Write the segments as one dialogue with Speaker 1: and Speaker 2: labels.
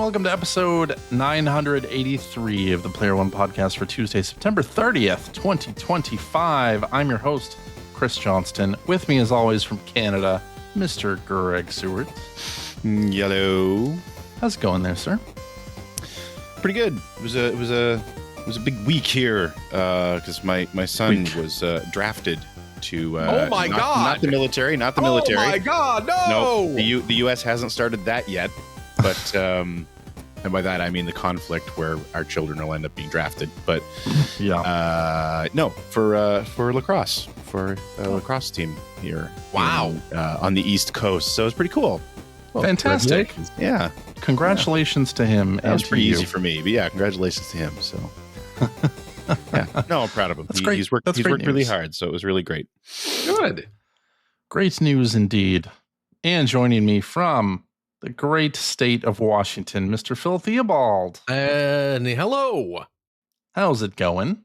Speaker 1: welcome to episode 983 of the Player One podcast for Tuesday, September 30th, 2025. I'm your host, Chris Johnston. With me, as always, from Canada, Mr. Greg Seward.
Speaker 2: Yellow.
Speaker 1: How's it going there, sir?
Speaker 2: Pretty good. It was a big week here because my son was drafted to.
Speaker 3: Oh my God!
Speaker 2: Not the military. Not the military.
Speaker 3: Oh my God! No.
Speaker 2: The U.S. hasn't started that yet, but and by that I mean the conflict where our children will end up being drafted. But no, for lacrosse, for a lacrosse team here.
Speaker 3: Wow.
Speaker 2: On the East Coast, so it's pretty cool.
Speaker 1: Well, fantastic!
Speaker 2: Yeah,
Speaker 1: congratulations to him.
Speaker 2: That was pretty easy for me, but yeah, congratulations to him. So. Yeah, no, I'm proud of him.
Speaker 1: That's great.
Speaker 2: He's worked really hard, so it was really great.
Speaker 3: Good.
Speaker 1: Great news indeed. And joining me from the great state of Washington, Mr. Phil Theobald.
Speaker 3: And hello.
Speaker 1: How's it going?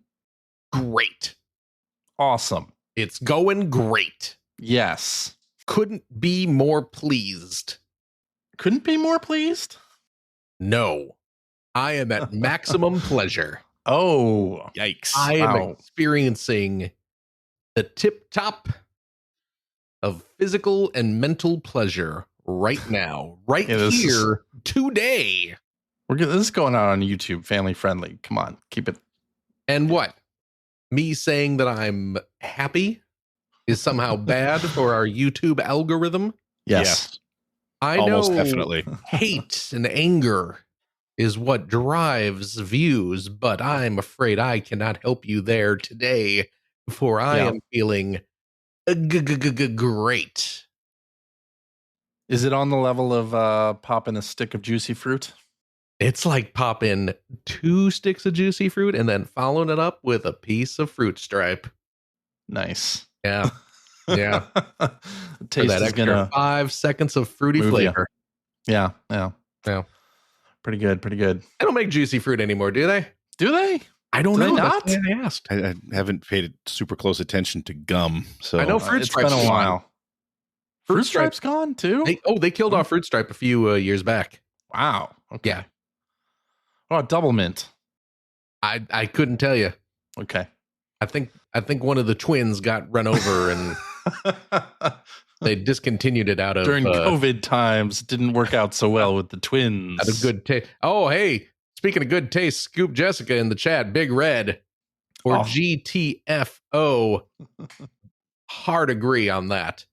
Speaker 3: Great.
Speaker 1: Awesome.
Speaker 3: It's going great.
Speaker 1: Yes.
Speaker 3: Couldn't be more pleased.
Speaker 1: Couldn't be more pleased?
Speaker 3: No. I am at maximum pleasure.
Speaker 1: Oh,
Speaker 2: Yikes.
Speaker 3: I am experiencing the tip top of physical and mental pleasure right now, here, today.
Speaker 1: This is going out on YouTube, family friendly. Come on, keep it.
Speaker 3: And what? Me saying that I'm happy is somehow bad for our YouTube algorithm?
Speaker 1: Yes.
Speaker 3: I
Speaker 2: Almost
Speaker 3: know
Speaker 2: definitely.
Speaker 3: Hate and anger is what drives views, but I'm afraid I cannot help you there today, for I am feeling great.
Speaker 1: Is it on the level of popping a stick of juicy fruit?
Speaker 3: It's like popping 2 sticks of juicy fruit and then following it up with a piece of fruit stripe.
Speaker 1: Nice.
Speaker 3: Yeah. Yeah.
Speaker 1: Taste
Speaker 3: that
Speaker 1: is
Speaker 3: extra
Speaker 1: gonna
Speaker 3: 5 seconds of fruity flavor.
Speaker 1: Yeah. Pretty good.
Speaker 3: They don't make juicy fruit anymore, do they?
Speaker 1: Do they?
Speaker 3: I don't
Speaker 1: Do
Speaker 3: know.
Speaker 1: they not?
Speaker 3: That's why I asked.
Speaker 2: I haven't paid super close attention to gum, so
Speaker 3: I know fruit
Speaker 1: it's
Speaker 3: stripes
Speaker 1: been a while.
Speaker 3: gone.
Speaker 1: Fruit stripe's gone too?
Speaker 3: They killed off fruit stripe a few years back.
Speaker 1: Wow. Okay.
Speaker 3: Yeah.
Speaker 1: Oh, double mint.
Speaker 3: I couldn't tell you.
Speaker 1: Okay.
Speaker 3: I think one of the twins got run over and they discontinued it out of
Speaker 1: during COVID times. It didn't work out so well with the twins.
Speaker 3: out of good taste. Oh, hey, speaking of good taste, Scoop Jessica in the chat, Big Red or GTFO. Hard agree on that.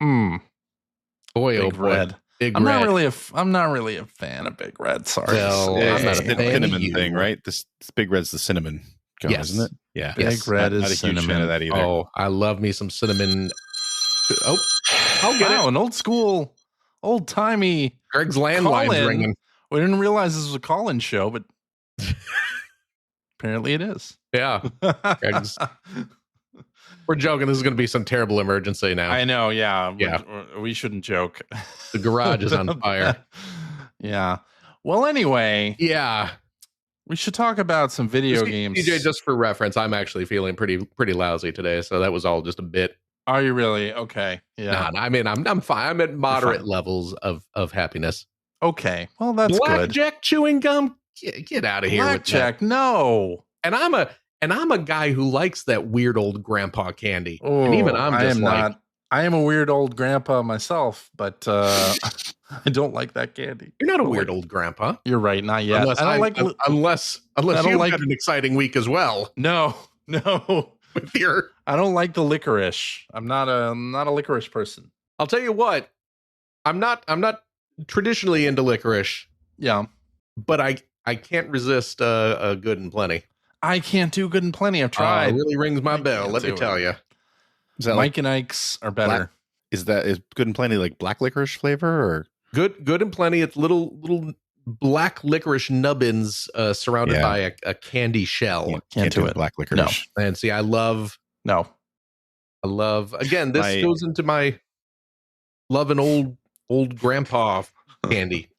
Speaker 3: Boy,
Speaker 1: Big
Speaker 3: oh boy.
Speaker 1: Red.
Speaker 3: Big
Speaker 1: I'm
Speaker 3: Red.
Speaker 1: not really a fan of Big Red. Sorry.
Speaker 3: Well,
Speaker 2: Yeah,
Speaker 3: I'm not
Speaker 2: it's
Speaker 3: a
Speaker 2: the
Speaker 3: fan of
Speaker 2: cinnamon
Speaker 3: you.
Speaker 2: thing, right? This Big Red's the cinnamon gum,
Speaker 3: Yes.
Speaker 2: isn't it? Yeah.
Speaker 1: Big Red is
Speaker 2: not a huge
Speaker 1: cinnamon.
Speaker 2: fan of that either.
Speaker 3: Oh, I love me some cinnamon. Oh, I'll get
Speaker 1: Wow,
Speaker 3: it.
Speaker 1: an old school, old timey.
Speaker 3: Greg's landline's
Speaker 1: Call-in.
Speaker 3: ringing.
Speaker 1: We didn't realize this was a call-in show, but apparently it is.
Speaker 3: Yeah. Greg's, we're joking. This is going to be some terrible emergency now.
Speaker 1: I know. Yeah.
Speaker 3: Yeah.
Speaker 1: We shouldn't joke.
Speaker 3: The garage is on fire.
Speaker 1: Yeah. Well, anyway,
Speaker 3: Yeah.
Speaker 1: we should talk about some video games.
Speaker 3: DJ, just for reference, I'm actually feeling pretty lousy today, so that was all just a bit.
Speaker 1: Are you really? Okay. Yeah.
Speaker 3: Nah, I mean, I'm fine. I'm at moderate levels of happiness.
Speaker 1: Okay. Well, that's good.
Speaker 3: Blackjack chewing gum. Get out of here with that.
Speaker 1: Blackjack. No.
Speaker 3: And I'm a guy who likes that weird old grandpa candy.
Speaker 1: Oh,
Speaker 3: and even I'm just like,
Speaker 1: I am a weird old grandpa myself, but I don't like that candy.
Speaker 3: you're not a weird old grandpa.
Speaker 1: You're right. Not yet.
Speaker 3: Unless
Speaker 1: I don't like.
Speaker 3: unless
Speaker 1: I don't
Speaker 3: you've
Speaker 1: like-
Speaker 3: had an exciting week as well
Speaker 1: No.
Speaker 3: with your.
Speaker 1: I don't like the licorice. I'm not a licorice person.
Speaker 3: I'll tell you what, I'm not traditionally into licorice,
Speaker 1: Yeah.
Speaker 3: but I can't resist a good and plenty.
Speaker 1: I can't do good and plenty. I've tried.
Speaker 3: It really rings my
Speaker 1: I
Speaker 3: bell.
Speaker 1: can't
Speaker 3: Let me
Speaker 1: do
Speaker 3: tell
Speaker 1: it.
Speaker 3: you.
Speaker 2: Is that
Speaker 1: Mike and Ike's are better.
Speaker 2: is Good and Plenty like black licorice flavor or?
Speaker 3: Good and plenty. It's little black licorice nubbins surrounded
Speaker 2: Yeah.
Speaker 3: by a candy shell.
Speaker 1: Can't do
Speaker 2: the
Speaker 1: it.
Speaker 2: black licorice.
Speaker 3: And see, I love
Speaker 1: No.
Speaker 3: again, this goes into my love an old grandpa candy.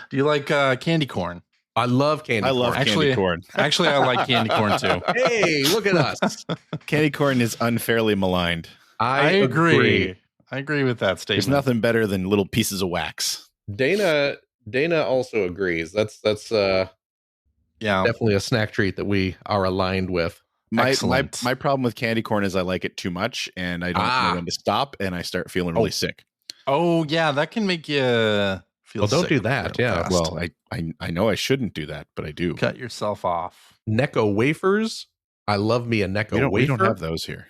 Speaker 1: Do you like candy corn?
Speaker 3: I love candy.
Speaker 2: I love
Speaker 3: corn.
Speaker 1: Actually-
Speaker 2: candy corn.
Speaker 1: Actually, I like candy corn too.
Speaker 3: Hey, look at us.
Speaker 2: Candy corn is unfairly maligned.
Speaker 1: I agree. I agree with that
Speaker 2: There's
Speaker 1: statement.
Speaker 2: nothing better than little pieces of wax.
Speaker 3: Dana Dana also agrees. That's definitely a snack treat that we are aligned with.
Speaker 2: My problem with candy corn is I like it too much, and I don't know when to stop, and I start feeling really sick.
Speaker 1: Oh yeah, that can make you feel.
Speaker 3: Well, don't do that. Yeah.
Speaker 2: Fast. Well, I know I shouldn't do that, but I do.
Speaker 1: Cut yourself off.
Speaker 3: Necco wafers. I love me a Necco wafer.
Speaker 2: We don't have those here.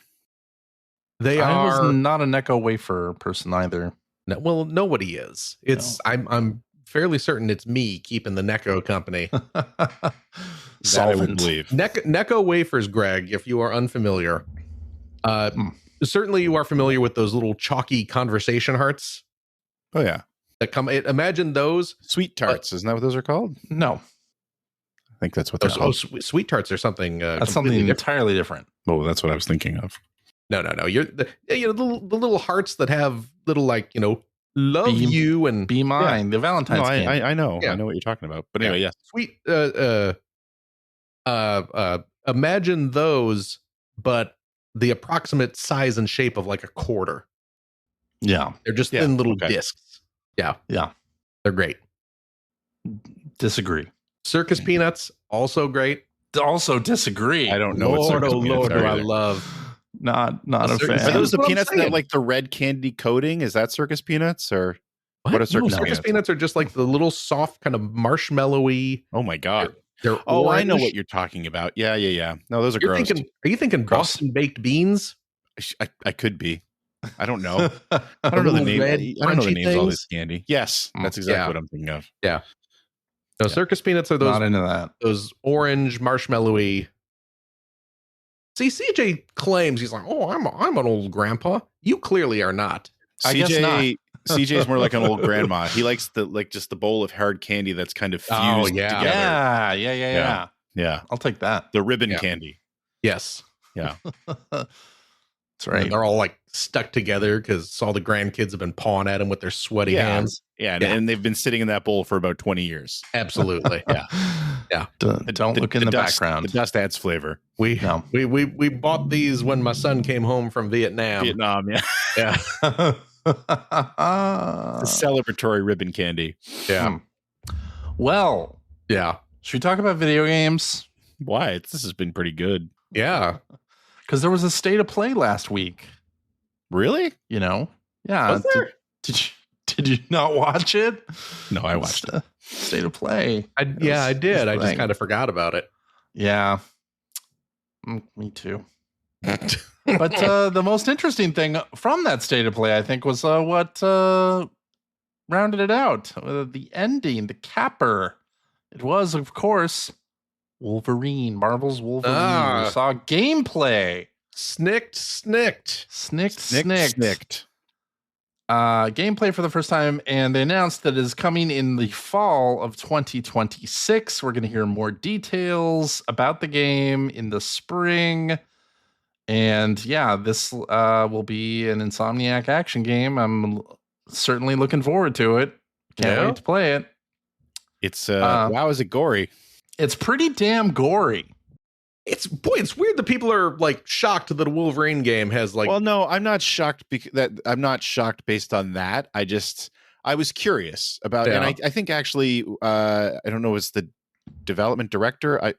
Speaker 1: I was not a Necco wafer person either.
Speaker 3: No, well, nobody is. It's I'm fairly certain it's me keeping the Necco company.
Speaker 1: Solvent.
Speaker 3: Necco wafers, Greg, if you are unfamiliar. Certainly you are familiar with those little chalky conversation hearts.
Speaker 2: Oh yeah.
Speaker 3: That come imagine those.
Speaker 2: Sweet tarts, isn't that what those are called?
Speaker 1: No.
Speaker 2: I think that's what they're called.
Speaker 3: Sweet tarts are something
Speaker 1: that's something entirely different.
Speaker 2: Oh, that's what I was thinking of.
Speaker 3: No. You're the little hearts that have little love you and
Speaker 1: be mine. The Valentine's candy.
Speaker 2: I know. Yeah. I know what you're talking about. But anyway,
Speaker 3: Sweet imagine those, but the approximate size and shape of like a quarter.
Speaker 1: Yeah.
Speaker 3: They're just thin little discs. Yeah.
Speaker 1: Yeah.
Speaker 3: They're great.
Speaker 1: Disagree.
Speaker 3: Circus peanuts, also great.
Speaker 1: Also disagree.
Speaker 2: I don't know.
Speaker 3: Lord, do I love.
Speaker 1: Not a fan.
Speaker 2: Are those the peanuts that have like the red candy coating? Is that circus peanuts or what are circus peanuts?
Speaker 3: Circus peanuts are just like the little soft kind of marshmallowy.
Speaker 2: Oh my God.
Speaker 3: They're
Speaker 2: I know what you're talking about. Yeah. No, those are gross.
Speaker 3: Are you thinking Boston baked beans?
Speaker 2: I could be. I don't know. I don't know the name. I don't know the names of all this candy. Yes, that's exactly what I'm thinking of.
Speaker 3: Yeah. No, circus peanuts are those.
Speaker 1: Not into that.
Speaker 3: Those orange marshmallowy. See, CJ claims he's like, "Oh, I'm an old grandpa." You clearly are not.
Speaker 1: I guess not.
Speaker 2: CJ is more like an old grandma. He likes just the bowl of hard candy that's kind of fused together.
Speaker 1: Yeah. I'll take that.
Speaker 2: The ribbon candy.
Speaker 3: Yes.
Speaker 2: Yeah.
Speaker 1: That's right.
Speaker 3: And they're all like stuck together because all the grandkids have been pawing at them with their sweaty hands.
Speaker 2: Yeah, and they've been sitting in that bowl for about 20 years.
Speaker 3: Absolutely.
Speaker 1: Yeah. Don't look in the background.
Speaker 2: The dust adds flavor.
Speaker 3: We bought these when my son came home from Vietnam.
Speaker 2: Yeah. The celebratory ribbon candy.
Speaker 3: Yeah.
Speaker 1: Well.
Speaker 3: Yeah.
Speaker 1: Should we talk about video games?
Speaker 2: Why? This has been pretty good.
Speaker 3: Yeah.
Speaker 1: Because there was a state of play last week.
Speaker 2: Really?
Speaker 1: Yeah.
Speaker 3: Was there?
Speaker 1: Did you not watch it?
Speaker 2: No, I watched it.
Speaker 1: State of play.
Speaker 3: I did. I just kind of forgot about it.
Speaker 1: Yeah. Me too. But the most interesting thing from that state of play, I think, was what rounded it out. The ending, the capper. It was, of course, Wolverine. Marvel's Wolverine. We saw gameplay.
Speaker 3: Snicked.
Speaker 1: Gameplay for the first time, and they announced that it is coming in the fall of 2026. We're going to hear more details about the game in the spring. And this will be an Insomniac action game. I'm certainly looking forward to it. Can't wait to play it.
Speaker 2: It's wow, is it gory?
Speaker 1: It's pretty damn gory.
Speaker 3: It's weird that people are like shocked that a Wolverine game has like.
Speaker 2: Well, no, I'm not shocked I'm not shocked based on that. I was curious about, and I think actually, I don't know, it's the development director.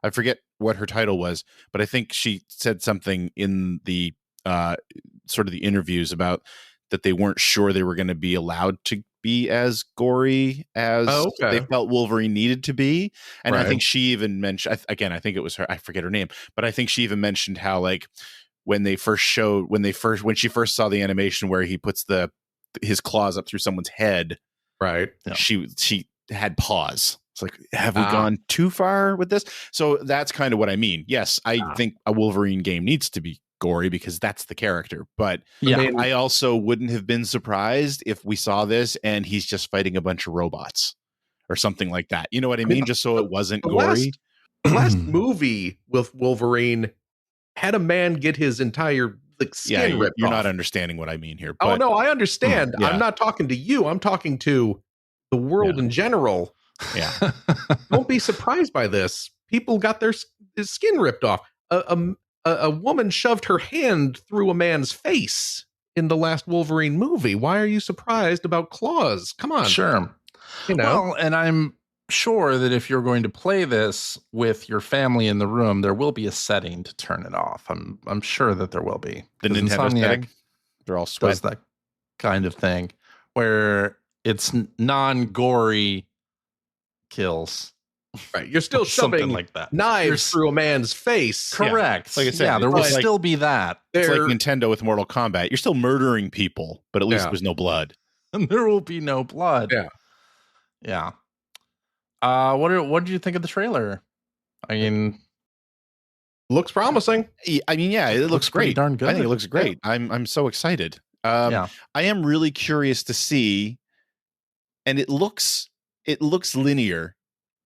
Speaker 2: I forget what her title was, but I think she said something in the sort of the interviews about that they weren't sure they were going to be allowed to be as gory as they felt Wolverine needed to be. And I think she even mentioned, again, I think it was her, I forget her name, but I think she even mentioned how like when she first saw the animation where he puts his claws up through someone's head,
Speaker 3: right? Yeah.
Speaker 2: She had pause. It's like, have we gone too far with this? So that's kind of what I mean. Yes, I think a Wolverine game needs to be gory because that's the character. But I also wouldn't have been surprised if we saw this and he's just fighting a bunch of robots or something like that. You know what I mean? Just so it wasn't gory.
Speaker 3: The last movie with Wolverine had a man get his entire skin ripped off.
Speaker 2: You're not understanding what I mean here. But,
Speaker 3: no, I understand. I'm not talking to you. I'm talking to the world in general.
Speaker 2: Yeah.
Speaker 3: Don't be surprised by this. People got their skin ripped off. A woman shoved her hand through a man's face in the last Wolverine movie. Why are you surprised about claws? Come on.
Speaker 1: Sure.
Speaker 3: You know,
Speaker 1: well, and I'm sure that if you're going to play this with your family in the room, there will be a setting to turn it off. I'm sure that there will be.
Speaker 2: The
Speaker 1: 'Cause
Speaker 2: Nintendo
Speaker 1: Insomniac
Speaker 2: setting. They're all sweat.
Speaker 1: does that kind of thing where it's non-gory kills.
Speaker 3: right? You're still
Speaker 1: Something
Speaker 3: shoving
Speaker 1: like that.
Speaker 3: knives through a man's face.
Speaker 1: Correct.
Speaker 2: Like I said,
Speaker 1: there will
Speaker 2: it's like-
Speaker 1: still be that.
Speaker 2: It's like
Speaker 3: They're-
Speaker 2: Nintendo with Mortal Kombat. You're still murdering people, but at least
Speaker 3: Yeah.
Speaker 2: there's no blood.
Speaker 1: And there will be no blood.
Speaker 3: Yeah.
Speaker 1: Yeah. What did you think of the trailer? I mean,
Speaker 3: looks promising.
Speaker 2: I mean, yeah, it looks
Speaker 1: pretty
Speaker 2: great.
Speaker 1: darn good.
Speaker 2: I think it looks great. I'm so excited.
Speaker 1: Yeah.
Speaker 2: I am really curious to see, and it looks linear,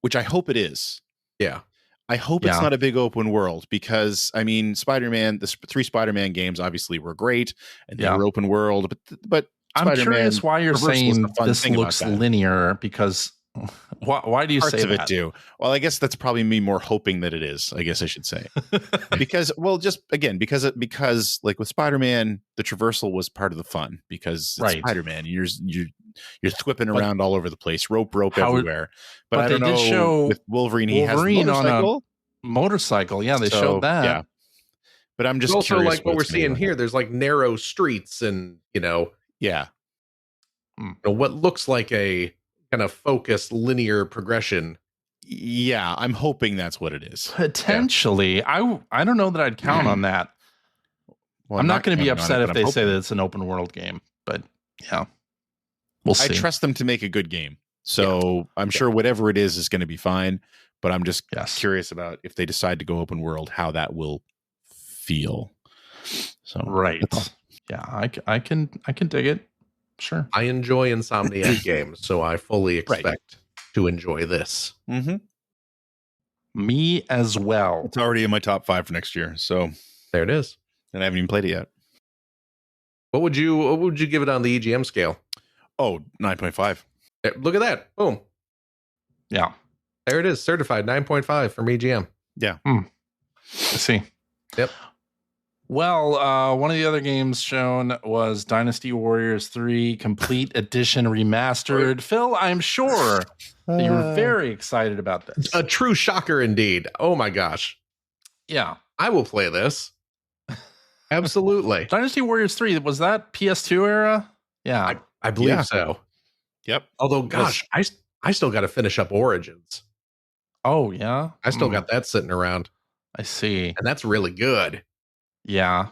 Speaker 2: which I hope it is.
Speaker 3: Yeah.
Speaker 2: I hope it's not a big open world because I mean, Spider-Man, the 3 Spider-Man games obviously were great and they were open world, but
Speaker 1: I'm
Speaker 2: Spider-Man
Speaker 1: curious why you're
Speaker 2: Reversal is
Speaker 1: saying
Speaker 2: the fun
Speaker 1: this
Speaker 2: thing about
Speaker 1: looks
Speaker 2: that.
Speaker 1: linear, because why do you
Speaker 2: parts
Speaker 1: say
Speaker 2: of
Speaker 1: that?
Speaker 2: it do. Well, I guess that's probably me more hoping that it is. I guess I should say because like with Spider-Man, the traversal was part of the fun because it's
Speaker 1: Right.
Speaker 2: Spider-Man. You're thwipping around all over the place, rope everywhere. But I
Speaker 1: they
Speaker 2: don't
Speaker 1: did
Speaker 2: know
Speaker 1: show
Speaker 2: with Wolverine, he
Speaker 1: Wolverine
Speaker 2: has
Speaker 1: on
Speaker 2: the
Speaker 1: a
Speaker 2: motorcycle.
Speaker 1: Motorcycle. Yeah, they
Speaker 2: So,
Speaker 1: showed that.
Speaker 2: Yeah. But I'm just
Speaker 3: It's also
Speaker 2: curious
Speaker 3: like what we're
Speaker 2: it's gonna
Speaker 3: seeing
Speaker 2: look
Speaker 3: here. There's like narrow streets and,
Speaker 2: Yeah.
Speaker 3: what looks like a kind of focused linear progression.
Speaker 2: Yeah, I'm hoping that's what it is.
Speaker 1: Potentially. I don't know that I'd count on that.
Speaker 2: Well,
Speaker 1: I'm not going to be
Speaker 2: counting on
Speaker 1: upset
Speaker 2: it,
Speaker 1: if
Speaker 2: but
Speaker 1: they
Speaker 2: I'm
Speaker 1: say
Speaker 2: hoping.
Speaker 1: that it's an open world game, but yeah. We'll see.
Speaker 2: I trust them to make a good game. So I'm sure whatever it is going to be fine. But I'm just curious about if they decide to go open world, how that will feel. So
Speaker 1: Right. Yeah, I can dig it. Sure.
Speaker 3: I enjoy Insomniac games, so I fully expect to enjoy this.
Speaker 2: Mm-hmm.
Speaker 1: Me as well.
Speaker 2: It's already in my top 5 for next year. So
Speaker 3: there it is.
Speaker 2: And I haven't even played it yet.
Speaker 3: What would you give it on the EGM scale?
Speaker 2: Oh, 9.5.
Speaker 3: Look at that. Boom.
Speaker 1: Yeah.
Speaker 3: There it is. Certified 9.5 from EGM.
Speaker 2: Yeah.
Speaker 1: I see.
Speaker 3: Yep.
Speaker 1: Well, one of the other games shown was Dynasty Warriors 3 Complete Edition Remastered. Phil, I'm sure that you were very excited about this.
Speaker 3: A true shocker indeed. Oh my gosh.
Speaker 1: Yeah.
Speaker 3: I will play this. Absolutely.
Speaker 1: Dynasty Warriors 3, was that PS2 era? Yeah.
Speaker 3: I believe so.
Speaker 2: Yep.
Speaker 3: Although, gosh, I still got to finish up Origins.
Speaker 1: Oh, yeah?
Speaker 3: I still got that sitting around.
Speaker 1: I see.
Speaker 3: And that's really good.
Speaker 1: Yeah.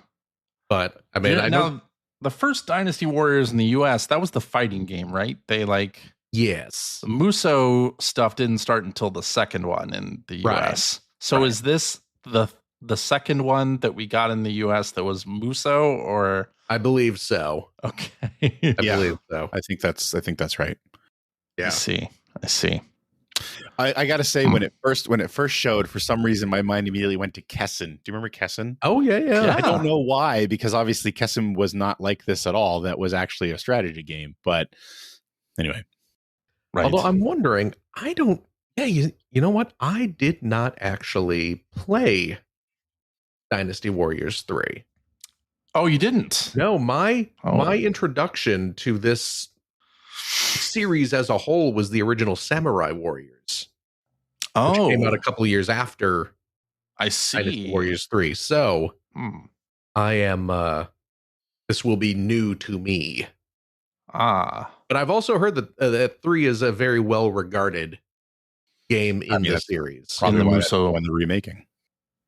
Speaker 3: But, I mean, I know.
Speaker 1: The first Dynasty Warriors in the US, that was the fighting game, right? They
Speaker 3: Yes.
Speaker 1: The Muso stuff didn't start until the second one in the US. So is this the second one that we got in the US that was Muso, or?
Speaker 3: I believe so.
Speaker 1: Okay.
Speaker 3: I believe so.
Speaker 2: I think that's right.
Speaker 3: Yeah.
Speaker 1: I see.
Speaker 2: I gotta say, when it first showed, for some reason my mind immediately went to Kessen. Do you remember Kessen?
Speaker 3: Oh yeah.
Speaker 2: I don't know why, because obviously Kessen was not like this at all. That was actually a strategy game. But anyway.
Speaker 1: Right.
Speaker 3: Although I'm wondering, you know what? I did not actually play Dynasty Warriors 3.
Speaker 1: Oh, you didn't?
Speaker 3: No, my introduction to this series as a whole was the original Samurai Warriors. Which came out a couple of years after
Speaker 1: I see.
Speaker 3: Dynasty Warriors 3. So I am this will be new to me. But I've also heard that 3 is a very well regarded game in the series.
Speaker 1: In the Muso
Speaker 2: and the remaking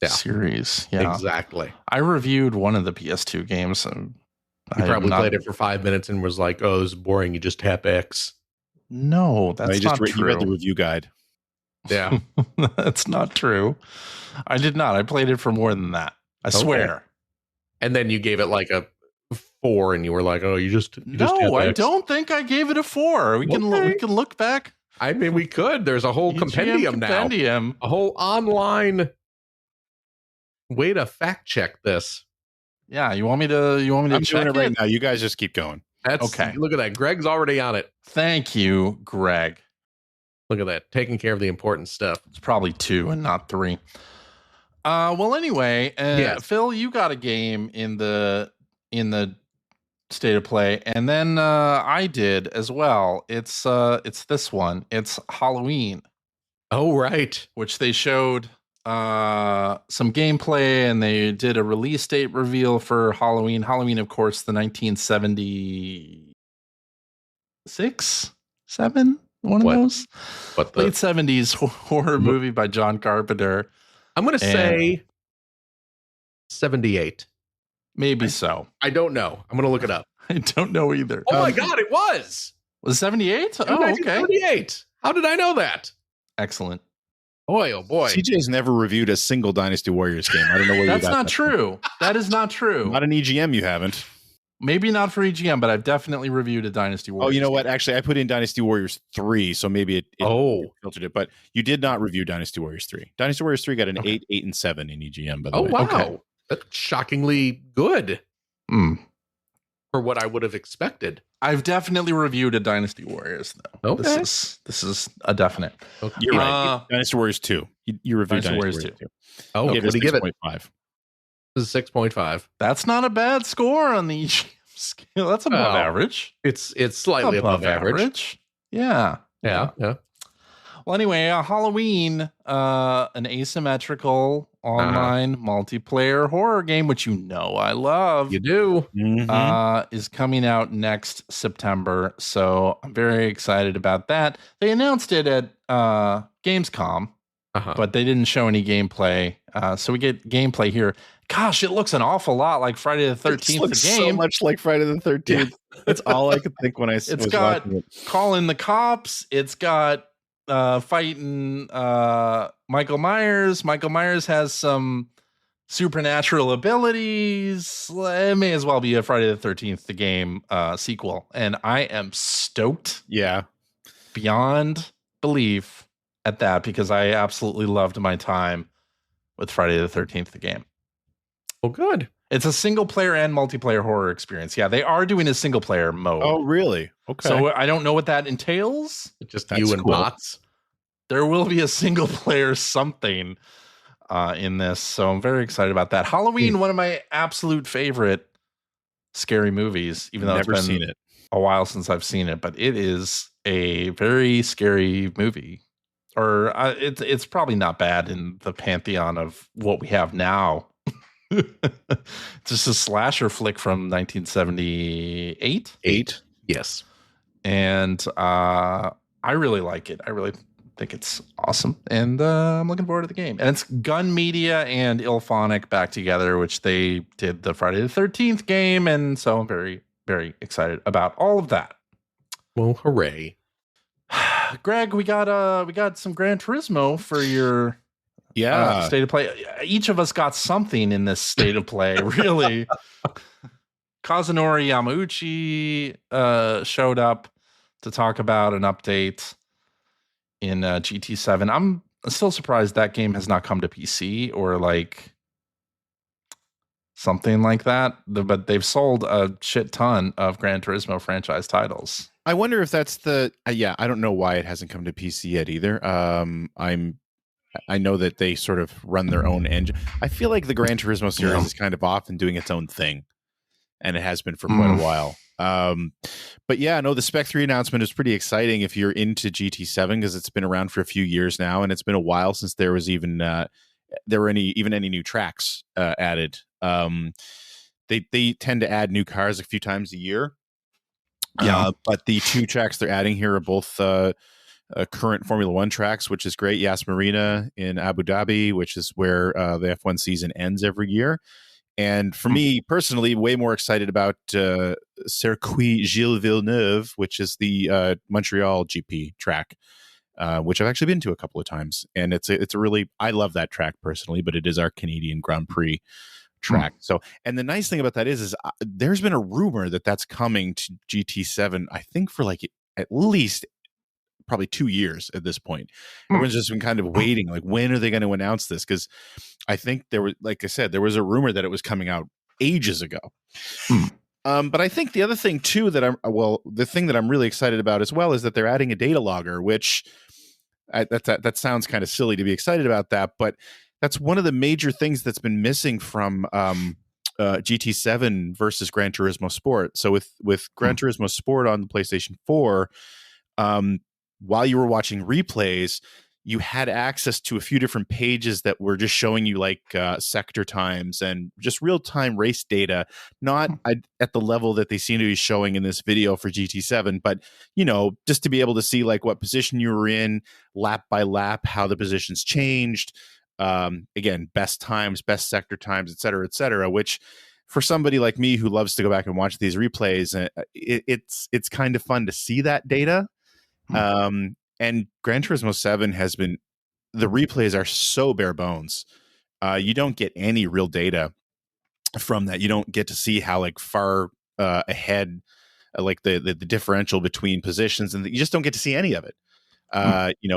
Speaker 1: series. Yeah.
Speaker 3: Exactly.
Speaker 1: I reviewed one of the PS2 games, and
Speaker 3: you probably played it for 5 minutes and was like, "Oh, this is boring. You just tap X."
Speaker 1: No, that's not true.
Speaker 2: You read the review guide.
Speaker 3: Yeah.
Speaker 1: That's not true. I did not. I played it for more than that. I swear.
Speaker 3: And then you gave it like a 4 and you were like, "Oh, you just
Speaker 1: No, I don't think I gave it a 4. We can look back.
Speaker 3: I mean, we could. There's a whole compendium now. A whole online way to fact check this.
Speaker 1: Yeah, you want me to
Speaker 2: I'm
Speaker 1: check
Speaker 2: doing it right now. You guys just keep going.
Speaker 3: That's
Speaker 1: okay.
Speaker 3: Look at that. Greg's already on it.
Speaker 1: Thank you, Greg.
Speaker 3: Look at that. Taking care of the important stuff.
Speaker 1: It's probably 2 and not 3. Well, anyway, Phil, you got a game in the State of Play, and then I did as well. It's this one. It's Halloween.
Speaker 3: Oh, right.
Speaker 1: Which they showed some gameplay, and they did a release date reveal for Halloween. Halloween, of course, the 1976, 7, one of those.
Speaker 3: What
Speaker 1: late 70s horror movie by John Carpenter.
Speaker 3: I'm going to say 78.
Speaker 1: Maybe so.
Speaker 3: I don't know. I'm going to look it up.
Speaker 1: I don't know either.
Speaker 3: Oh my God, it was
Speaker 1: 78? Oh, okay.
Speaker 3: 78. How did I know that?
Speaker 1: Excellent.
Speaker 3: Boy, oh boy.
Speaker 2: CJ's never reviewed a single Dynasty Warriors game. I don't know where you got
Speaker 1: that. That's not true. That is not true.
Speaker 2: Not an EGM, you haven't.
Speaker 1: Maybe not for EGM, but I've definitely reviewed a Dynasty Warriors.
Speaker 2: Oh, you know what? Actually, I put in Dynasty Warriors 3, so maybe it filtered it. But you did not review Dynasty Warriors 3. Dynasty Warriors 3 got an 8, 8, and 7 in EGM, by the way.
Speaker 3: Oh, wow.
Speaker 1: Okay.
Speaker 3: That's shockingly good for what I would have expected.
Speaker 1: I've definitely reviewed a Dynasty Warriors, though.
Speaker 3: Okay.
Speaker 1: This is a definite.
Speaker 2: Okay. You're right. Dynasty Warriors 2. You reviewed Dynasty Warriors 2.
Speaker 3: Oh, what do you give it?
Speaker 2: 6.5.
Speaker 3: This is 6.5.
Speaker 1: That's not a bad score on the EGM scale. That's above average.
Speaker 3: It's slightly above average.
Speaker 1: Yeah. Well, anyway, Halloween, an asymmetrical online multiplayer horror game, which I love.
Speaker 3: You do.
Speaker 1: Is coming out next September. So I'm very excited about that. They announced it at Gamescom, but they didn't show any gameplay. So we get gameplay here. Gosh, it looks an awful lot like Friday the 13th.
Speaker 2: It looks
Speaker 1: the game.
Speaker 2: So much like Friday the 13th. Yeah. That's all I could think when I was watching it.
Speaker 1: Calling the cops. It's got fighting Michael Myers. Michael Myers has some supernatural abilities. It may as well be a Friday the 13th, the game sequel. And I am stoked.
Speaker 2: Yeah.
Speaker 1: Beyond belief at that, because I absolutely loved my time with Friday the 13th, the game.
Speaker 3: Oh, good.
Speaker 1: It's a single player and multiplayer horror experience. Yeah, they are doing a single player mode.
Speaker 2: Oh, really? Okay.
Speaker 1: So I don't know what that entails.
Speaker 3: Just you and bots.
Speaker 1: There will be a single player something in this. So I'm very excited about that. Halloween, one of my absolute favorite scary movies, even though it's been a while since I've seen it. But it is a very scary movie. Or it's probably not bad in the pantheon of what we have now. Just a slasher flick from 1978.
Speaker 3: Yes.
Speaker 1: And I really like it. I really think it's awesome. And I'm looking forward to the game. And it's Gun Media and Ilphonic back together, which they did the Friday the 13th game. And so I'm very, very excited about all of that.
Speaker 3: Well, hooray.
Speaker 1: Greg, we got some Gran Turismo for your State of Play. Each of us got something in this State of Play, really. Kazunori Yamauchi showed up to talk about an update in GT7. I'm still surprised that game has not come to PC or like something like that. But they've sold a shit ton of Gran Turismo franchise titles.
Speaker 2: I wonder if that's I don't know why it hasn't come to PC yet either. I know that they sort of run their own engine. I feel like the Gran Turismo series is kind of off and doing its own thing, and it has been for quite a while. But yeah, no, the Spec 3 announcement is pretty exciting if you're into GT7 because it's been around for a few years now, and it's been a while since there was even any new tracks added. They tend to add new cars a few times a year. But the two tracks they're adding here are both current Formula One tracks, which is great. Yas Marina in Abu Dhabi, which is where the F1 season ends every year. And for me personally, way more excited about Circuit Gilles Villeneuve, which is the Montreal GP track, which I've actually been to a couple of times. And it's a really, I love that track personally, but it is our Canadian Grand Prix track. So, and the nice thing about that is there's been a rumor that that's coming to GT7, I think for like at least probably 2 years at this point. Everyone's just been kind of waiting, like, when are they going to announce this? Because I think there was, like I said, there was a rumor that it was coming out ages ago. But I think the other thing too the thing that I'm really excited about as well is that they're adding a data logger, which that sounds kind of silly to be excited about that, but that's one of the major things that's been missing from GT7 versus Gran Turismo Sport. So with Gran Turismo Sport on the PlayStation 4, while you were watching replays, you had access to a few different pages that were just showing you like sector times and just real-time race data, not at the level that they seem to be showing in this video for GT7, but just to be able to see like what position you were in lap by lap, how the positions changed, again, best times, best sector times, et cetera, which for somebody like me who loves to go back and watch these replays, it's kind of fun to see that data. And Gran Turismo 7 the replays are so bare bones. You don't get any real data from that. You don't get to see how like far ahead, like the differential between positions, and you just don't get to see any of it.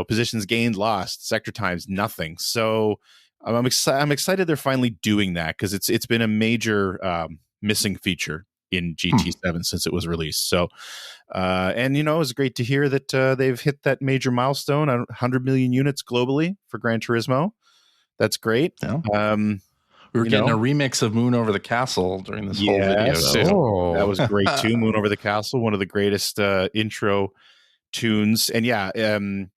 Speaker 2: Positions gained, lost, sector times, nothing. So I'm excited they're finally doing that, because it's been a major missing feature in GT7 since it was released. So, and it was great to hear that they've hit that major milestone, 100 million units globally for Gran Turismo. That's great.
Speaker 1: Yeah. We were getting a remix of Moon Over the Castle during this whole video.
Speaker 2: So that was great too. Moon Over the Castle, one of the greatest intro tunes. And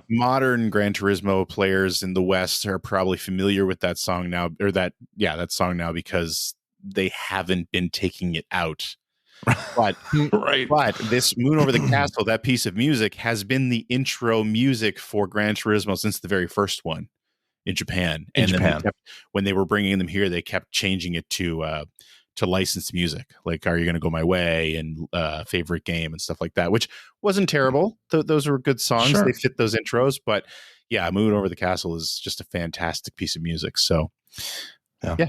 Speaker 2: modern Gran Turismo players in the West are probably familiar with that song now, that song now, because they haven't been taking it out. But
Speaker 1: right.
Speaker 2: But this Moon Over the Castle, that piece of music, has been the intro music for Gran Turismo since the very first one in Japan. When they were bringing them here, they kept changing it to licensed music, like "Are You Gonna Go My Way" and "Favorite Game" and stuff like that, which wasn't terrible. Those were good songs. Sure. They fit those intros. But yeah, Moon Over the Castle is just a fantastic piece of music. So yeah.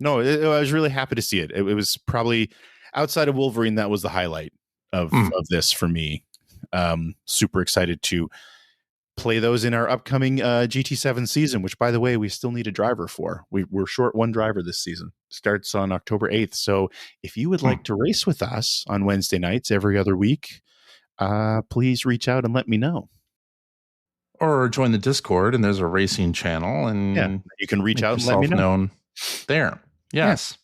Speaker 2: No, I was really happy to see it. It was probably, outside of Wolverine, that was the highlight of this for me. Super excited to play those in our upcoming GT7 season, which, by the way, we still need a driver for. We're short one driver this season. Starts on October 8th. So if you would like to race with us on Wednesday nights every other week, please reach out and let me know.
Speaker 1: Or join the Discord, and there's a racing channel, and
Speaker 2: you can reach out and let me know.
Speaker 1: Known there. Yes.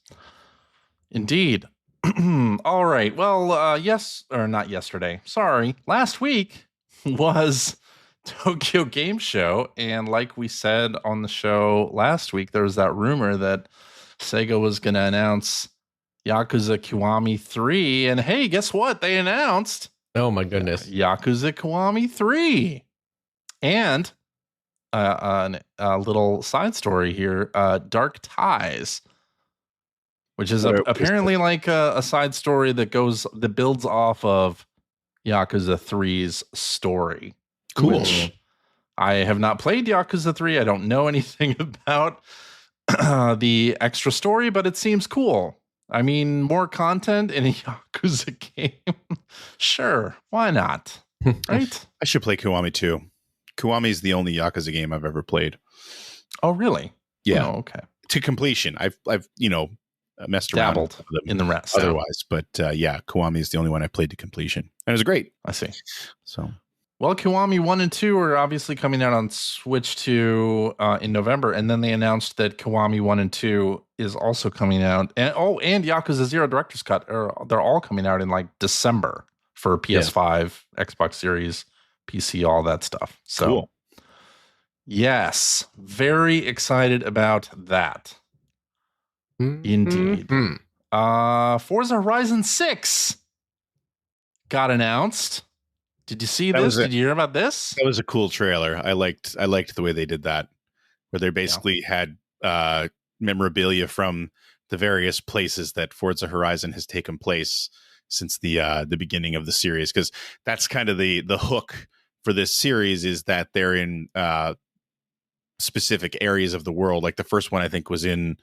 Speaker 1: Indeed. All right. Well, not yesterday. Sorry. Last week was Tokyo Game Show. And like we said on the show last week, there was that rumor that Sega was going to announce Yakuza Kiwami 3. And hey, guess what? They announced.
Speaker 3: Oh, my goodness.
Speaker 1: Yakuza Kiwami 3. And a little side story here, Dark Ties, which is apparently like a side story that builds off of Yakuza 3's story.
Speaker 2: Cool.
Speaker 1: I have not played Yakuza 3. I don't know anything about the extra story, but it seems cool. I mean, more content in a Yakuza game. Sure, why not? Right?
Speaker 2: I should play Kiwami 2. Kiwami is the only Yakuza game I've ever played.
Speaker 1: Oh, really?
Speaker 2: Yeah.
Speaker 1: Oh, okay.
Speaker 2: To completion. I've messed around,
Speaker 1: dabbled in the rest
Speaker 2: otherwise, but Kiwami is the only one I played to completion, and it was great.
Speaker 1: I see.
Speaker 2: So,
Speaker 1: well, Kiwami 1 and 2 are obviously coming out on Switch 2 in November, and then they announced that Kiwami 1 and 2 is also coming out, and Yakuza 0 Director's Cut they're all coming out in like December for PS5, Xbox Series, PC, all that stuff. So,
Speaker 2: cool.
Speaker 1: Yes, very excited about that. Indeed. Forza Horizon 6 got announced. Did you see this? Did you hear about this?
Speaker 2: That was a cool trailer. I liked the way they did that, where they basically had memorabilia from the various places that Forza Horizon has taken place since the beginning of the series, because that's kind of the hook for this series, is that they're in specific areas of the world. Like the first one, I think, was it in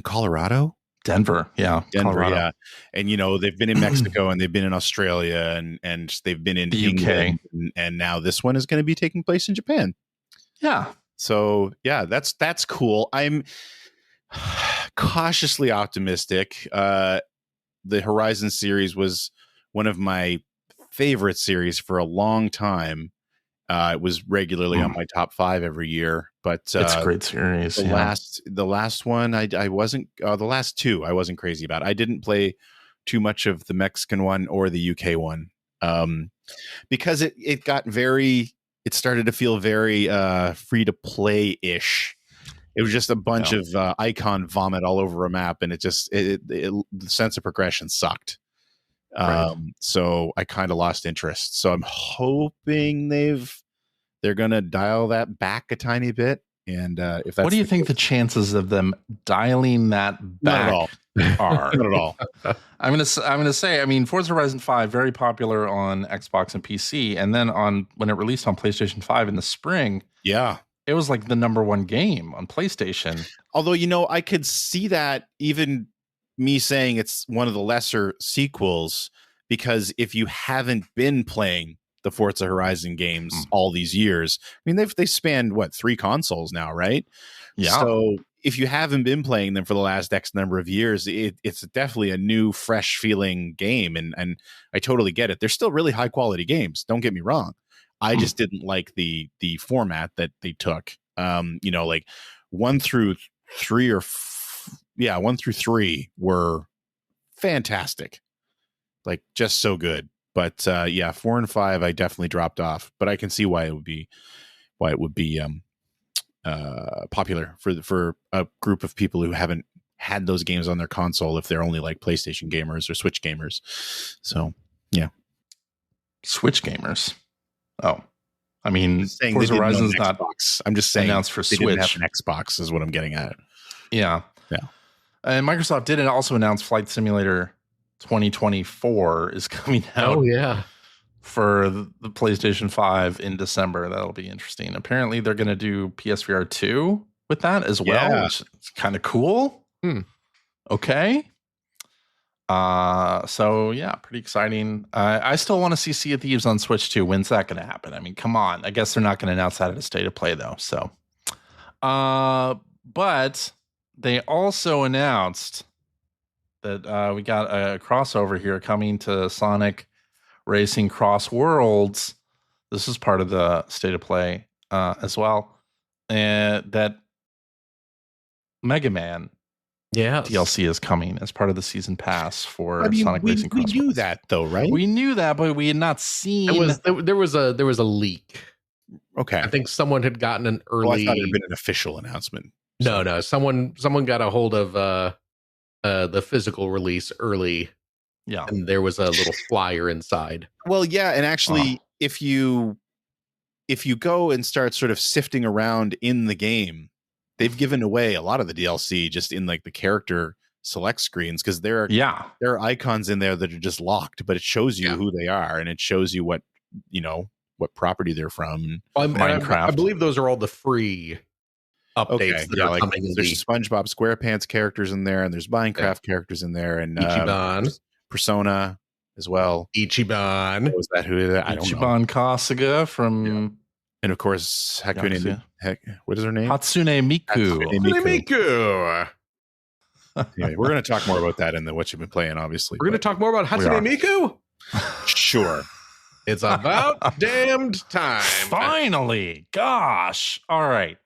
Speaker 2: Colorado?
Speaker 1: Denver, Colorado.
Speaker 2: Yeah. And they've been in Mexico and they've been in Australia and they've been in
Speaker 1: the UK,
Speaker 2: and now this one is going to be taking place in Japan.
Speaker 1: Yeah.
Speaker 2: So that's cool. I'm cautiously optimistic. The Horizon series was one of my favorite series for a long time, It was regularly on my top 5 every year, but
Speaker 1: it's a great series.
Speaker 2: The last one, I wasn't. The last 2, I wasn't crazy about. I didn't play too much of the Mexican one or the UK one, because it got very. It started to feel very free to play ish. It was just a bunch of icon vomit all over a map, and the sense of progression sucked. So I kind of lost interest. So I'm hoping they're gonna dial that back a tiny bit. And if that's
Speaker 1: what do you think the chances of them dialing that back are?
Speaker 2: Not at all.
Speaker 1: I'm gonna say, I mean, Forza Horizon 5 very popular on Xbox and PC, and then when it released on PlayStation 5 in the spring, it was like the #1 game on PlayStation.
Speaker 2: Although, I could see that, even me saying it's one of the lesser sequels, because if you haven't been playing the Forza Horizon games all these years, I mean, they spanned 3 consoles now, right?
Speaker 1: Yeah.
Speaker 2: So if you haven't been playing them for the last X number of years, it's definitely a new, fresh feeling game, and I totally get it. They're still really high quality games. Don't get me wrong. I just didn't like the format that they took. Like 1 through 3 1 through 3 were fantastic, like just so good. But 4 and 5, I definitely dropped off. But I can see why it would be popular for a group of people who haven't had those games on their console, if they're only like PlayStation gamers or Switch gamers. So yeah,
Speaker 1: Switch gamers. Oh, I mean,
Speaker 2: Forza Horizon's not Xbox. I'm just saying
Speaker 1: announced for Switch.
Speaker 2: Didn't have an Xbox is what I'm getting at.
Speaker 1: Yeah. And Microsoft did also announce Flight Simulator 2024 is coming out.
Speaker 3: Oh yeah,
Speaker 1: for the PlayStation 5 in December. That'll be interesting. Apparently, they're going to do PSVR 2 with that as well, which is kind of cool. Okay. So yeah, pretty exciting. I still want to see Sea of Thieves on Switch 2. When's that going to happen? I mean, come on. I guess they're not going to announce that at a State of Play though. So, but they also announced that we got a crossover here coming to Sonic Racing Crossworlds. This is part of the State of Play as well, and that Mega Man DLC is coming as part of the season pass for Sonic Racing Crossworlds.
Speaker 2: We knew that though, right?
Speaker 1: We knew that, but we had not seen.
Speaker 3: There was a leak.
Speaker 2: Okay,
Speaker 3: I think someone had gotten an early.
Speaker 2: Well, I thought it had been an official announcement.
Speaker 3: No. Someone got a hold of the physical release early.
Speaker 1: Yeah,
Speaker 3: and there was a little flyer inside.
Speaker 2: Well, yeah, and actually, if you go and start sort of sifting around in the game, they've given away a lot of the DLC just in like the character select screens, because there are icons in there that are just locked, but it shows you who they are, and it shows you what property they're from.
Speaker 1: Minecraft. I
Speaker 3: believe those are all the free updates that are coming.
Speaker 2: There's SpongeBob SquarePants characters in there, and there's Minecraft characters in there, and
Speaker 3: Ichiban.
Speaker 2: Persona as well.
Speaker 3: Ichiban.
Speaker 2: Was that who? I don't know.
Speaker 1: Ichiban Kasuga from,
Speaker 2: and of course, what is her name?
Speaker 1: Hatsune Miku.
Speaker 2: Anyway, we're going to talk more about that in the what you've been playing. Obviously,
Speaker 3: we're going to talk more about Hatsune Miku.
Speaker 2: Sure,
Speaker 3: it's about damned time.
Speaker 1: Finally, gosh! All right.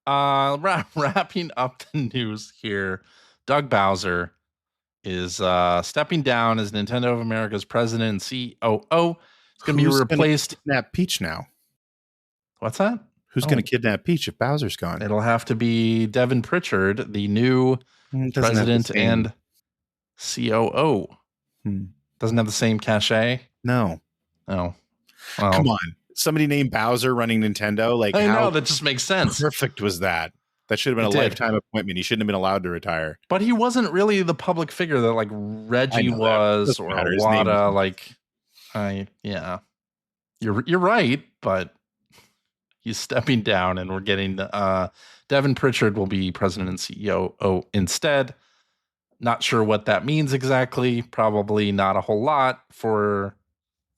Speaker 1: Wrapping up the news here. Doug Bowser is stepping down as Nintendo of America's president and COO. It's going to be replaced.
Speaker 2: Kidnap Peach now.
Speaker 1: What's that?
Speaker 2: Who's going to kidnap Peach if Bowser's gone?
Speaker 1: It'll have to be Devin Pritchard, the new president and COO. Doesn't have the same cachet.
Speaker 2: No.
Speaker 1: Oh,
Speaker 2: well, come on! Somebody named Bowser running Nintendo. Like,
Speaker 1: I know, that just makes sense.
Speaker 2: Perfect was that? That should have been a lifetime appointment. He shouldn't have been allowed to retire.
Speaker 1: But he wasn't really the public figure that like Reggie was, or Wada. Like, you're right, but he's stepping down, and we're getting Devin Pritchard will be president and CEO instead. Not sure what that means exactly. Probably not a whole lot for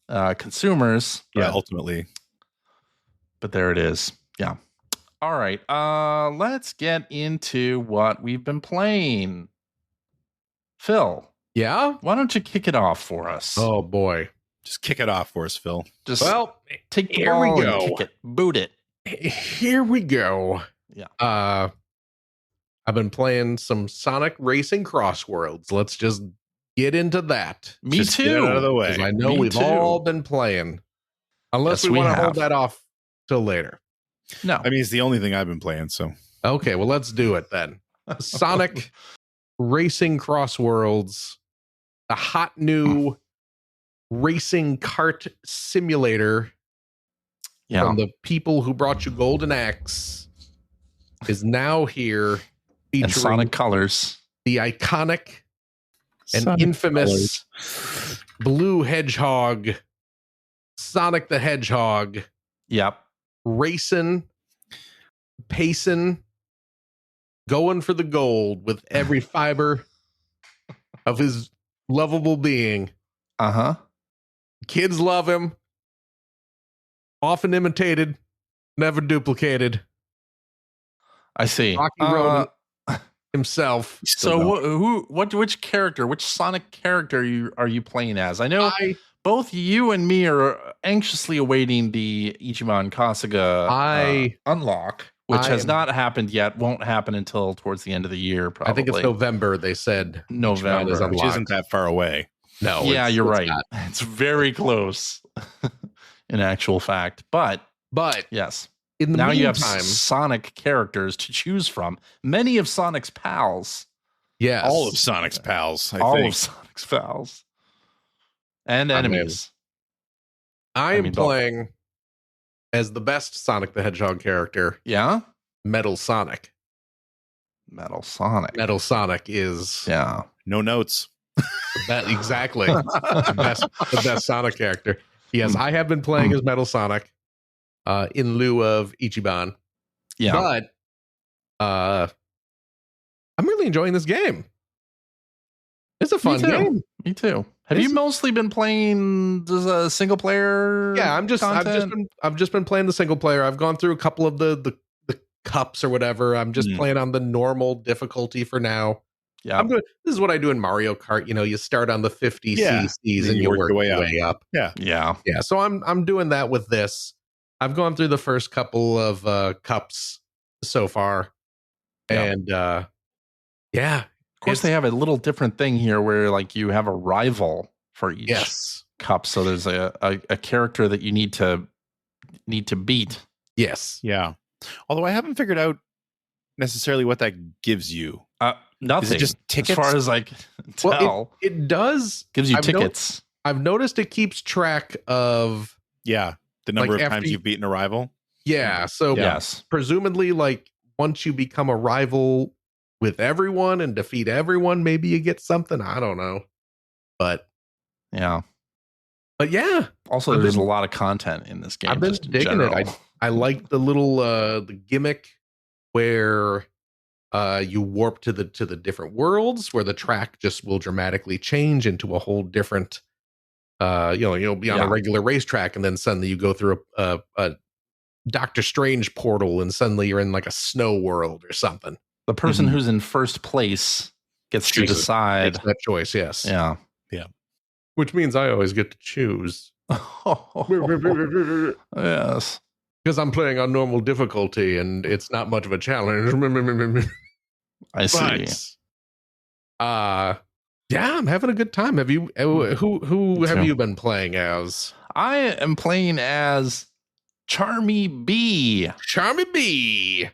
Speaker 1: consumers.
Speaker 2: Yeah, ultimately.
Speaker 1: But there it is. Yeah. All right, let's get into what we've been playing. Phil.
Speaker 3: Yeah?
Speaker 1: Why don't you kick it off for us?
Speaker 3: Oh, boy.
Speaker 2: Just kick it off for us, Phil.
Speaker 1: Just take the
Speaker 3: here
Speaker 1: ball
Speaker 3: we go.
Speaker 1: and kick it. Boot it.
Speaker 3: Here we go.
Speaker 1: Yeah.
Speaker 3: I've been playing some Sonic Racing Crossworlds. Let's just get into that.
Speaker 1: Me
Speaker 2: Just
Speaker 1: too.
Speaker 2: get it out of the way.
Speaker 3: 'Cause I know we've all been playing. Unless
Speaker 1: Yes,
Speaker 3: we
Speaker 1: we
Speaker 3: want to hold
Speaker 1: have.
Speaker 3: that off till later.
Speaker 1: No.
Speaker 2: I mean, it's the only thing I've been playing, so.
Speaker 3: Okay, well, let's do it then. Sonic Racing Crossworlds, a hot new racing kart simulator from the people who brought you Golden Axe, is now here, featuring
Speaker 1: And Sonic colors.
Speaker 3: the iconic and
Speaker 2: Sonic
Speaker 3: infamous blue hedgehog, Sonic the Hedgehog,
Speaker 1: Yep.
Speaker 3: racing, pacing, going for the gold with every fiber of his lovable being.
Speaker 1: Uh-huh.
Speaker 3: Kids love him. Often imitated, never duplicated.
Speaker 1: I see.
Speaker 3: Rocky Road himself.
Speaker 1: So which character, which Sonic character are you playing as? I know both you and me are anxiously awaiting the Ichiban Kasuga unlock, which has not happened yet. Won't happen until towards the end of the year, probably.
Speaker 3: I think it's November, they said.
Speaker 1: November.
Speaker 3: Is
Speaker 2: which isn't that far away.
Speaker 3: No.
Speaker 1: Yeah, you're right.
Speaker 3: not.
Speaker 1: It's very close in actual fact. But yes.
Speaker 3: In the
Speaker 1: now you have
Speaker 3: meantime,
Speaker 1: Sonic characters to choose from. Many of Sonic's pals.
Speaker 3: yes.
Speaker 2: All of Sonic's pals, I
Speaker 1: all
Speaker 2: think.
Speaker 1: of Sonic's pals. And enemies.
Speaker 3: I am playing as the best Sonic the Hedgehog character.
Speaker 1: Yeah?
Speaker 3: Metal Sonic.
Speaker 1: Metal Sonic.
Speaker 3: Metal Sonic is
Speaker 2: No notes.
Speaker 3: exactly the best Sonic character. Yes, I have been playing as Metal Sonic in lieu of Ichiban.
Speaker 1: Yeah.
Speaker 3: But I'm really enjoying this game. It's a fun game.
Speaker 1: Me too. Have you mostly been playing a single player?
Speaker 3: Yeah, I've just been playing the single player. I've gone through a couple of the cups or whatever. I'm just playing on the normal difficulty for now.
Speaker 1: Yeah,
Speaker 3: this is what I do in Mario Kart. You know, you start on the 50 cc's and you work your way up.
Speaker 2: Yeah.
Speaker 3: So I'm doing that with this. I've gone through the first couple of cups so far, and of
Speaker 1: course they have a little different thing here where like you have a rival for each cup. So there's a character that you need to beat.
Speaker 3: Yes.
Speaker 2: Yeah. Although I haven't figured out necessarily what that gives you.
Speaker 1: Nothing.
Speaker 2: Is it just tickets?
Speaker 1: As far as I can tell.
Speaker 3: Well, it does.
Speaker 1: Gives you tickets.
Speaker 3: I've noticed it keeps track of
Speaker 2: the number of times you've beaten a rival.
Speaker 3: Yeah. So presumably, like once you become a rival with everyone and defeat everyone, maybe you get something. I don't know. But
Speaker 1: yeah.
Speaker 3: Also,
Speaker 1: there's a lot of content in this game.
Speaker 3: I've been digging it. I like the little the gimmick where you warp to the different worlds where the track just will dramatically change into a whole different you'll be on a regular racetrack and then suddenly you go through a Doctor Strange portal and suddenly you're in like a snow world or something.
Speaker 1: The person who's in first place gets to decide
Speaker 3: that choice. Yes.
Speaker 1: Yeah.
Speaker 3: Which means I always get to choose.
Speaker 1: Yes.
Speaker 3: Because I'm playing on normal difficulty and it's not much of a challenge.
Speaker 1: I see.
Speaker 3: I'm having a good time. Have you? Who have you been playing as?
Speaker 1: I am playing as Charmy B.
Speaker 3: Charmy B.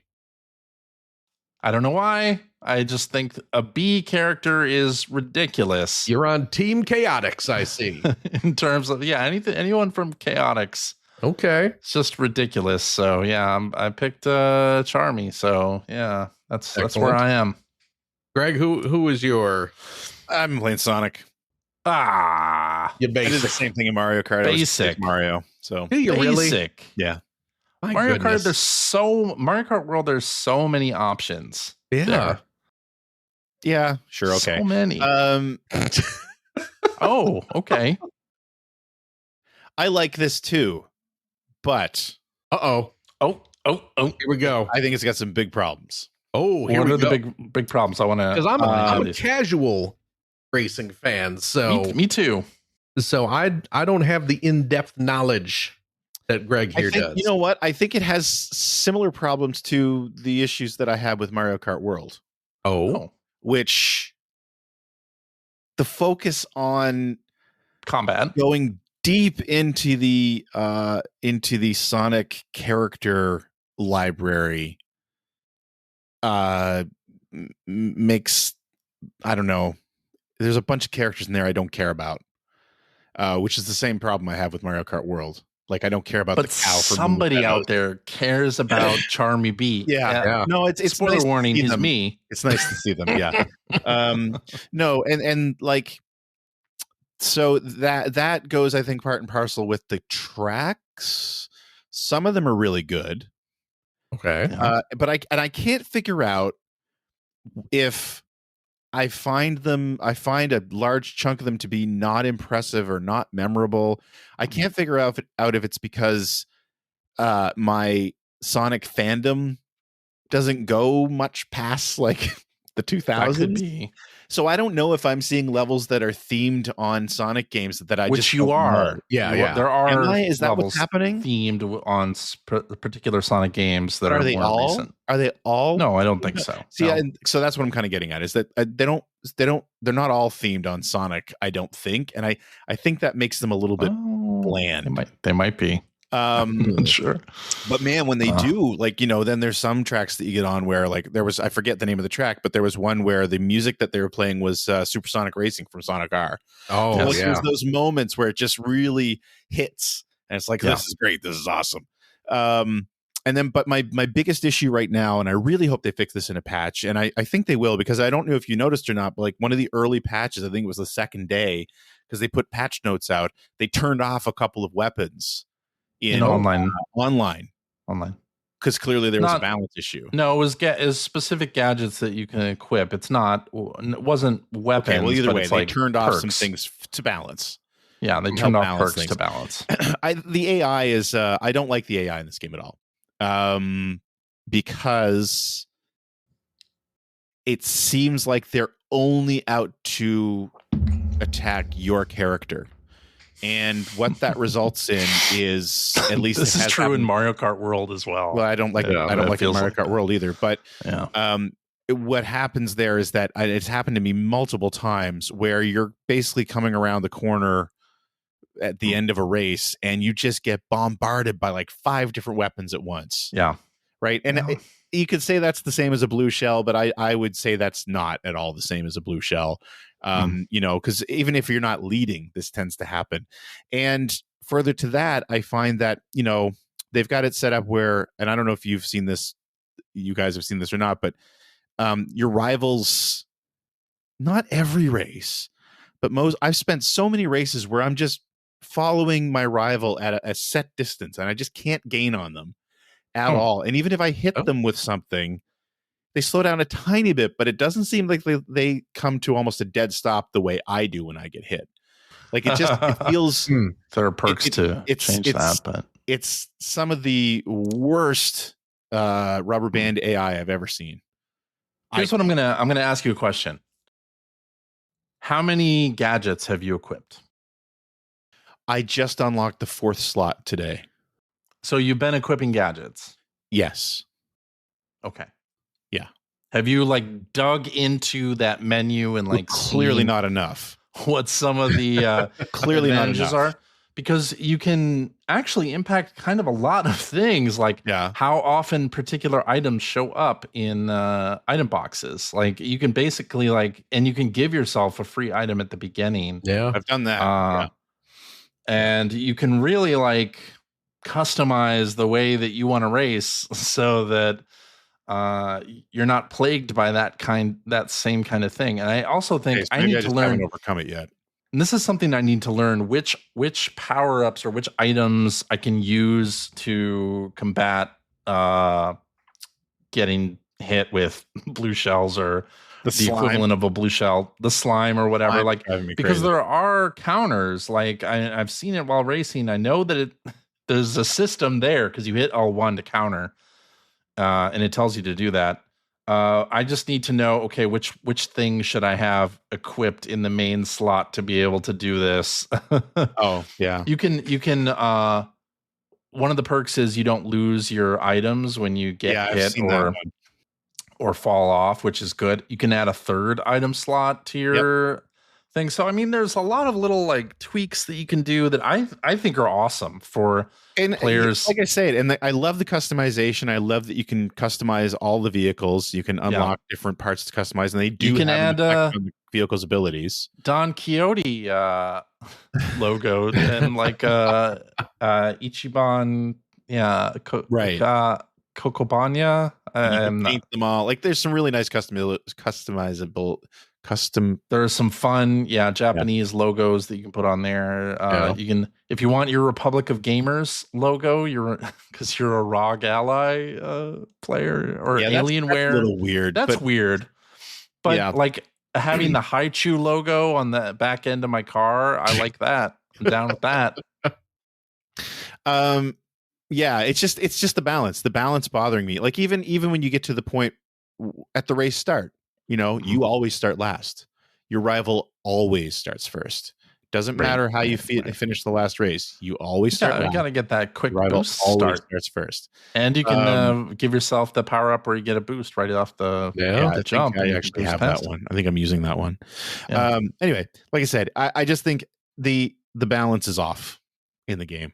Speaker 1: I don't know why. I just think a B character is ridiculous.
Speaker 3: You're on Team Chaotix, I see.
Speaker 1: In terms of anyone from Chaotix.
Speaker 3: Okay,
Speaker 1: it's just ridiculous. So I picked Charmy. So that's where I am.
Speaker 3: Greg, who is your?
Speaker 2: I've been playing Sonic.
Speaker 3: You
Speaker 2: I did the same thing in Mario Kart.
Speaker 1: Basic
Speaker 2: Mario. So
Speaker 3: do you really?
Speaker 2: Yeah.
Speaker 1: Mario Kart. Mario Kart World. There's so many options.
Speaker 3: Yeah.
Speaker 1: There.
Speaker 2: Yeah. Sure. Okay.
Speaker 1: So many. Oh. Okay.
Speaker 2: I like this too, but
Speaker 1: oh,
Speaker 3: here we go.
Speaker 2: I think it's got some big problems.
Speaker 3: Oh, here
Speaker 1: what
Speaker 3: we
Speaker 1: are
Speaker 3: go.
Speaker 1: the big problems? I want to
Speaker 3: because I'm a casual racing fan. So
Speaker 1: me too.
Speaker 3: So I don't have the in-depth knowledge that Greg here does.
Speaker 2: You know what? I think it has similar problems to the issues that I have with Mario Kart World.
Speaker 3: Oh.
Speaker 2: Which the focus on
Speaker 1: combat,
Speaker 2: going deep into the Sonic character library makes, I don't know, there's a bunch of characters in there I don't care about, which is the same problem I have with Mario Kart World. Like, I don't care about
Speaker 1: but
Speaker 2: the cow.
Speaker 1: Somebody out there cares about Charmy Beat.
Speaker 2: Yeah. No, it's
Speaker 1: spoiler
Speaker 2: nice
Speaker 1: warning. He's
Speaker 2: them.
Speaker 1: me.
Speaker 2: It's nice to see them. Yeah. No, and like, so that goes, I think, part and parcel with the tracks. Some of them are really good.
Speaker 3: Okay.
Speaker 2: But I can't figure out if I find a large chunk of them to be not impressive or not memorable. I can't figure out if it's because my Sonic fandom doesn't go much past like the 2000s. So I don't know if I'm seeing levels that are themed on Sonic games that I just
Speaker 1: you are.
Speaker 2: know.
Speaker 1: Yeah. There are.
Speaker 2: Is that what's happening?
Speaker 1: Themed on particular Sonic games that are more recent.
Speaker 2: Are they all?
Speaker 1: No, I don't think so.
Speaker 2: See, so that's what I'm kind of getting at, is that they're not all themed on Sonic, I don't think, and I think that makes them a little bit bland.
Speaker 1: They might be. Sure.
Speaker 2: But man, when they do, like, then there's some tracks that you get on where, like, I forget the name of the track, but there was one where the music that they were playing was Supersonic Racing from Sonic R.
Speaker 3: Oh,
Speaker 2: like, there's those moments where it just really hits, and it's like, this is great, this is awesome. And then, but my biggest issue right now, and I really hope they fix this in a patch, and I think they will, because I don't know if you noticed or not, but like one of the early patches, I think it was the second day, because they put patch notes out, they turned off a couple of weapons in online, because clearly there was a balance issue.
Speaker 1: No, it was specific gadgets that you can equip. It wasn't weapons.
Speaker 2: Okay, well, either way, they
Speaker 1: like
Speaker 2: turned off
Speaker 1: perks.
Speaker 2: some things to balance.
Speaker 1: Yeah, they turned off perks to balance.
Speaker 2: The AI is I don't like the AI in this game at all, because it seems like they're only out to attack your character. And what that results in is, at least
Speaker 1: this is true in Mario Kart World as well.
Speaker 2: Well, I don't like Mario Kart World either. But what happens there is that it's happened to me multiple times where you're basically coming around the corner at the end of a race and you just get bombarded by like 5 different weapons at once.
Speaker 1: Yeah.
Speaker 2: Right. And you could say that's the same as a blue shell, but I would say that's not at all the same as a blue shell. Because even if you're not leading, this tends to happen. And further to that, I find that, they've got it set up where, and I don't know if you guys have seen this or not, but your rivals, not every race, but I've spent so many races where I'm just following my rival at a set distance and I just can't gain on them at all. And even if I hit them with something, they slow down a tiny bit, but it doesn't seem like they come to almost a dead stop the way I do when I get hit. Like, it feels
Speaker 1: there are perks to change that, but
Speaker 2: it's some of the worst rubber band AI I've ever seen.
Speaker 1: Here's what I'm gonna ask you a question. How many gadgets have you equipped?
Speaker 2: I just unlocked the 4th slot today.
Speaker 1: So you've been equipping gadgets?
Speaker 2: Yes.
Speaker 1: Okay.
Speaker 2: Yeah.
Speaker 1: Have you like dug into that menu and like
Speaker 2: clearly not enough?
Speaker 1: What some of the
Speaker 2: clearly advantages are?
Speaker 1: Because you can actually impact kind of a lot of things, like how often particular items show up in item boxes. Like, you can basically and you can give yourself a free item at the beginning.
Speaker 2: Yeah, I've done that.
Speaker 1: And you can really customize the way that you want to race so that you're not plagued by that same kind of thing. And I also think I need to learn.
Speaker 2: Haven't overcome it yet.
Speaker 1: And this is something I need to learn, which power-ups or which items I can use to combat getting hit with blue shells or the equivalent of a blue shell, the slime or whatever. Because there are counters. Like, I've seen it while racing. I know that there's a system there because you hit L1 to counter, and it tells you to do that. I just need to know, okay, which thing should I have equipped in the main slot to be able to do this?
Speaker 2: Oh, yeah.
Speaker 1: You can one of the perks is you don't lose your items when you get hit or fall off, which is good. You can add a third item slot to your thing. So I mean, there's a lot of little like tweaks that you can do that I think are awesome for players.
Speaker 2: Like I said, and I love the customization. I love that you can customize all the vehicles. You can unlock different parts to customize, and they do have an effect on the vehicle's abilities.
Speaker 1: Don Quixote logo and like Ichiban, Kokobanya.
Speaker 2: You paint them all. Like there's some really nice customizable.
Speaker 1: There's some fun Japanese logos that you can put on there. You can, if you want your Republic of Gamers logo, because you're a ROG Ally player or Alienware.
Speaker 2: That's a little weird.
Speaker 1: That's weird. But like having the Haichu logo on the back end of my car, I like that. I'm down with that.
Speaker 2: It's just the balance bothering me. Like even when you get to the point at the race start, you always start last. Your rival always starts first. Doesn't matter how you finish the last race. You always start last.
Speaker 1: You got to get that quick
Speaker 2: rival
Speaker 1: boost
Speaker 2: always
Speaker 1: start.
Speaker 2: Starts first.
Speaker 1: And you can give yourself the power up where you get a boost right off the jump.
Speaker 2: I actually have that one. I think I'm using that one.
Speaker 1: Yeah.
Speaker 2: Anyway, like I said, I just think the balance is off in the game.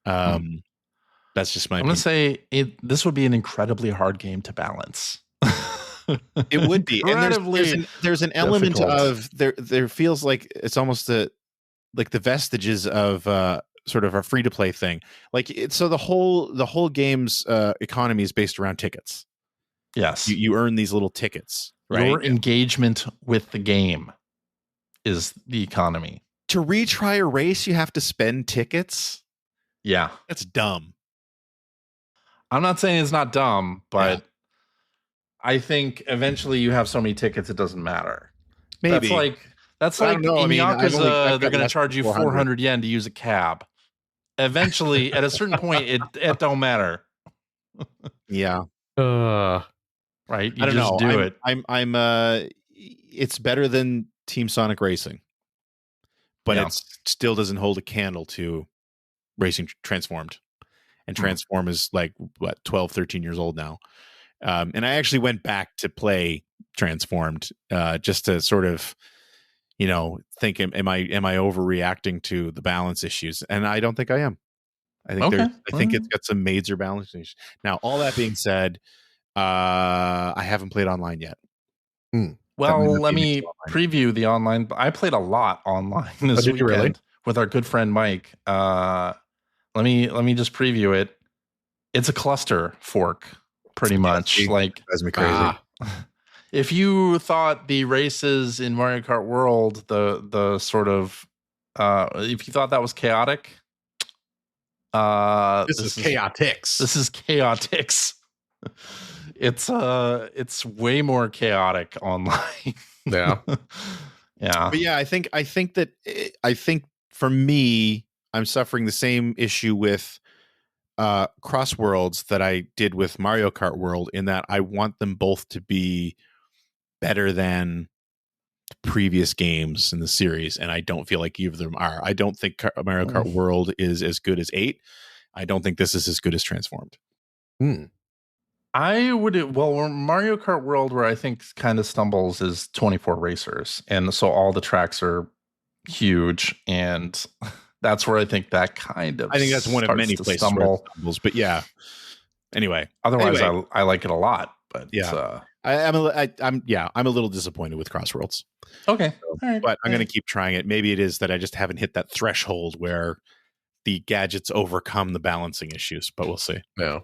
Speaker 2: That's just my opinion.
Speaker 1: I'm going to say this would be an incredibly hard game to balance.
Speaker 2: It would be, and there's an element of there feels like it's almost like the vestiges of sort of a free to play thing. Like so the whole game's economy is based around tickets.
Speaker 1: Yes,
Speaker 2: you earn these little tickets. Right?
Speaker 1: Your engagement with the game is the economy.
Speaker 2: To retry a race, you have to spend tickets.
Speaker 1: Yeah,
Speaker 2: that's dumb.
Speaker 1: I'm not saying it's not dumb, but I think eventually you have so many tickets it doesn't matter.
Speaker 2: Maybe
Speaker 1: that's like in Yakuza, they're going to charge you 400 yen to use a cab. Eventually, at a certain point, it don't matter.
Speaker 2: Yeah.
Speaker 1: Right. You just do it.
Speaker 2: I'm it's better than Team Sonic Racing, but it still doesn't hold a candle to Racing Transformed. And Transform is like 12, 13 years old now. And I actually went back to play Transformed just to sort of, think, am I overreacting to the balance issues? And I don't think I am. I think it's got some major balance issues. Now, all that being said, I haven't played online yet.
Speaker 1: Well, let me preview the online. I played a lot online this weekend with our good friend Mike. Let me just preview it. It's a cluster fork, pretty much. Like,
Speaker 2: drives me crazy.
Speaker 1: If you thought the races in Mario Kart World, the sort of, if you thought that was chaotic,
Speaker 3: this is chaotix.
Speaker 1: This is chaotix. It's way more chaotic online.
Speaker 3: Yeah.
Speaker 2: But yeah, I think for me, I'm suffering the same issue with Crossworlds that I did with Mario Kart World, in that I want them both to be better than previous games in the series, and I don't feel like either of them are. I don't think Mario Kart World is as good as 8. I don't think this is as good as Transformed.
Speaker 1: I would, Mario Kart World, where I think kind of stumbles, is 24 racers, and so all the tracks are huge, and that's where I think that kind of,
Speaker 2: I think that's one of many places where it stumbles, but yeah. Anyway,
Speaker 1: otherwise I like it a lot, but
Speaker 2: yeah, I'm a little disappointed with Crossworlds.
Speaker 1: Okay,
Speaker 2: all right, but I'm going to keep trying it. Maybe it is that I just haven't hit that threshold where the gadgets overcome the balancing issues, but we'll see.
Speaker 3: Yeah,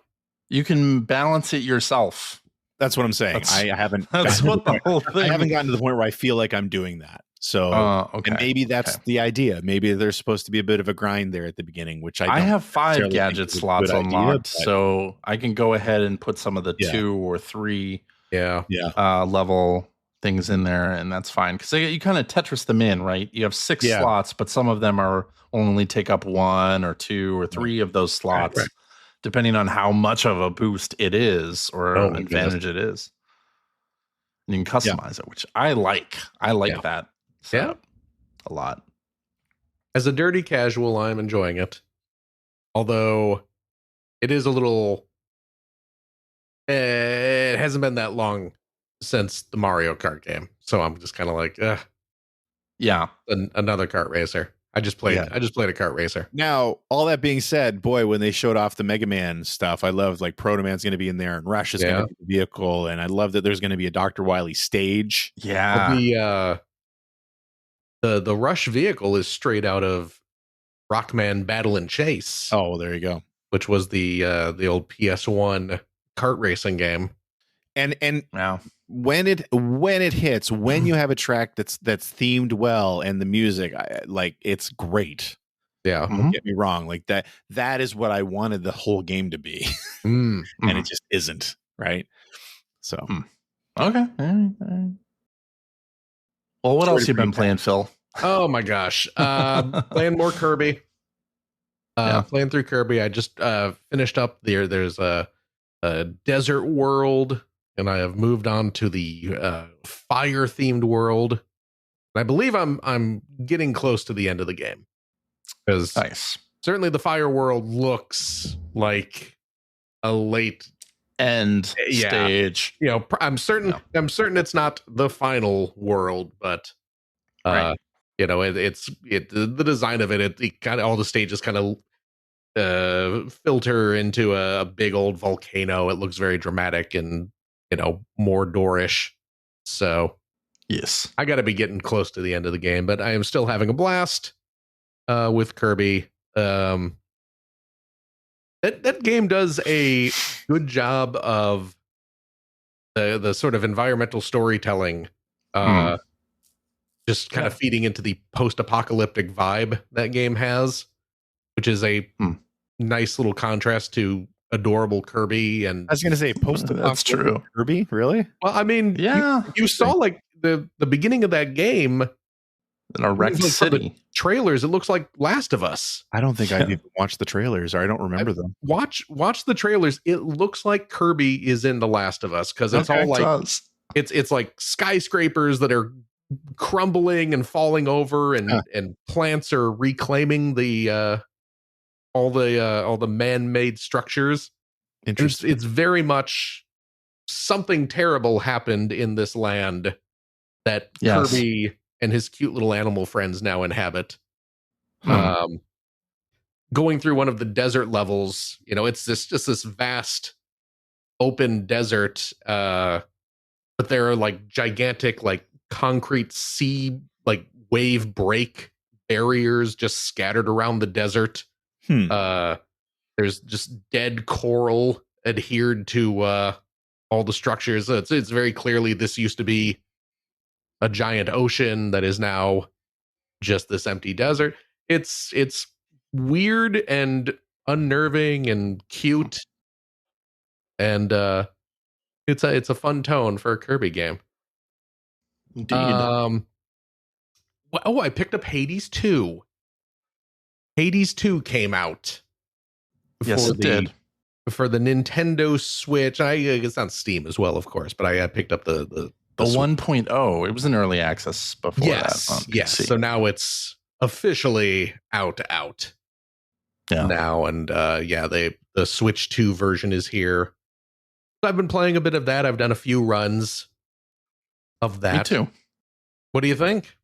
Speaker 1: you can balance it yourself.
Speaker 2: That's what I'm saying. I haven't.
Speaker 1: That's what the whole thing.
Speaker 2: I haven't gotten to the point where I feel like I'm doing that. So, and maybe that's the idea. Maybe there's supposed to be a bit of a grind there at the beginning, which I have 5
Speaker 1: gadget slots unlocked, so I can go ahead and put some of the 2 or 3 level things in there, and that's fine, because you kind of Tetris them in, right? You have 6 slots, but some of them are only take up 1 or 2 or 3 of those slots, depending on how much of a boost it is or an advantage it is. And you can customize it, which I like. I like that setup a lot.
Speaker 3: As a dirty casual, I'm enjoying it. Although it is a little... it hasn't been that long since the Mario Kart game. So I'm just kind of like,
Speaker 1: yeah,
Speaker 3: another kart racer. I just played a kart racer.
Speaker 2: Now, all that being said, boy, when they showed off the Mega Man stuff, I loved like Proto Man's going to be in there and Rush is going to be the vehicle. And I love that there's going to be a Dr. Wily stage.
Speaker 1: Yeah.
Speaker 3: The Rush vehicle is straight out of Rockman Battle and Chase.
Speaker 2: Oh, well, there you go.
Speaker 3: Which was the old PS1 kart racing game.
Speaker 2: And when it hits, when you have a track that's themed well and the music, it's great.
Speaker 3: Yeah,
Speaker 2: don't get me wrong. Like that is what I wanted the whole game to be, and it just isn't, right? So,
Speaker 1: okay. All right. Well, what else you been playing, Phil?
Speaker 3: Oh my gosh, playing more Kirby. Playing through Kirby. I just finished up there. There's a desert world. And I have moved on to the fire-themed world. And I believe I'm getting close to the end of the game. Because certainly the fire world looks like a late
Speaker 1: end stage.
Speaker 3: You know, I'm certain it's not the final world, but you know, the design of it kind of all the stages kind of filter into a big old volcano. It looks very dramatic and, you know, Mordorish. So
Speaker 1: yes,
Speaker 3: I got to be getting close to the end of the game, but I am still having a blast with Kirby. That game does a good job of the sort of environmental storytelling, just kind of feeding into the post-apocalyptic vibe that game has, which is a nice little contrast to adorable Kirby. And
Speaker 2: I was going to say
Speaker 1: that's true.
Speaker 2: Kirby, really?
Speaker 3: Well, I mean, you saw like the beginning of that game
Speaker 1: in a wrecked city.
Speaker 3: Trailers, it looks like Last of Us.
Speaker 2: I don't think I've even watched the trailers, or I don't remember them.
Speaker 3: Watch the trailers. It looks like Kirby is in The Last of Us because it's all like it's like skyscrapers that are crumbling and falling over, and plants are reclaiming the all the man-made structures.
Speaker 2: Interesting.
Speaker 3: It's very much something terrible happened in this land that Kirby and his cute little animal friends now inhabit. Going through one of the desert levels, you know, it's just this vast open desert, but there are like gigantic like concrete sea like wave break barriers just scattered around the desert. There's just dead coral adhered to all the structures. It's very clearly this used to be a giant ocean that is now just this empty desert. It's weird and unnerving and cute, and it's a fun tone for a Kirby game.
Speaker 1: Indeed.
Speaker 3: I picked up Hades 2. Hades 2 came out.
Speaker 1: Yes, it did.
Speaker 3: For the Nintendo Switch. It's on Steam as well, of course, but I picked up the
Speaker 1: 1.0. It was in early access before that.
Speaker 3: Yes. So now it's officially out now. And the Switch 2 version is here. So I've been playing a bit of that. I've done a few runs of that.
Speaker 1: Me too.
Speaker 3: What do you think?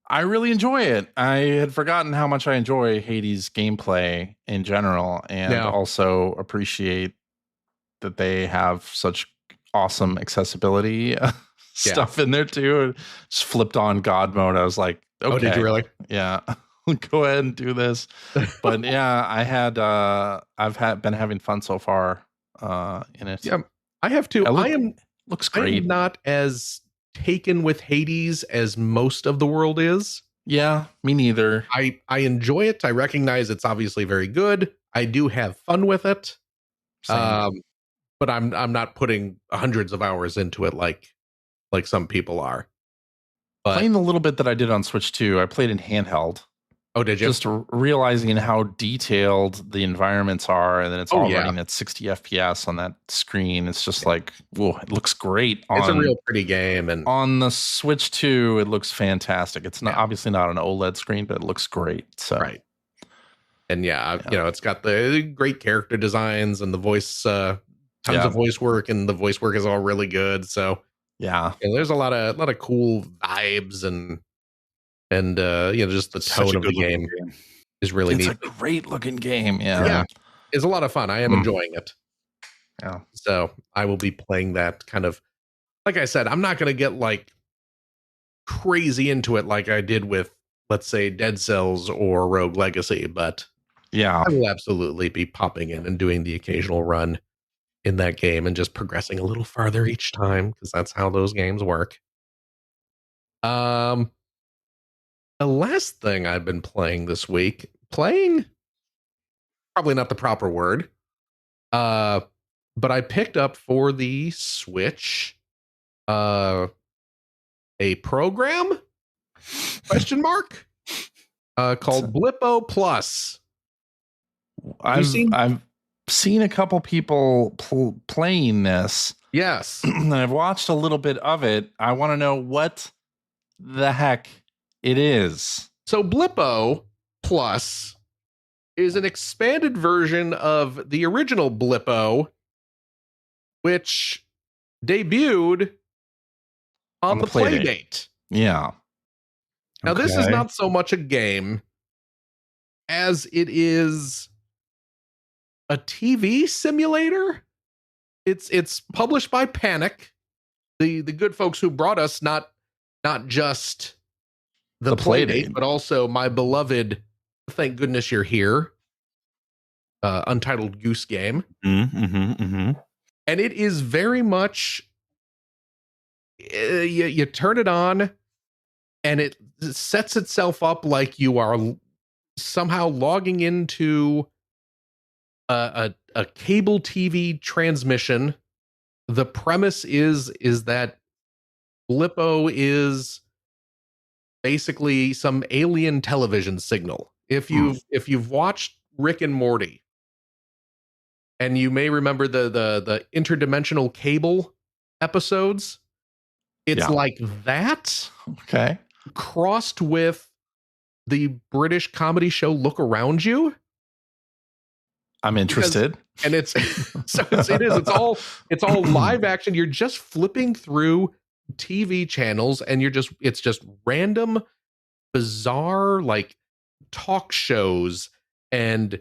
Speaker 1: I really enjoy it. I had forgotten how much I enjoy Hades gameplay in general, and also appreciate that they have such awesome accessibility stuff in there too. Just flipped on God mode. I was like, okay.
Speaker 3: Oh, did you really?
Speaker 1: Yeah. Go ahead and do this. But yeah, I've been having fun so far in it.
Speaker 3: Yeah, I have too.
Speaker 1: Looks great.
Speaker 3: I am not as taken with Hades as most of the world is.
Speaker 1: Yeah, me neither.
Speaker 3: I enjoy it. I recognize it's obviously very good. I do have fun with it. But I'm not putting hundreds of hours into it like some people are. But
Speaker 1: playing the little bit that I did on Switch 2, I played in handheld.
Speaker 3: Oh, did you?
Speaker 1: Just realizing how detailed the environments are, and then it's all running at 60 FPS on that screen. It's just like, whoa, it looks great.
Speaker 3: It's a real pretty game, and
Speaker 1: on the Switch 2, it looks fantastic. It's not obviously not an OLED screen, but it looks great. So
Speaker 3: and it's got the great character designs and the voice, tons of voice work, and the voice work is all really good. So there's a lot of cool vibes and just the tone of the game is really neat.
Speaker 1: It's a great looking game. Yeah.
Speaker 3: It's a lot of fun. I am enjoying it.
Speaker 1: Yeah.
Speaker 3: So I will be playing that kind of, like I said, I'm not going to get like crazy into it like I did with, let's say, Dead Cells or Rogue Legacy, but I will absolutely be popping in and doing the occasional run in that game and just progressing a little farther each time, because that's how those games work. The last thing I've been playing this week, probably not the proper word, but I picked up for the Switch a program, question mark, called Blippo Plus.
Speaker 1: I've seen a couple people playing this.
Speaker 3: Yes.
Speaker 1: And I've watched a little bit of it. I want to know what the heck it is.
Speaker 3: So Blippo Plus is an expanded version of the original Blippo, which debuted on the Playdate.
Speaker 1: Yeah.
Speaker 3: Now, this is not so much a game as it is a TV simulator. It's published by Panic, the good folks who brought us not just the Playdate, but also my beloved, thank goodness you're here, Untitled Goose Game. And it is very much, you turn it on and it sets itself up like you are somehow logging into a cable TV transmission. The premise is that Blippo is basically some alien television signal. If you've watched Rick and Morty, and you may remember the interdimensional cable episodes, it's like that.
Speaker 1: Okay.
Speaker 3: Crossed with the British comedy show Look Around You.
Speaker 1: I'm interested.
Speaker 3: And it's all live action. You're just flipping through TV channels and it's just random bizarre like talk shows and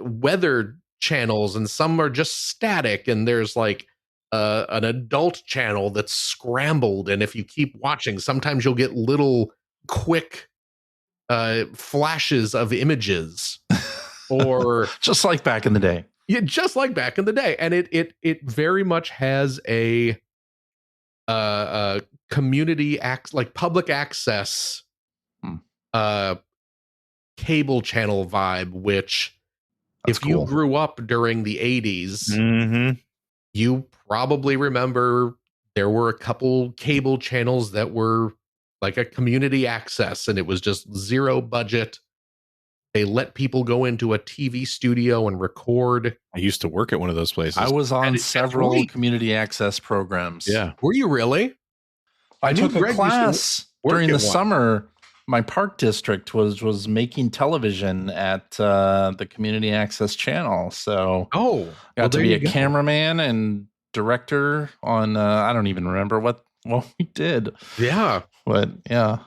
Speaker 3: weather channels, and some are just static, and there's like an adult channel that's scrambled, and if you keep watching, sometimes you'll get little quick flashes of images. Or
Speaker 1: just like back in the day.
Speaker 3: Yeah, just like back in the day. And it very much has a community like public access cable channel vibe, which if you grew up during the 80s, you probably remember there were a couple cable channels that were like a community access, and it was just zero budget. They let people go into a TV studio and record.
Speaker 2: I used to work at one of those places.
Speaker 1: I was on several community access programs.
Speaker 2: Yeah.
Speaker 3: Were you really?
Speaker 1: I took a class during the summer. My park district was making television at the community access channel. So got to be a cameraman and director on, I don't even remember what we did.
Speaker 3: Yeah.
Speaker 1: But yeah.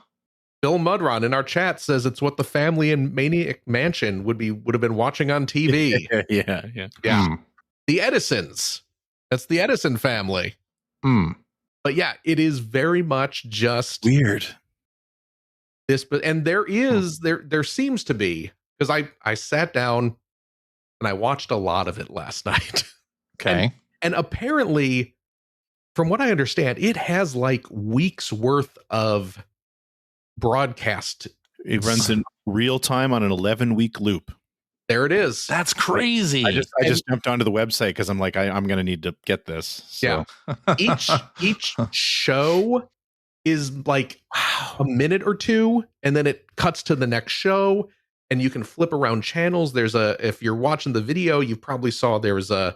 Speaker 3: Bill Mudron in our chat says it's what the family in Maniac Mansion would have been watching on TV.
Speaker 2: Yeah.
Speaker 3: The Edisons. That's the Edison family. But yeah, it is very much just
Speaker 2: weird.
Speaker 3: This, but and there seems to be, because I sat down and I watched a lot of it last night.
Speaker 1: Okay.
Speaker 3: And apparently, from what I understand, it has like weeks worth of broadcast.
Speaker 2: It runs in real time on an 11-week loop.
Speaker 3: There it is.
Speaker 1: That's crazy.
Speaker 2: I just jumped onto the website because I'm like, I'm going to need to get this. So.
Speaker 3: Yeah. Each show is like a minute or two, and then it cuts to the next show, and you can flip around channels. If you're watching the video, you probably saw there was an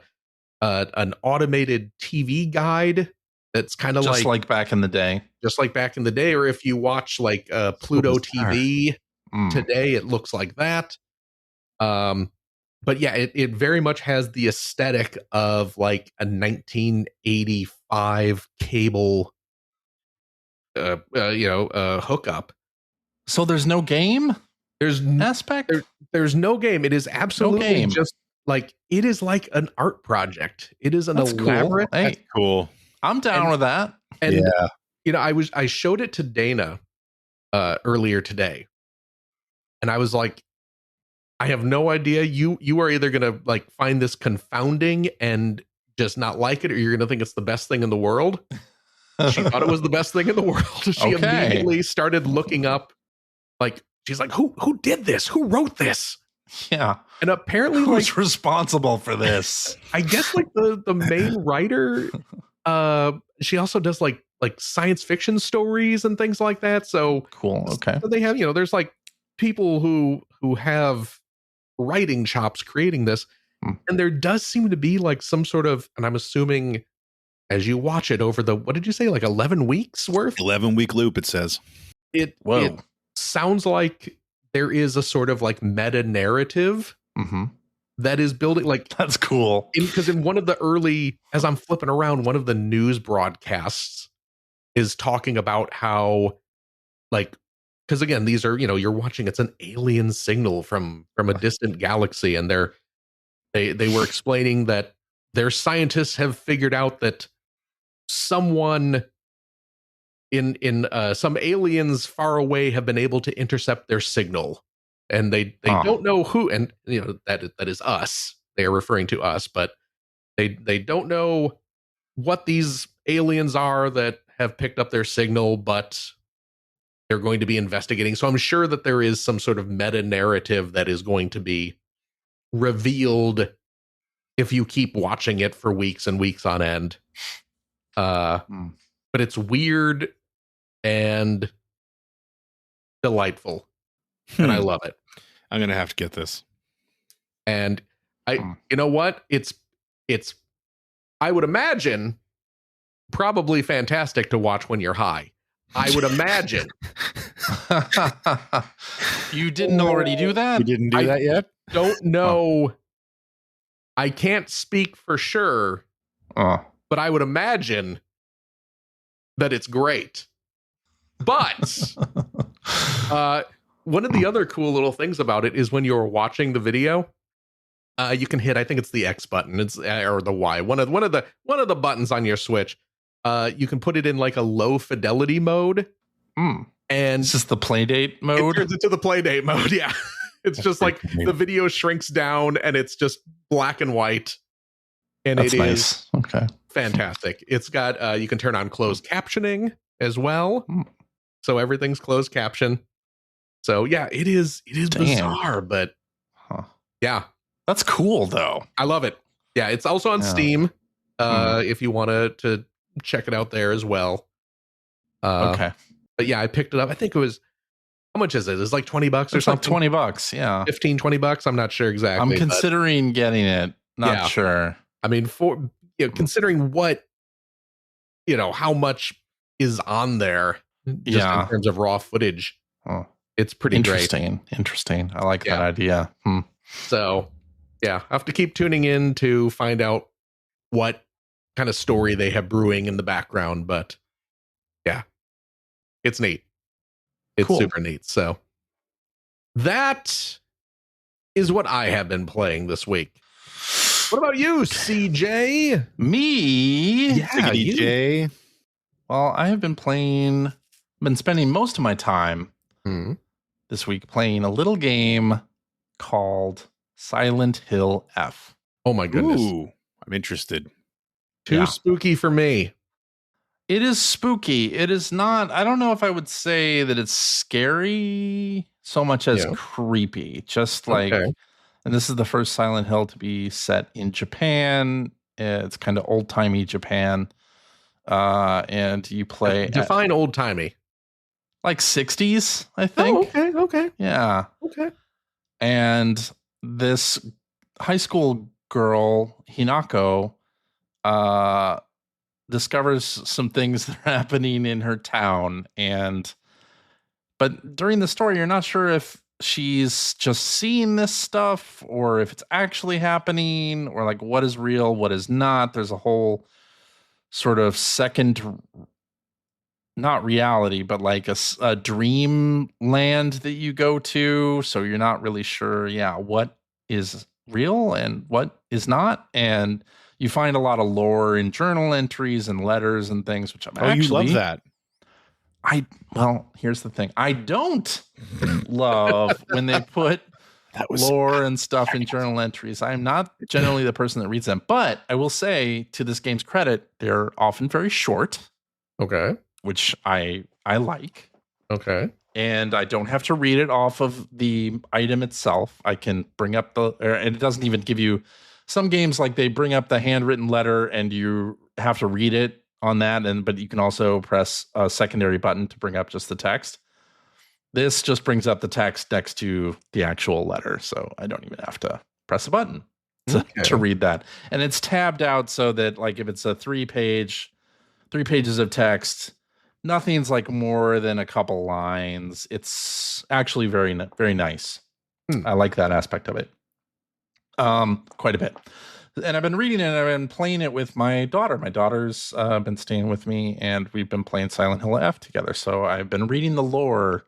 Speaker 3: automated TV guide that's kind of
Speaker 1: like back in the day.
Speaker 3: Just like back in the day, or if you watch like Pluto TV today, it looks like that. But yeah, it very much has the aesthetic of like a 1985 cable hookup.
Speaker 1: So there's no game?
Speaker 3: There's
Speaker 1: aspect?
Speaker 3: There's no game. It is absolutely just like, it is like an art project. It is an elaborate.
Speaker 1: Cool. Hey,
Speaker 2: that's cool.
Speaker 1: I'm down with that.
Speaker 3: And you know, I showed it to Dana earlier today, and I was like, I have no idea. You are either gonna like find this confounding and just not like it, or you're gonna think it's the best thing in the world. She thought it was the best thing in the world. She immediately started looking up, like, she's like, who did this? Who wrote this?
Speaker 1: Yeah.
Speaker 3: And apparently,
Speaker 1: who's responsible for this?
Speaker 3: I guess like the main writer, she also does like science fiction stories and things like that. So
Speaker 1: cool. Okay.
Speaker 3: So they have, there's like people who have writing chops creating this. And there does seem to be like some sort of, and I'm assuming as you watch it over what did you say, like 11 weeks worth?
Speaker 2: 11-week loop, it says.
Speaker 3: It sounds like there is a sort of like meta narrative that is building, like,
Speaker 1: that's cool.
Speaker 3: Because in one of the early, as I'm flipping around, one of the news broadcasts is talking about how, like, because again, these are, you're watching, it's an alien signal from a distant galaxy, and they were explaining that their scientists have figured out that someone in some aliens far away have been able to intercept their signal, and they don't know who, and that is us. They are referring to us, but they don't know what these aliens are that have picked up their signal, but they're going to be investigating. So I'm sure that there is some sort of meta narrative that is going to be revealed if you keep watching it for weeks and weeks on end. But it's weird and delightful, and I love it.
Speaker 2: I'm gonna have to get this.
Speaker 3: And you know what? It's I would imagine probably fantastic to watch when you're high. I would imagine.
Speaker 1: You didn't already do that?
Speaker 2: You didn't do that yet?
Speaker 3: Don't know. I can't speak for sure, but I would imagine that it's great. But one of the other cool little things about it is when you're watching the video, you can hit, I think it's the X button, or the Y, one of the buttons on your Switch. You can put it in like a low fidelity mode. And
Speaker 1: it's just the playdate mode.
Speaker 3: It turns into the playdate mode. Yeah. It's just like the video shrinks down and it's just black and white. And that's nice.
Speaker 1: Okay.
Speaker 3: Fantastic. It's got, you can turn on closed captioning as well. So everything's closed caption. So yeah, it is bizarre, but yeah.
Speaker 1: That's cool though.
Speaker 3: I love it. Yeah. It's also on Steam. If you want to check it out there as well.
Speaker 1: Okay.
Speaker 3: But yeah, I picked it up. I think it was, how much is it? It's like $20 or something.
Speaker 1: Like $20. Yeah.
Speaker 3: 15, $20. I'm not sure exactly.
Speaker 1: I'm considering getting it. Not sure.
Speaker 3: I mean, considering what, how much is on there just in terms of raw footage. It's pretty
Speaker 1: interesting. Interesting. I like that idea.
Speaker 3: So yeah, I have to keep tuning in to find out what kind of story they have brewing in the background, but yeah, it's neat. It's cool. Super neat. So that is what I have been playing this week. What about you, CJ?
Speaker 1: Me?
Speaker 3: Yeah,
Speaker 2: DJ.
Speaker 1: Well, I have been spending most of my time this week playing a little game called Silent Hill F.
Speaker 3: Oh my goodness.
Speaker 2: Ooh, I'm interested.
Speaker 3: Too spooky for me.
Speaker 1: It is spooky. It is not, I don't know if I would say that it's scary so much as creepy. Just like, and this is the first Silent Hill to be set in Japan. It's kind of old-timey Japan. and you play
Speaker 3: define old timey.
Speaker 1: Like 60s, I think.
Speaker 3: Oh, okay.
Speaker 1: Yeah.
Speaker 3: Okay.
Speaker 1: And this high school girl, Hinako, discovers some things that are happening in her town. But during the story, you're not sure if she's just seeing this stuff or if it's actually happening or like what is real, what is not. There's a whole sort of second, not reality, but like a dream land that you go to. So you're not really sure, what is real and what is not. And you find a lot of lore in journal entries and letters and things, which
Speaker 2: you love that.
Speaker 1: Well, here's the thing. I don't love when they put lore and stuff in journal entries. I'm not generally the person that reads them, but I will say, to this game's credit, they're often very short.
Speaker 3: Okay.
Speaker 1: Which I like.
Speaker 3: Okay.
Speaker 1: And I don't have to read it off of the item itself. I can bring up and it doesn't even give you, some games like they bring up the handwritten letter and you have to read it on that, but you can also press a secondary button to bring up just the text. This just brings up the text next to the actual letter, so I don't even have to press a button to read that. And it's tabbed out so that, like, if it's a 3 pages of text, nothing's like more than a couple lines. It's actually very, very nice. I like that aspect of it quite a bit. And I've been reading it and I've been playing it with my daughter. My daughter's been staying with me and we've been playing Silent Hill F together. So I've been reading the lore,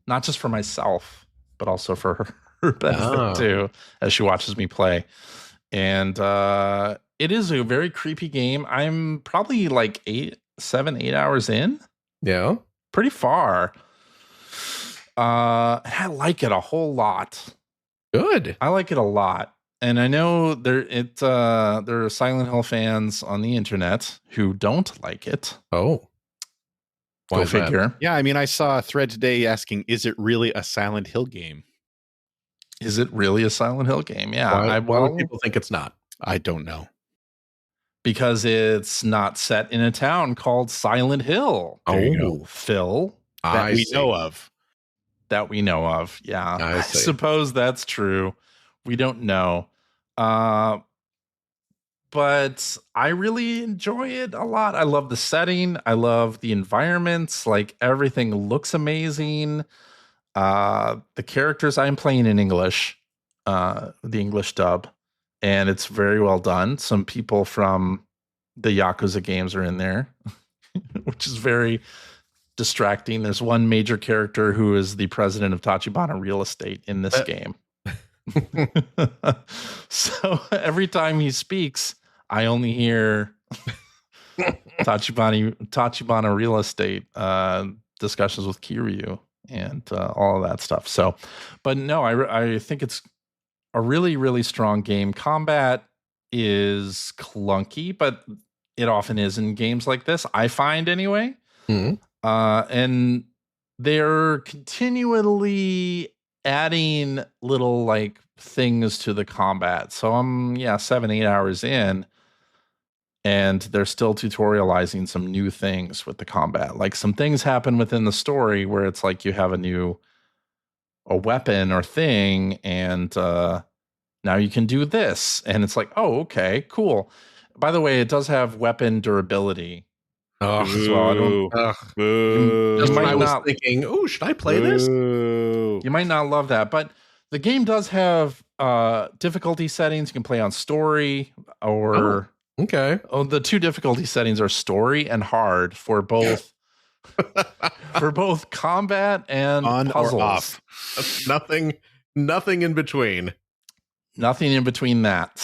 Speaker 1: not just for myself, but also for her benefit too, as she watches me play. And it is a very creepy game. I'm probably like 7, 8 hours in.
Speaker 3: Yeah.
Speaker 1: Pretty far. I like it a whole lot.
Speaker 3: Good.
Speaker 1: I like it a lot. And I know there are Silent Hill fans on the internet who don't like it.
Speaker 3: Oh.
Speaker 1: Go figure.
Speaker 2: That? Yeah, I mean, I saw a thread today asking, is it really a Silent Hill game?
Speaker 1: Is it really a Silent Hill game? Yeah.
Speaker 3: Why would people think it's not?
Speaker 2: I don't know.
Speaker 1: Because it's not set in a town called Silent Hill.
Speaker 2: Oh,
Speaker 1: Phil.
Speaker 2: That we know of.
Speaker 1: That we know of. Yeah. I suppose that's true. We don't know. But I really enjoy it a lot. I love the setting. I love the environments. Like, everything looks amazing. The characters, I'm playing in English, the English dub, and it's very well done. Some people from the Yakuza games are in there, which is very distracting. There's one major character who is the president of Tachibana Real Estate in this game. So every time he speaks, I only hear Tachibana Real Estate discussions with Kiryu and all of that stuff. So, but no, I think it's a really, really strong game. Combat is clunky, but it often is in games like this, I find anyway. And they're continually adding little like things to the combat. So I'm 7, 8 hours in and they're still tutorializing some new things with the combat. Like, some things happen within the story where it's like you have a weapon or thing and now you can do this. And it's like, oh, okay, cool. By the way, it does have weapon durability.
Speaker 3: As well. I don't. I was thinking, oh, should I play this?
Speaker 1: You might not love that, but the game does have difficulty settings. You can play on story or the 2 difficulty settings are story and hard for both for both combat and
Speaker 2: on
Speaker 1: puzzles.
Speaker 2: Or off.
Speaker 3: Nothing in between.
Speaker 1: Nothing in between that.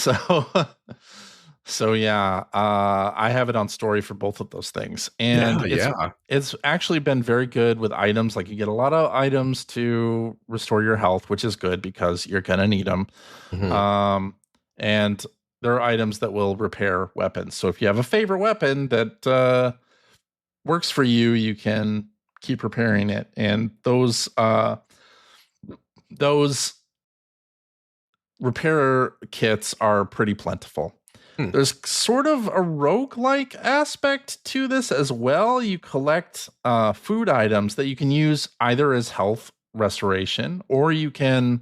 Speaker 1: So I have it on story for both of those things. And it's actually been very good with items. Like, you get a lot of items to restore your health, which is good because you're going to need them. And there are items that will repair weapons. So if you have a favorite weapon that works for you, you can keep repairing it. And those repair kits are pretty plentiful. There's sort of a roguelike aspect to this as well. You collect food items that you can use either as health restoration, or you can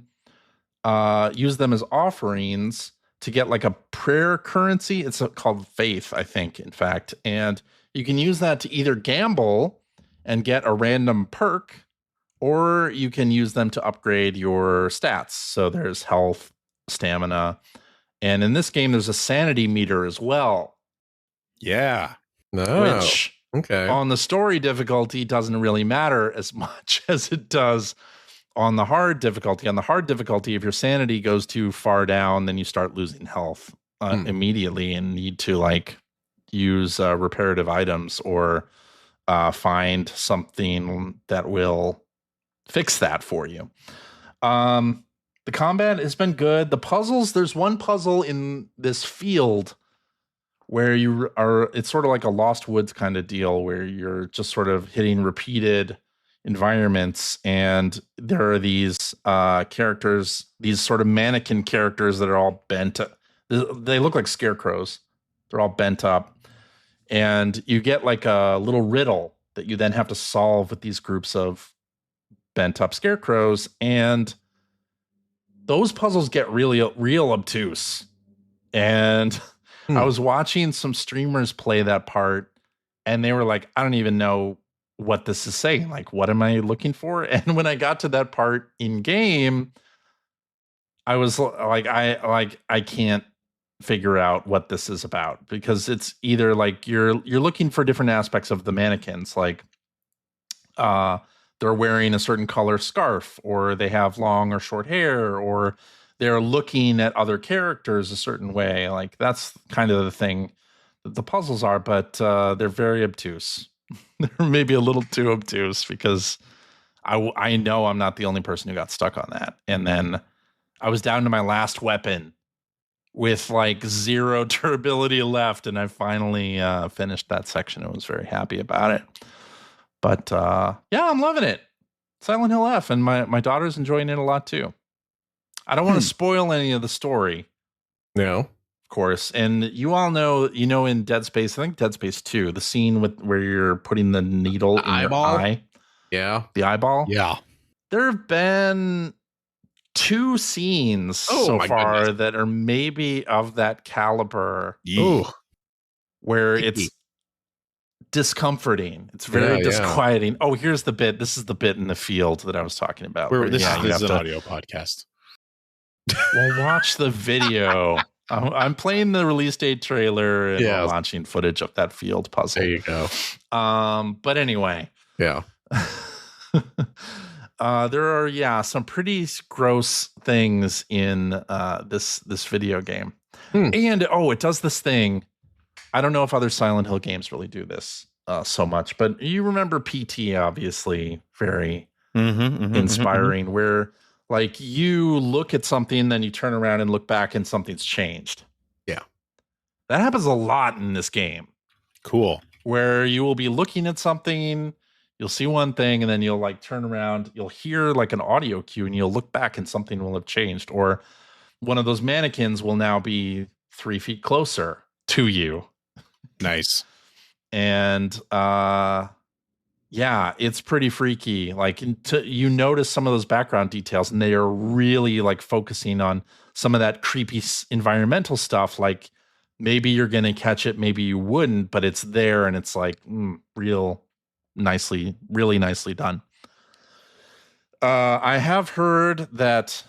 Speaker 1: use them as offerings to get like a prayer currency. It's called faith, I think, in fact. And you can use that to either gamble and get a random perk, or you can use them to upgrade your stats. So there's health, stamina, and in this game, there's a sanity meter as well.
Speaker 2: Yeah.
Speaker 1: Which on the story difficulty doesn't really matter as much as it does on the hard difficulty. On the hard difficulty, if your sanity goes too far down, then you start losing health immediately and need to like use reparative items or find something that will fix that for you. The combat has been good. The puzzles, there's one puzzle in this field where you are, it's sort of like a Lost Woods kind of deal where you're just sort of hitting repeated environments, and there are these characters, these sort of mannequin characters that are all bent. They look like scarecrows. They're all bent up, and you get like a little riddle that you then have to solve with these groups of bent up scarecrows, and those puzzles get real obtuse. And I was watching some streamers play that part, and they were like, I don't even know what this is saying. Like, what am I looking for? And when I got to that part in game, I was like, I can't figure out what this is about, because it's either like you're looking for different aspects of the mannequins, like they're wearing a certain color scarf, or they have long or short hair, or they're looking at other characters a certain way. Like that's kind of the thing that the puzzles are, but they're very obtuse. They're maybe a little too obtuse, because I know I'm not the only person who got stuck on that. And then I was down to my last weapon with like 0 durability left, and I finally finished that section and was very happy about it. But yeah, I'm loving it. Silent Hill F, and my daughter's enjoying it a lot too. I don't want to spoil any of the story.
Speaker 3: No.
Speaker 1: Of course. And you all know, in Dead Space, I think Dead Space 2, the scene where you're putting the needle in
Speaker 3: eyeball?
Speaker 1: your eye.
Speaker 3: Yeah.
Speaker 1: The eyeball?
Speaker 2: Yeah.
Speaker 1: There have been 2 scenes so far that are maybe of that caliber. Where it's discomforting. It's very disquieting. Oh, here's the bit. This is the bit in the field that I was talking about.
Speaker 2: This is an audio podcast.
Speaker 1: Well, watch the video. I'm playing the release date trailer and I'm watching footage of that field puzzle.
Speaker 2: There you go.
Speaker 1: But anyway.
Speaker 3: Yeah.
Speaker 1: There are some pretty gross things in this video game. And it does this thing. I don't know if other Silent Hill games really do this so much, but you remember PT, obviously, very inspiring, where like you look at something, then you turn around and look back and something's changed.
Speaker 3: Yeah.
Speaker 1: That happens a lot in this game.
Speaker 2: Cool.
Speaker 1: Where you will be looking at something, you'll see one thing, and then you'll like turn around, you'll hear like an audio cue, and you'll look back and something will have changed. Or one of those mannequins will now be 3 feet closer to you.
Speaker 2: Nice.
Speaker 1: And it's pretty freaky. Like you notice some of those background details, and they are really like focusing on some of that creepy environmental stuff. Like maybe you're going to catch it, maybe you wouldn't, but it's there, and it's like really nicely done. I have heard that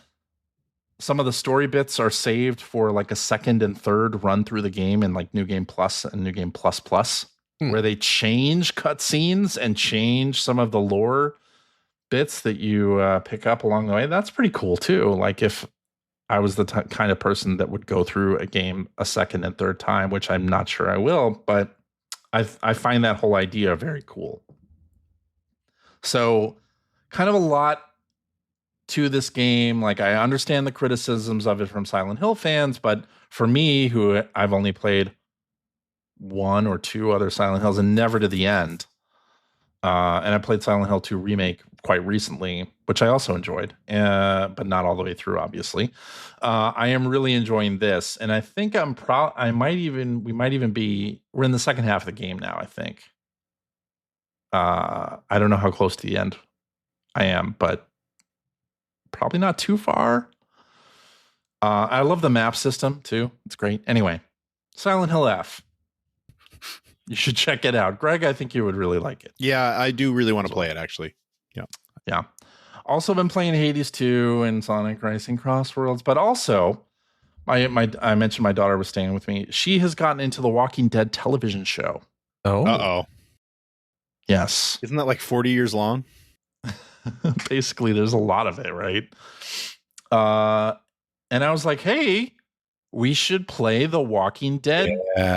Speaker 1: some of the story bits are saved for like a second and third run through the game in like New Game Plus and New Game Plus Plus, where they change cutscenes and change some of the lore bits that you pick up along the way. That's pretty cool too. Like if I was the kind of person that would go through a game a second and third time, which I'm not sure I will, but I find that whole idea very cool. So kind of a lot to this game. Like I understand the criticisms of it from Silent Hill fans, but for me, who I've only played 1 or 2 other Silent Hills and never to the end, And I played Silent Hill 2 Remake quite recently, which I also enjoyed, but not all the way through, obviously. I am really enjoying this, and I think we're in the second half of the game now, I think. I don't know how close to the end I am, but probably not too far. I love the map system too. It's great. Anyway, Silent Hill F. You should check it out. Greg, I think you would really like it.
Speaker 2: Yeah, I do really want to play it, actually.
Speaker 1: Yeah. Also been playing Hades 2 and Sonic Racing Crossworlds, but also I mentioned my daughter was staying with me. She has gotten into the Walking Dead television show.
Speaker 3: Oh.
Speaker 2: Uh-oh.
Speaker 1: Yes.
Speaker 2: Isn't that like 40 years long?
Speaker 1: Basically, there's a lot of it, right? And I was like, hey, we should play the Walking Dead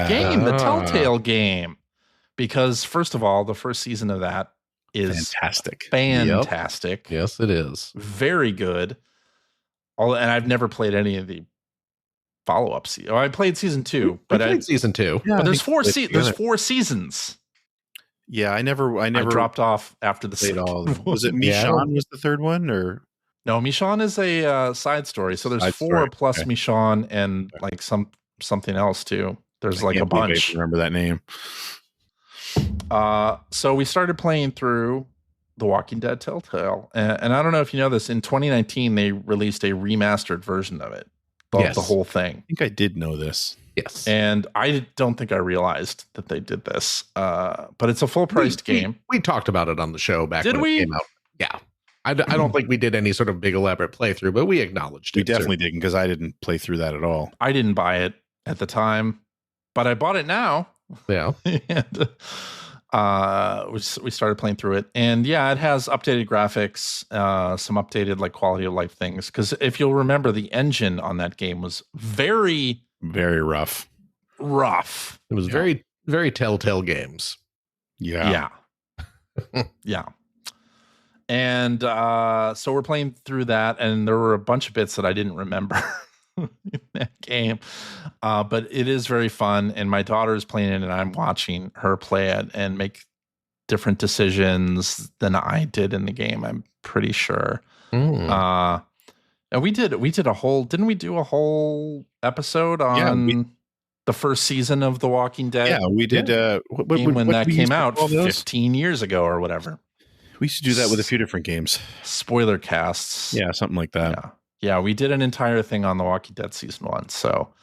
Speaker 1: game, the Telltale game. Because, first of all, the first season of that is fantastic.
Speaker 3: Yep. Yes, it is.
Speaker 1: Very good. And I've never played any of the follow-ups. Oh, I played season 2.
Speaker 3: But I played season 2.
Speaker 1: Yeah, but there's four seasons.
Speaker 2: Yeah, I never
Speaker 1: I dropped off after the
Speaker 2: played all. Was it Michonne was the third one, or
Speaker 1: no? Michonne is a side story. So there's 4 plus Michonne and like something else too. There's like a bunch.
Speaker 2: I remember that name.
Speaker 1: So we started playing through The Walking Dead Telltale, and I don't know if you know this. In 2019, they released a remastered version of it, the whole thing.
Speaker 2: I think I did know this.
Speaker 1: Yes. And I don't think I realized that they did this. But it's a full-priced game.
Speaker 3: We talked about it on the show back when
Speaker 1: it
Speaker 3: came out. Yeah. I don't think we did any sort of big elaborate playthrough, but we acknowledged it.
Speaker 2: We definitely didn't, because I didn't play through that at all.
Speaker 1: I didn't buy it at the time, but I bought it now.
Speaker 3: Yeah.
Speaker 1: And we started playing through it. And yeah, it has updated graphics, some updated like quality of life things. Because if you'll remember, the engine on that game was very...
Speaker 2: very rough.
Speaker 3: It was very, very Telltale Games.
Speaker 1: Yeah. Yeah. And so we're playing through that, and there were a bunch of bits that I didn't remember in that game. But it is very fun, and my daughter is playing it, and I'm watching her play it and make different decisions than I did in the game, I'm pretty sure. And we did a whole, didn't we do a whole episode on the first season of The Walking Dead?
Speaker 2: Yeah, we did.
Speaker 1: When that came out 15 years ago or whatever.
Speaker 2: We used to do that with a few different games.
Speaker 1: Spoiler casts.
Speaker 2: Yeah, something like that.
Speaker 1: Yeah, we did an entire thing on The Walking Dead season 1. So,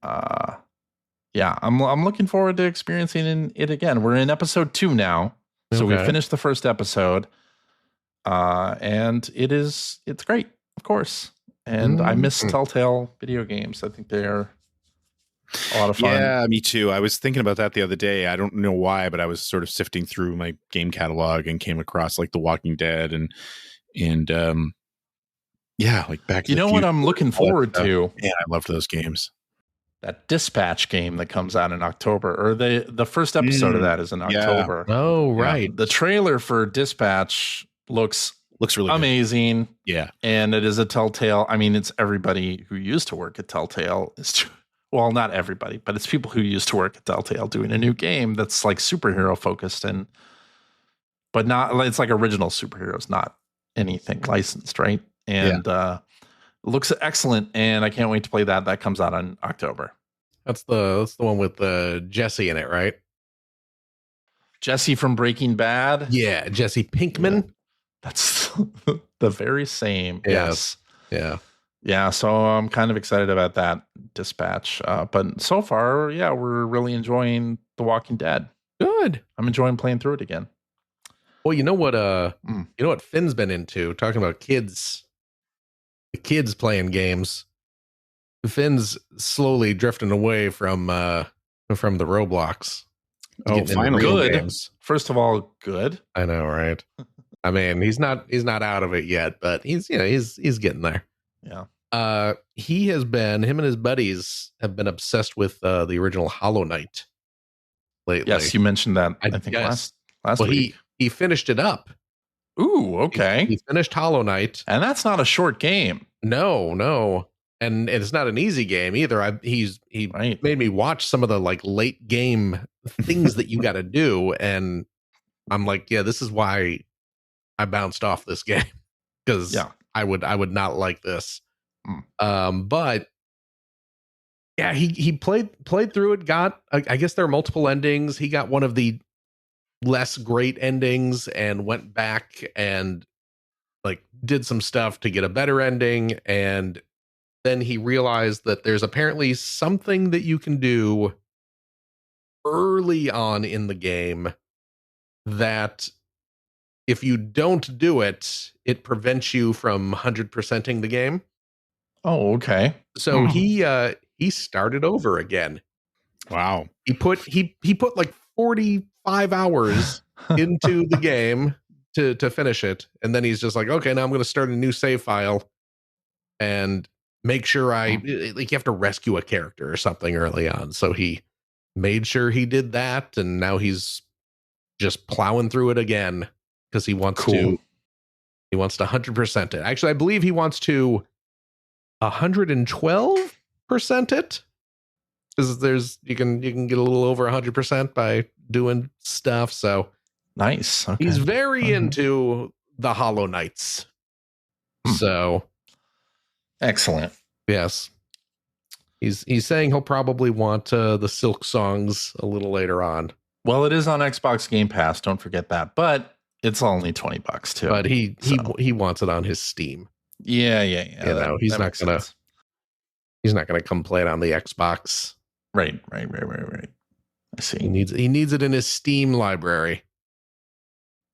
Speaker 1: yeah, I'm looking forward to experiencing it again. We're in episode 2 now. So we finished the first episode. And it's great. Of course. And I miss Telltale video games. I think they are a lot of fun.
Speaker 2: Yeah, me too. I was thinking about that the other day. I don't know why, but I was sort of sifting through my game catalog and came across like The Walking Dead and like Back to the Future.
Speaker 1: What I'm looking forward to?
Speaker 2: Yeah, I loved those games.
Speaker 1: That Dispatch game that comes out in October, or the first episode of that is in October.
Speaker 3: Oh, right.
Speaker 1: Yeah. The trailer for Dispatch looks really amazing.
Speaker 2: Good. Yeah.
Speaker 1: And it is a Telltale. I mean, it's everybody who used to work at Telltale. Well, not everybody, but it's people who used to work at Telltale doing a new game that's like superhero focused but not, it's like original superheroes, not anything licensed, right? And it looks excellent, and I can't wait to play that. That comes out in October.
Speaker 3: That's the one with Jesse in it, right?
Speaker 1: Jesse from Breaking Bad.
Speaker 3: Yeah, Jesse Pinkman.
Speaker 1: Yeah. That's the very same. Yes.
Speaker 3: Yeah.
Speaker 1: Yeah. So I'm kind of excited about that Dispatch. But so far, we're really enjoying The Walking Dead.
Speaker 3: Good.
Speaker 1: I'm enjoying playing through it again.
Speaker 3: Well, you know what Finn's been into, talking about kids playing games. Finn's slowly drifting away from the Roblox.
Speaker 2: Oh, finally.
Speaker 1: Good.
Speaker 3: Games.
Speaker 1: First of all, good.
Speaker 3: I know, right? I mean, he's not out of it yet, but he's getting there.
Speaker 1: Yeah.
Speaker 3: Him and his buddies have been obsessed with the original Hollow Knight lately.
Speaker 1: Yes, you mentioned that, I think last week.
Speaker 3: He finished it up.
Speaker 1: Ooh, okay.
Speaker 3: He finished Hollow Knight.
Speaker 1: And that's not a short game.
Speaker 3: No. And it's not an easy game either. He made me watch some of the like late game things that you got to do, and I'm like, yeah, this is why I bounced off this game, because I would not like this. But yeah, he played through it. Got, I guess there are multiple endings. He got one of the less great endings and went back and like did some stuff to get a better ending. And then he realized that there's apparently something that you can do early on in the game that if you don't do it, it prevents you from 100%ing the game.
Speaker 1: Oh, okay.
Speaker 3: So he started over again.
Speaker 2: Wow.
Speaker 3: He put like 45 hours into the game to finish it, and then he's just like, okay, now I'm going to start a new save file and make sure like you have to rescue a character or something early on. So he made sure he did that, and now he's just plowing through it again because he wants to 100% it. Actually, I believe he wants to 112% it, because you can get a little over 100% by doing stuff. So
Speaker 1: nice. Okay.
Speaker 3: He's very into the Hollow Knights. So
Speaker 1: excellent.
Speaker 3: Yes. He's saying he'll probably want the Silk Songs a little later on.
Speaker 1: Well, it is on Xbox Game Pass. Don't forget that. But it's only $20 too.
Speaker 3: But he wants it on his Steam.
Speaker 1: Yeah.
Speaker 3: You know, he's not gonna come play it on the Xbox.
Speaker 1: Right. I see.
Speaker 3: He needs it in his Steam library.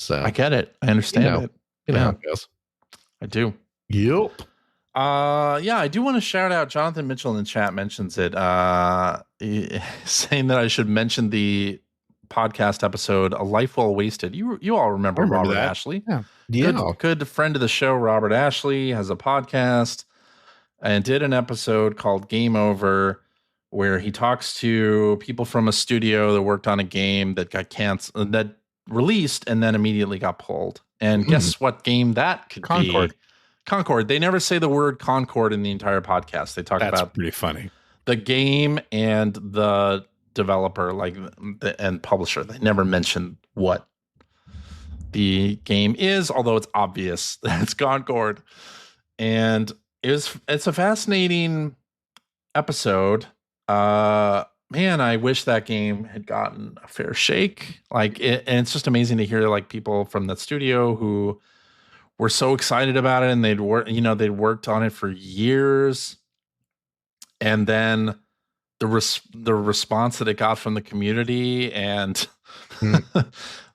Speaker 3: So
Speaker 1: I get it. I understand it.
Speaker 3: You know how it goes.
Speaker 1: I do.
Speaker 3: Yep.
Speaker 1: Yeah, I do want to shout out Jonathan Mitchell in the chat mentions it, saying that I should mention the podcast episode "A Life Well Wasted." You all remember Robert
Speaker 2: that.
Speaker 1: Ashley?
Speaker 3: Yeah.
Speaker 1: Good friend of the show. Robert Ashley has a podcast and did an episode called Game Over, where he talks to people from a studio that worked on a game that got canceled, that released and then immediately got pulled. And guess what game that could be? Concord. They never say the word Concord in the entire podcast. They talk about
Speaker 2: pretty funny.
Speaker 1: The game and the developer, and publisher. They never mention what the game is, although it's obvious that it's Concord. And it's a fascinating episode. Man, I wish that game had gotten a fair shake. And it's just amazing to hear like people from that studio who were so excited about it, and they'd worked on it for years, and then the response that it got from the community and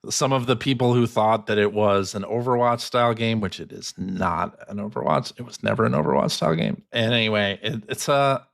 Speaker 1: some of the people who thought that it was an Overwatch style game, which it is not an Overwatch. It was never an Overwatch style game. And anyway, it's just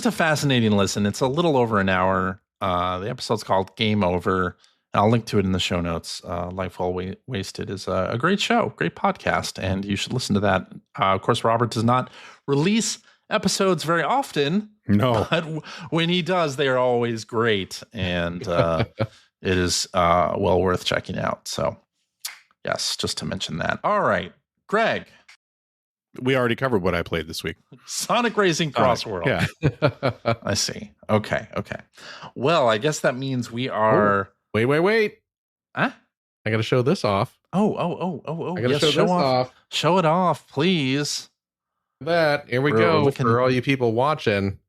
Speaker 1: a fascinating listen. It's a little over an hour. The episode's called Game Over. I'll link to it in the show notes. Life Well Wasted is a great show, great podcast, and you should listen to that. Of course, Robert does not release episodes very often.
Speaker 2: No.
Speaker 1: But when he does, they are always great, and it is well worth checking out. So, yes, just to mention that. All right, Greg.
Speaker 2: We already covered what I played this week.
Speaker 1: Sonic Racing Crossworlds.
Speaker 2: Yeah.
Speaker 1: I see. Okay. Well, I guess that means we are...
Speaker 3: Wait.
Speaker 1: Huh?
Speaker 3: I got to show this off.
Speaker 1: Oh.
Speaker 3: I got to show this off.
Speaker 1: Show it off, please.
Speaker 3: That. Here we go. For all you people watching.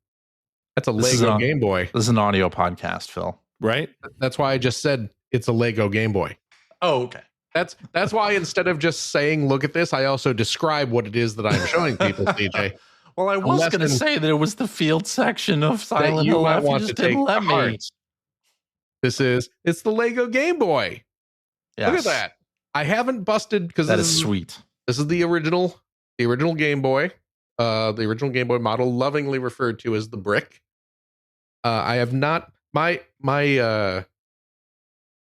Speaker 3: That's a Lego Game Boy.
Speaker 1: This is an audio podcast, Phil.
Speaker 2: Right?
Speaker 3: That's why I just said it's a Lego Game Boy.
Speaker 1: Oh, okay.
Speaker 3: That's why instead of just saying, look at this, I also describe what it is that I'm showing people, CJ.
Speaker 1: Well, I was going to say that it was the field section of Silent Hill. You just didn't let me.
Speaker 3: It's the Lego Game Boy.
Speaker 1: Yes.
Speaker 3: Look at that. I haven't busted because
Speaker 1: that is sweet.
Speaker 3: This is the original Game Boy. The original Game Boy model, lovingly referred to as the brick. I have not my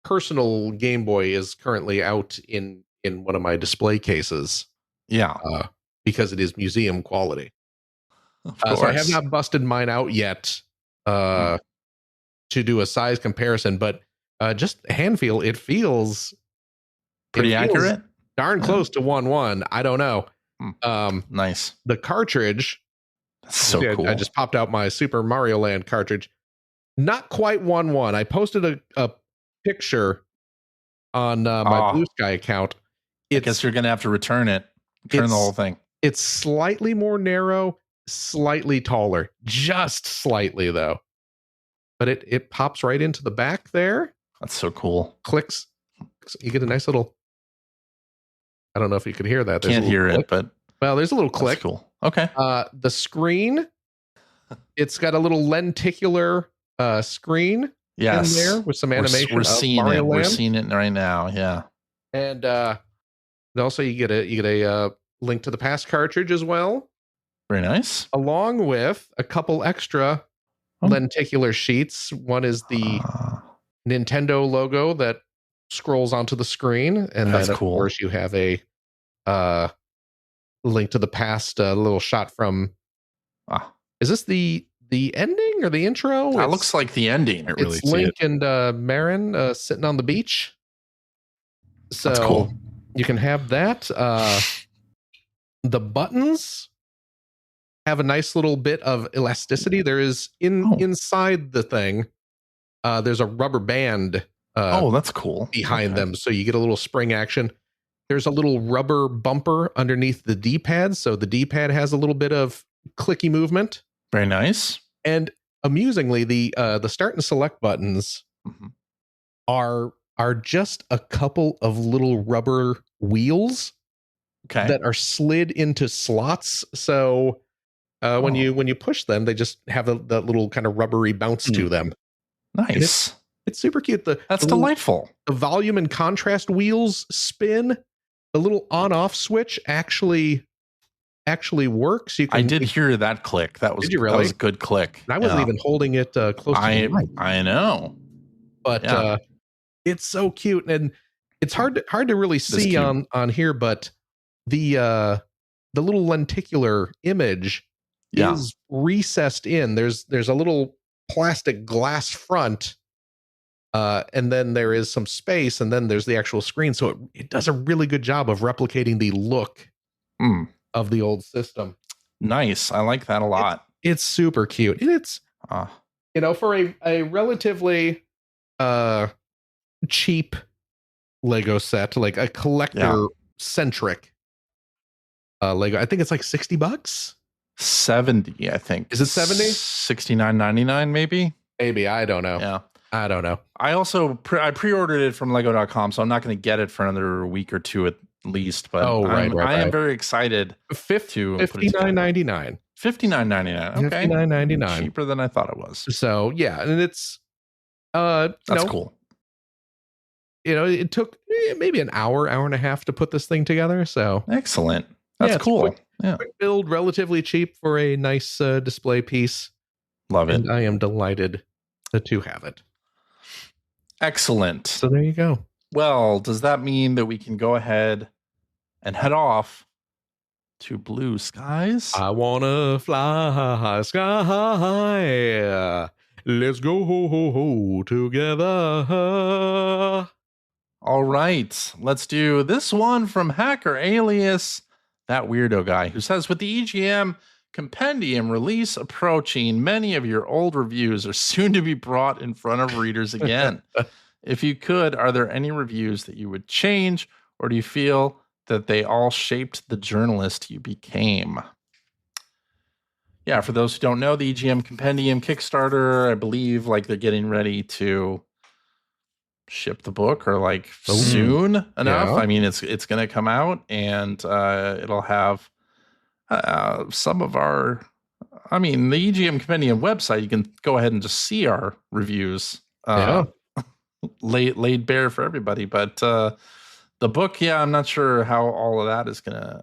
Speaker 3: personal Game Boy is currently out in one of my display cases.
Speaker 1: Yeah.
Speaker 3: Because it is museum quality. So I have not busted mine out yet to do a size comparison, but just hand feel, it feels
Speaker 1: pretty accurate.
Speaker 3: Darn close to 1-1. I don't know.
Speaker 1: Nice.
Speaker 3: The cartridge.
Speaker 1: That's so cool.
Speaker 3: I just popped out my Super Mario Land cartridge. Not quite 1-1. I posted a picture on my Blue Sky account.
Speaker 1: I guess you're going to have to return it. Return the whole thing.
Speaker 3: It's slightly more narrow, slightly taller, just slightly though. But it pops right into the back there.
Speaker 1: That's so cool.
Speaker 3: Clicks. You get a nice little. I don't know if you could hear that.
Speaker 1: Can't hear it, but
Speaker 3: there's a little click.
Speaker 1: That's cool. Okay.
Speaker 3: The screen. It's got a little lenticular screen.
Speaker 1: Yes.
Speaker 3: In there with some animation.
Speaker 1: We're seeing
Speaker 3: Mario
Speaker 1: it.
Speaker 3: Land.
Speaker 1: We're seeing it right now. Yeah.
Speaker 3: And also you get a Link to the Past cartridge as well.
Speaker 1: Very nice.
Speaker 3: Along with a couple extra lenticular sheets. One is the Nintendo logo that scrolls onto the screen, and
Speaker 1: that's
Speaker 3: then of
Speaker 1: cool.
Speaker 3: course you have a Link to the Past little shot from. Is this the ending or the intro?
Speaker 1: It looks like the ending.
Speaker 3: It's Link and Marin sitting on the beach. So
Speaker 1: that's cool.
Speaker 3: You can have that. The buttons have a nice little bit of elasticity. There is inside the thing. There's a rubber band.
Speaker 1: That's cool.
Speaker 3: Behind them, so you get a little spring action. There's a little rubber bumper underneath the D-pad, so the D-pad has a little bit of clicky movement.
Speaker 1: Very nice.
Speaker 3: And amusingly, the start and select buttons are just a couple of little rubber wheels that are slid into slots. So when you push them, they just have that little kind of rubbery bounce to them.
Speaker 1: Nice.
Speaker 3: It's super cute.
Speaker 1: That's delightful.
Speaker 3: The volume and contrast wheels spin. The little on-off switch actually works.
Speaker 1: I did hear that click. That was,
Speaker 3: did you really?
Speaker 1: That was a good click.
Speaker 3: I wasn't even holding it close to the mic.
Speaker 1: I know.
Speaker 3: But it's so cute. And it's hard to really see on here, but the little lenticular image is recessed in. There's a little plastic glass front, and then there is some space, and then there's the actual screen. So it does a really good job of replicating the look of the old system.
Speaker 1: Nice. I like that a lot.
Speaker 3: It's super cute. And it's for a relatively cheap Lego set, like a collector centric Lego. I think it's like $60.
Speaker 1: 70, I think.
Speaker 3: Is it 70?
Speaker 1: $69.99 maybe?
Speaker 3: Maybe, I don't know.
Speaker 1: Yeah.
Speaker 3: I don't know.
Speaker 1: I also I pre-ordered it from lego.com, so I'm not going to get it for another week or two at least, but I am very excited to
Speaker 3: $59.99.
Speaker 1: $59.99. Okay.
Speaker 3: $59.99.
Speaker 1: Cheaper than I thought it was.
Speaker 3: So, yeah, and it's
Speaker 1: that's cool.
Speaker 3: It took maybe an hour and a half to put this thing together, so
Speaker 1: excellent. That's cool.
Speaker 3: Quick build, relatively cheap for a nice display piece.
Speaker 1: Love it.
Speaker 3: And I am delighted to have it.
Speaker 1: Excellent.
Speaker 3: So there you go.
Speaker 1: Well, does that mean that we can go ahead and head off to blue skies?
Speaker 3: I wanna fly sky. Let's go together.
Speaker 1: All right. Let's do this one from Hacker Alias, that weirdo guy, who says, with the EGM Compendium release approaching, many of your old reviews are soon to be brought in front of readers again. If you could, are there any reviews that you would change, or do you feel that they all shaped the journalist you became? Yeah, for those who don't know, the EGM Compendium Kickstarter, I believe they're getting ready to ship the book, or soon enough. I mean, it's going to come out, and it'll have some of our, the EGM Compendium website. You can go ahead and just see our reviews laid bare for everybody. But the book, I'm not sure how all of that is going to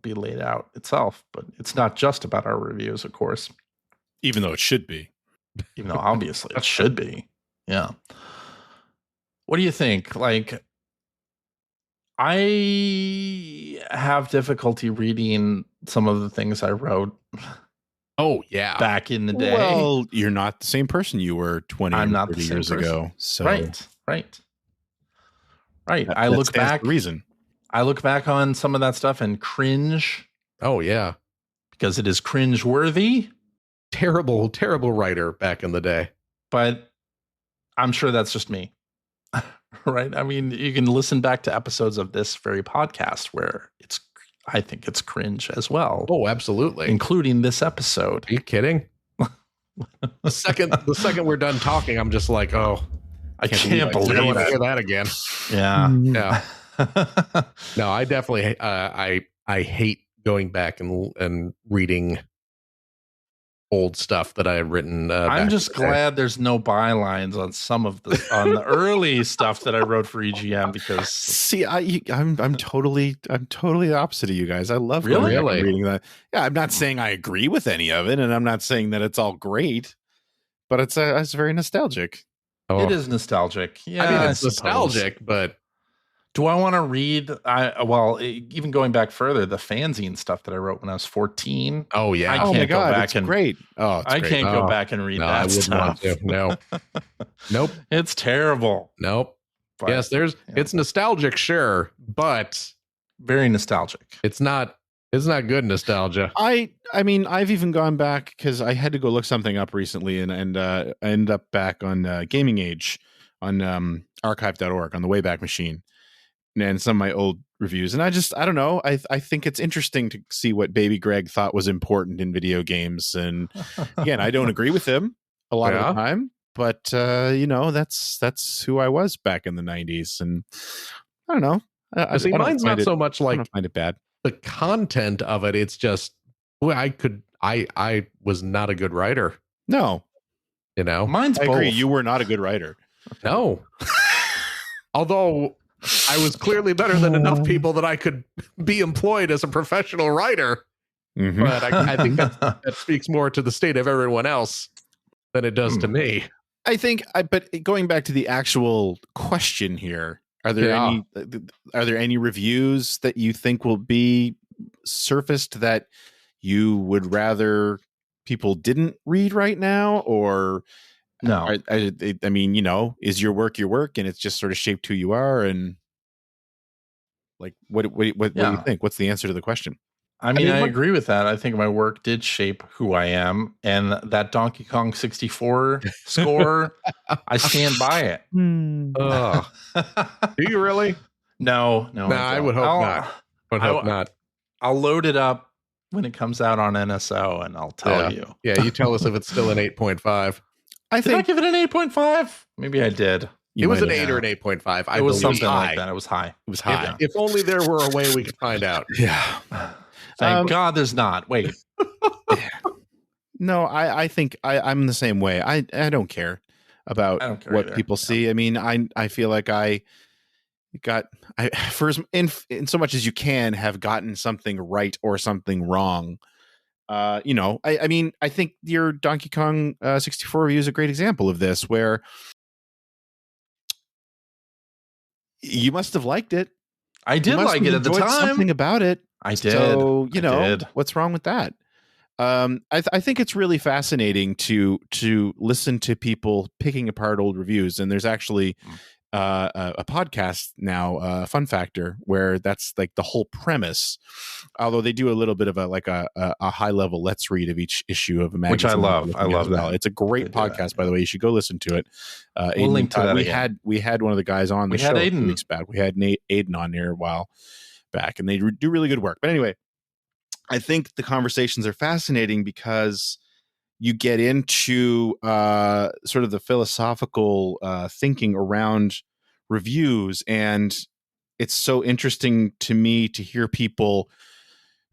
Speaker 1: be laid out itself. But it's not just about our reviews, of course.
Speaker 2: Even though it should be.
Speaker 1: Even though obviously it should be. Yeah. What do you think? I have difficulty reading some of the things I wrote.
Speaker 3: Oh, yeah.
Speaker 1: Back in the day.
Speaker 2: Well, you're not the same person you were 20 or 30 years ago. So
Speaker 1: Right. I look back on some of that stuff and cringe.
Speaker 3: Oh, yeah.
Speaker 1: Because it is cringe worthy.
Speaker 3: Terrible, terrible writer back in the day.
Speaker 1: But I'm sure that's just me. Right? I mean, you can listen back to episodes of this very podcast where I think it's cringe as well.
Speaker 3: Oh, absolutely.
Speaker 1: Including this episode.
Speaker 3: Are you kidding? The second we're done talking, I'm just like, oh,
Speaker 1: I can't believe
Speaker 3: I want to hear that again.
Speaker 1: Yeah.
Speaker 3: Yeah. No, I definitely, I hate going back and reading old stuff that I had written.
Speaker 1: I'm just glad there's no bylines on some of on the early stuff that I wrote for EGM because
Speaker 2: see, I'm totally the opposite of you guys. I love
Speaker 1: really
Speaker 2: reading that. Yeah, I'm not saying I agree with any of it, and I'm not saying that it's all great, but it's very nostalgic.
Speaker 3: Oh.
Speaker 1: It is nostalgic. Yeah,
Speaker 3: I mean, it's nostalgic, but
Speaker 1: do I want to read? Even going back further, the fanzine stuff that I wrote when I was 14.
Speaker 3: Oh yeah,
Speaker 1: I can't
Speaker 2: my God,
Speaker 1: go back and
Speaker 2: great. Oh,
Speaker 1: I can't go back and read
Speaker 3: no,
Speaker 1: that
Speaker 3: I wouldn't
Speaker 1: stuff.
Speaker 3: Want to. No, nope,
Speaker 1: it's terrible.
Speaker 3: Nope.
Speaker 1: But,
Speaker 3: yes, it's nostalgic, sure, but
Speaker 1: very nostalgic.
Speaker 3: It's not good nostalgia.
Speaker 2: I mean, I've even gone back because I had to go look something up recently, and I ended up back on Gaming Age on archive.org on the Wayback Machine. And some of my old reviews, and I don't know. I think it's interesting to see what Baby Greg thought was important in video games. And again, I don't agree with him a lot of the time, but that's who I was back in the 90s. And I don't know.
Speaker 3: Mine's not so much like
Speaker 2: I don't find it bad.
Speaker 3: The content of it. It's just I was not a good writer.
Speaker 2: No,
Speaker 1: mine's
Speaker 2: I
Speaker 1: both.
Speaker 2: agree. You were not a good writer.
Speaker 3: No, although I was clearly better than enough people that I could be employed as a professional writer.
Speaker 2: Mm-hmm.
Speaker 3: But I think that speaks more to the state of everyone else than it does to me.
Speaker 2: I think, but going back to the actual question here, are there any reviews that you think will be surfaced that you would rather people didn't read right now, or
Speaker 1: no?
Speaker 2: I mean, is your work and it's just sort of shaped who you are, and like what do you think? What's the answer to the question?
Speaker 1: I mean, I agree with that. I think my work did shape who I am, and that Donkey Kong 64 score, I stand by it.
Speaker 3: Do you really?
Speaker 1: No,
Speaker 3: I would hope not.
Speaker 1: I'll load it up when it comes out on NSO, and I'll tell you.
Speaker 3: Yeah, you tell us if it's still an 8.5.
Speaker 1: Did I give it an 8.5? Maybe I did.
Speaker 3: It was an 8 or an 8.5.
Speaker 1: It was something like that. It was high.
Speaker 2: It was high.
Speaker 3: If only there were a way we could find out.
Speaker 2: Yeah.
Speaker 1: Thank God there's not. Wait.
Speaker 2: No, I think I'm the same way. I don't care about what either. People see. I mean, I feel like in so much as you can have gotten something right or something wrong. I mean, I think your Donkey Kong 64 review is a great example of this, where you must have liked it.
Speaker 1: I did like it at the time.
Speaker 2: Something about it.
Speaker 1: I did.
Speaker 2: So, what's wrong with that? I think it's really fascinating to listen to people picking apart old reviews. And there's actually a podcast now, Fun Factor, where that's like the whole premise. Although they do a little bit of a high level let's read of each issue of a magazine,
Speaker 1: which I love. I love that.
Speaker 2: It's a great podcast, by the way. You should go listen to it.
Speaker 1: We'll link to that.
Speaker 2: We had one of the guys on the show 2 weeks back. We had Aiden on here a while back, and they do really good work. But anyway, I think the conversations are fascinating because you get into sort of the philosophical thinking around reviews, and it's so interesting to me to hear people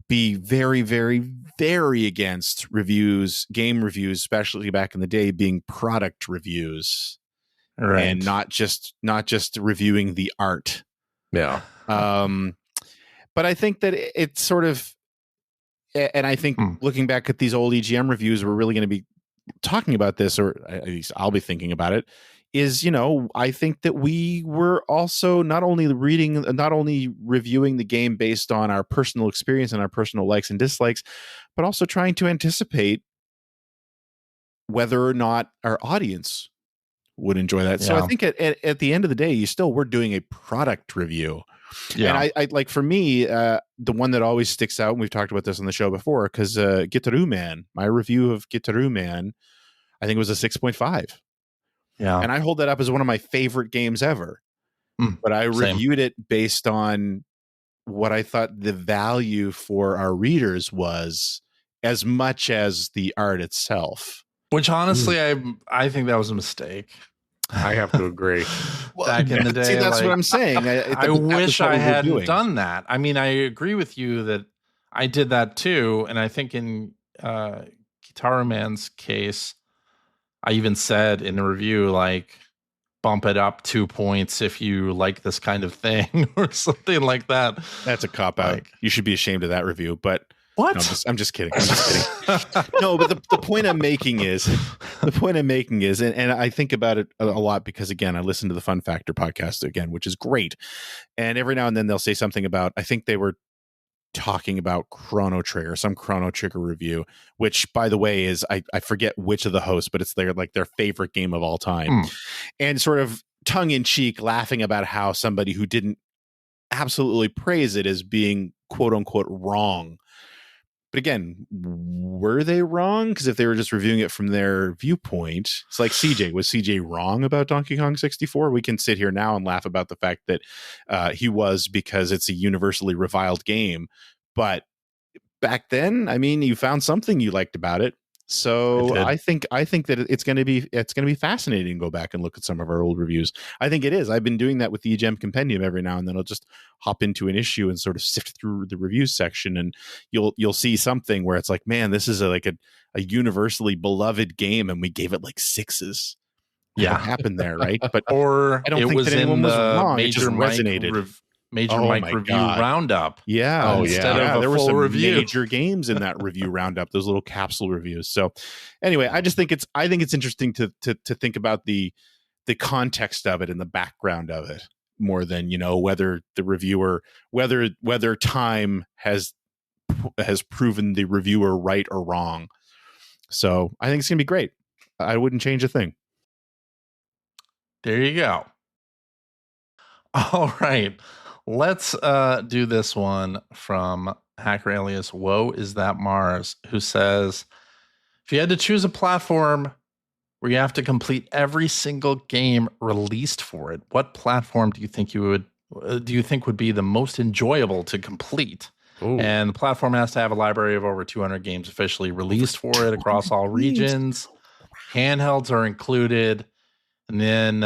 Speaker 2: be very, very, very against reviews, game reviews, especially back in the day, being product reviews, right, and not just reviewing the art.
Speaker 3: Yeah.
Speaker 2: But I think that it's sort of, and I think looking back at these old EGM reviews, we're really going to be talking about this, or at least I'll be thinking about it, is, I think that we were also not only reviewing the game based on our personal experience and our personal likes and dislikes, but also trying to anticipate whether or not our audience would enjoy that. Yeah. So I think at the end of the day, you still were doing a product review. Yeah. And I like, for me, the one that always sticks out, and we've talked about this on the show before, because Gitaroo Man, my review of Gitaroo Man, I think it was a 6.5.
Speaker 1: Yeah.
Speaker 2: And I hold that up as one of my favorite games ever. But I
Speaker 1: Same.
Speaker 2: reviewed it based on what I thought the value for our readers was, as much as the art itself.
Speaker 1: Which honestly, I think that was a mistake.
Speaker 3: I have to agree.
Speaker 1: Back in the day,
Speaker 2: See, that's what I'm saying.
Speaker 1: I wish I hadn't done that. I mean, I agree with you that I did that too, and I think in Guitar Man's case, I even said in the review, like, bump it up 2 points if you like this kind of thing or something like that.
Speaker 2: That's a cop out. You should be ashamed of that review. But
Speaker 1: what?
Speaker 2: No, I'm just kidding. No, but the point I'm making is, and I think about it a lot because, again, I listen to the Fun Factor podcast again, which is great. And every now and then they'll say something about, I think they were talking about Chrono Trigger, some Chrono Trigger review, which, by the way, is I forget which of the hosts, but it's their favorite game of all time. And sort of tongue in cheek laughing about how somebody who didn't absolutely praise it as being quote unquote wrong. But again, were they wrong? Because if they were just reviewing it from their viewpoint, it's like CJ. Was CJ wrong about Donkey Kong 64? We can sit here now and laugh about the fact that he was, because it's a universally reviled game. But back then, I mean, you found something you liked about it. So I think that it's going to be fascinating to go back and look at some of our old reviews. I think it is. I've been doing that with the EGM Compendium every now and then. I'll just hop into an issue and sort of sift through the reviews section, and you'll see something where it's like, man, this is a universally beloved game, and we gave it like 6s.
Speaker 1: Yeah,
Speaker 2: what happened there, right? But
Speaker 1: or
Speaker 2: I don't think that anyone was wrong. It just resonated.
Speaker 1: Major Mike review roundup.
Speaker 2: Yeah.
Speaker 1: Instead of
Speaker 2: there were some
Speaker 1: review.
Speaker 2: major games in that review roundup, those little capsule reviews. So anyway, I think it's interesting to think about the context of it and the background of it more than, whether the reviewer, whether time has proven the reviewer right or wrong. So I think it's going to be great. I wouldn't change a thing.
Speaker 1: There you go. All right. Let's do this one from Hacker Alias Whoa Is That Mars, who says, if you had to choose a platform where you have to complete every single game released for it, what platform do you think would be the most enjoyable to complete? Ooh. And the platform has to have a library of over 200 games officially released for it across all regions. Handhelds are included. And then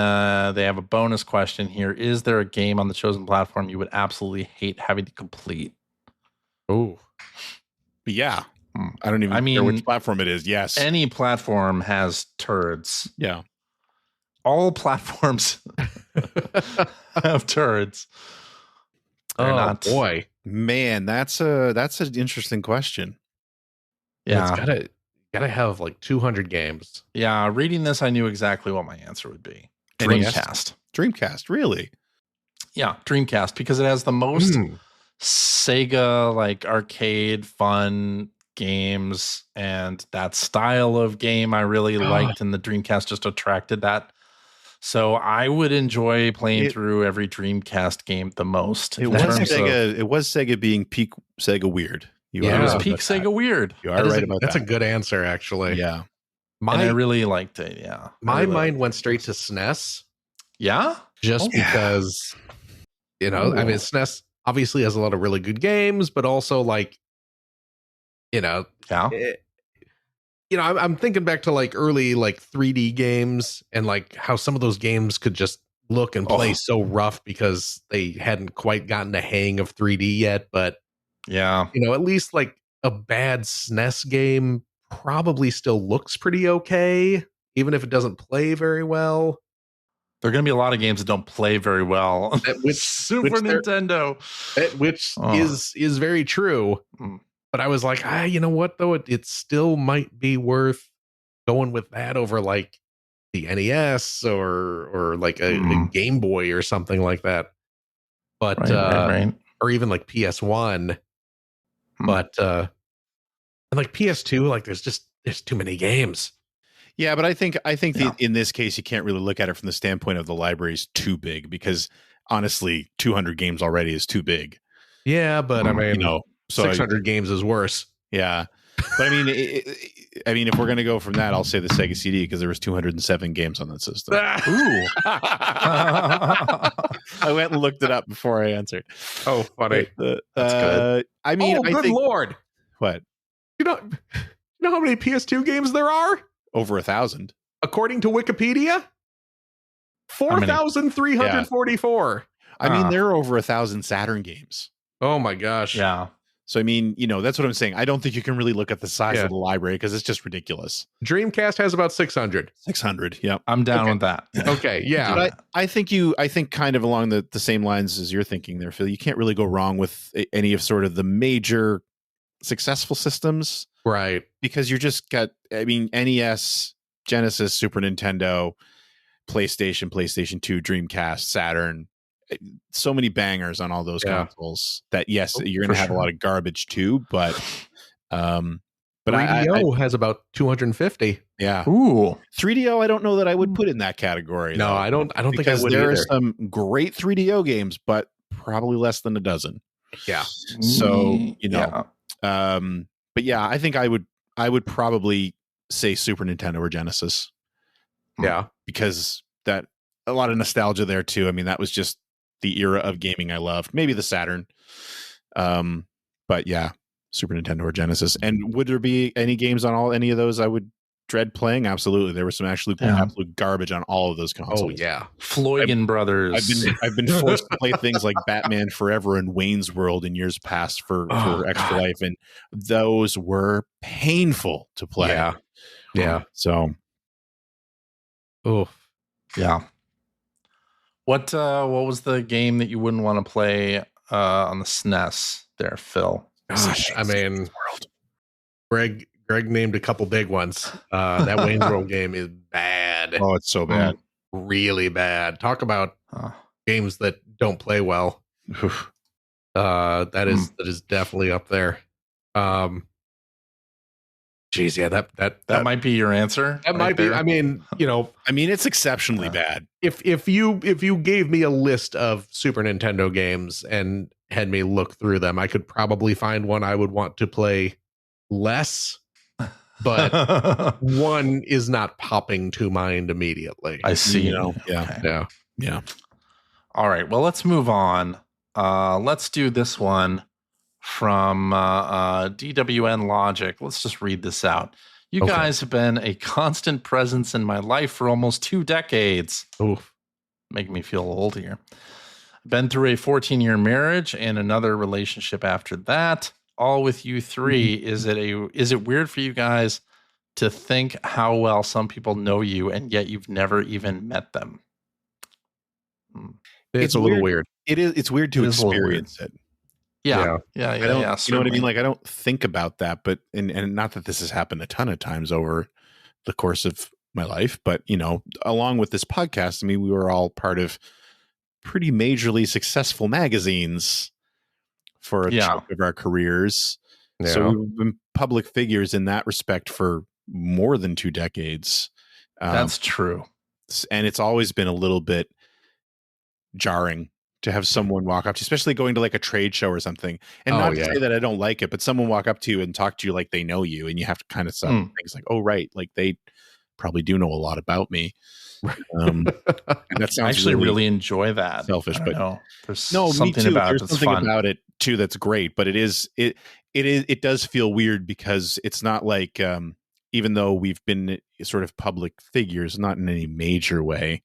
Speaker 1: they have a bonus question here. Is there a game on the chosen platform you would absolutely hate having to complete?
Speaker 2: Oh, yeah. I don't even care which platform it is. Yes.
Speaker 1: Any platform has turds.
Speaker 2: Yeah.
Speaker 1: All platforms have turds.
Speaker 3: Boy.
Speaker 2: Man, that's an interesting question.
Speaker 1: Yeah.
Speaker 3: It's gotta have like 200 games.
Speaker 1: Yeah, reading this, I knew exactly what my answer would be. Dreamcast,
Speaker 2: really?
Speaker 1: Yeah, Dreamcast, because it has the most Sega like arcade fun games, and that style of game I really liked, and the Dreamcast just attracted that. So I would enjoy playing through every Dreamcast game the most.
Speaker 2: It was Sega being peak Sega weird.
Speaker 1: It was peak Sega weird.
Speaker 2: You are right about that.
Speaker 3: That's a good answer, actually.
Speaker 2: Yeah.
Speaker 1: And I really liked it. Yeah.
Speaker 3: My mind went straight to SNES.
Speaker 1: Yeah?
Speaker 3: Just because, I mean, SNES obviously has a lot of really good games, but also like,
Speaker 1: Yeah.
Speaker 3: I'm thinking back to like early like 3D games and like how some of those games could just look and play so rough because they hadn't quite gotten the hang of 3D yet, but
Speaker 1: yeah,
Speaker 3: at least like a bad SNES game probably still looks pretty okay, even if it doesn't play very well.
Speaker 1: There are going to be a lot of games that don't play very well. Super Nintendo.
Speaker 3: Which is very true. But I was like, you know what, though? It still might be worth going with that over like the NES or like a Game Boy or something like that. But
Speaker 1: right.
Speaker 3: Or even like PS1. But and like PS2, like there's too many games.
Speaker 2: Yeah, but I think in this case you can't really look at it from the standpoint of the library's too big, because honestly 200 games already is too big.
Speaker 3: Yeah, but I mean,
Speaker 2: so
Speaker 3: 600 games is worse.
Speaker 2: Yeah. But I mean, I mean, if we're gonna go from that, I'll say the Sega CD because there was 207 games on that system.
Speaker 1: Ooh.
Speaker 2: I went and looked it up before I answered.
Speaker 3: Oh, funny.
Speaker 1: That's good.
Speaker 2: I mean,
Speaker 3: I think, Lord.
Speaker 2: What?
Speaker 3: You know how many PS2 games there are?
Speaker 2: Over 1,000.
Speaker 3: According to Wikipedia? 4,344.
Speaker 2: I mean, there are over 1,000 Saturn games.
Speaker 3: Oh my gosh.
Speaker 1: Yeah.
Speaker 2: So, I mean, that's what I'm saying. I don't think you can really look at the size of the library because it's just ridiculous.
Speaker 3: Dreamcast has about 600.
Speaker 2: 600. Yep.
Speaker 1: I'm down with that.
Speaker 3: Okay. Yeah.
Speaker 2: But I think kind of along the same lines as you're thinking there, Phil, you can't really go wrong with any of sort of the major successful systems.
Speaker 3: Right.
Speaker 2: Because you just got, I mean, NES, Genesis, Super Nintendo, PlayStation 2, Dreamcast, Saturn. So many bangers on all those consoles that yes, you're going to have a lot of garbage too, but
Speaker 3: 3DO has about 250.
Speaker 2: Yeah.
Speaker 1: Ooh.
Speaker 2: 3DO, I don't know that I would put in that category.
Speaker 3: No,
Speaker 2: though,
Speaker 3: I don't think I would
Speaker 2: there
Speaker 3: either.
Speaker 2: are some great 3DO games, but probably less than a dozen.
Speaker 3: Yeah.
Speaker 2: So, but yeah, I think I would probably say Super Nintendo or Genesis.
Speaker 3: Yeah.
Speaker 2: Because that a lot of nostalgia there too. I mean, that was just the era of gaming I loved. Maybe the Saturn. But yeah, Super Nintendo or Genesis. And would there be any games on any of those I would dread playing? Absolutely. There was some absolute garbage on all of those consoles.
Speaker 3: Oh yeah.
Speaker 1: Floygan Brothers.
Speaker 2: I've been forced to play things like Batman Forever and Wayne's World in years past for Extra Life, and those were painful to play.
Speaker 3: Yeah. Yeah.
Speaker 2: So
Speaker 1: yeah. What was the game that you wouldn't want to play on the SNES there, Phil?
Speaker 3: Gosh, I mean, Greg named a couple big ones. That Wayne's World game is bad.
Speaker 2: Oh, it's so bad.
Speaker 3: Really bad. Talk about games that don't play well. That is definitely up there. Geez, yeah, that
Speaker 1: might be your answer.
Speaker 3: That might be. I mean,
Speaker 2: it's exceptionally bad.
Speaker 3: If you gave me a list of Super Nintendo games and had me look through them, I could probably find one I would want to play less, but one is not popping to mind immediately.
Speaker 1: I see.
Speaker 2: Yeah.
Speaker 1: Okay.
Speaker 2: Yeah.
Speaker 1: All right. Well, let's move on. Let's do this one from DWN Logic. Let's just read this out. You guys have been a constant presence in my life for almost 2 decades.
Speaker 3: Oof.
Speaker 1: Making me feel old here. Been through a 14-year marriage and another relationship after that, all with you three. Mm-hmm. Is it weird for you guys to think how well some people know you and yet you've never even met them?
Speaker 3: It's a little weird.
Speaker 2: It is. It's weird to experience it.
Speaker 1: Yeah.
Speaker 2: You know what I mean? Like, I don't think about that, but and not that this has happened a ton of times over the course of my life, but along with this podcast, I mean, we were all part of pretty majorly successful magazines for a chunk of our careers. Yeah. So we've been public figures in that respect for more than 2 decades.
Speaker 1: That's true.
Speaker 2: And it's always been a little bit jarring to have someone walk up to, especially going to like a trade show or something, and not to say that I don't like it, but someone walk up to you and talk to you like they know you, and you have to kind of say things like, "Oh, right, like they probably do know a lot of me." That sounds.
Speaker 1: I actually really enjoy that.
Speaker 2: Selfish, but
Speaker 1: there's something about
Speaker 2: there's
Speaker 1: it that's
Speaker 2: something
Speaker 1: fun.
Speaker 2: about it too that's great. But it does feel weird because it's not like even though we've been sort of public figures, not in any major way.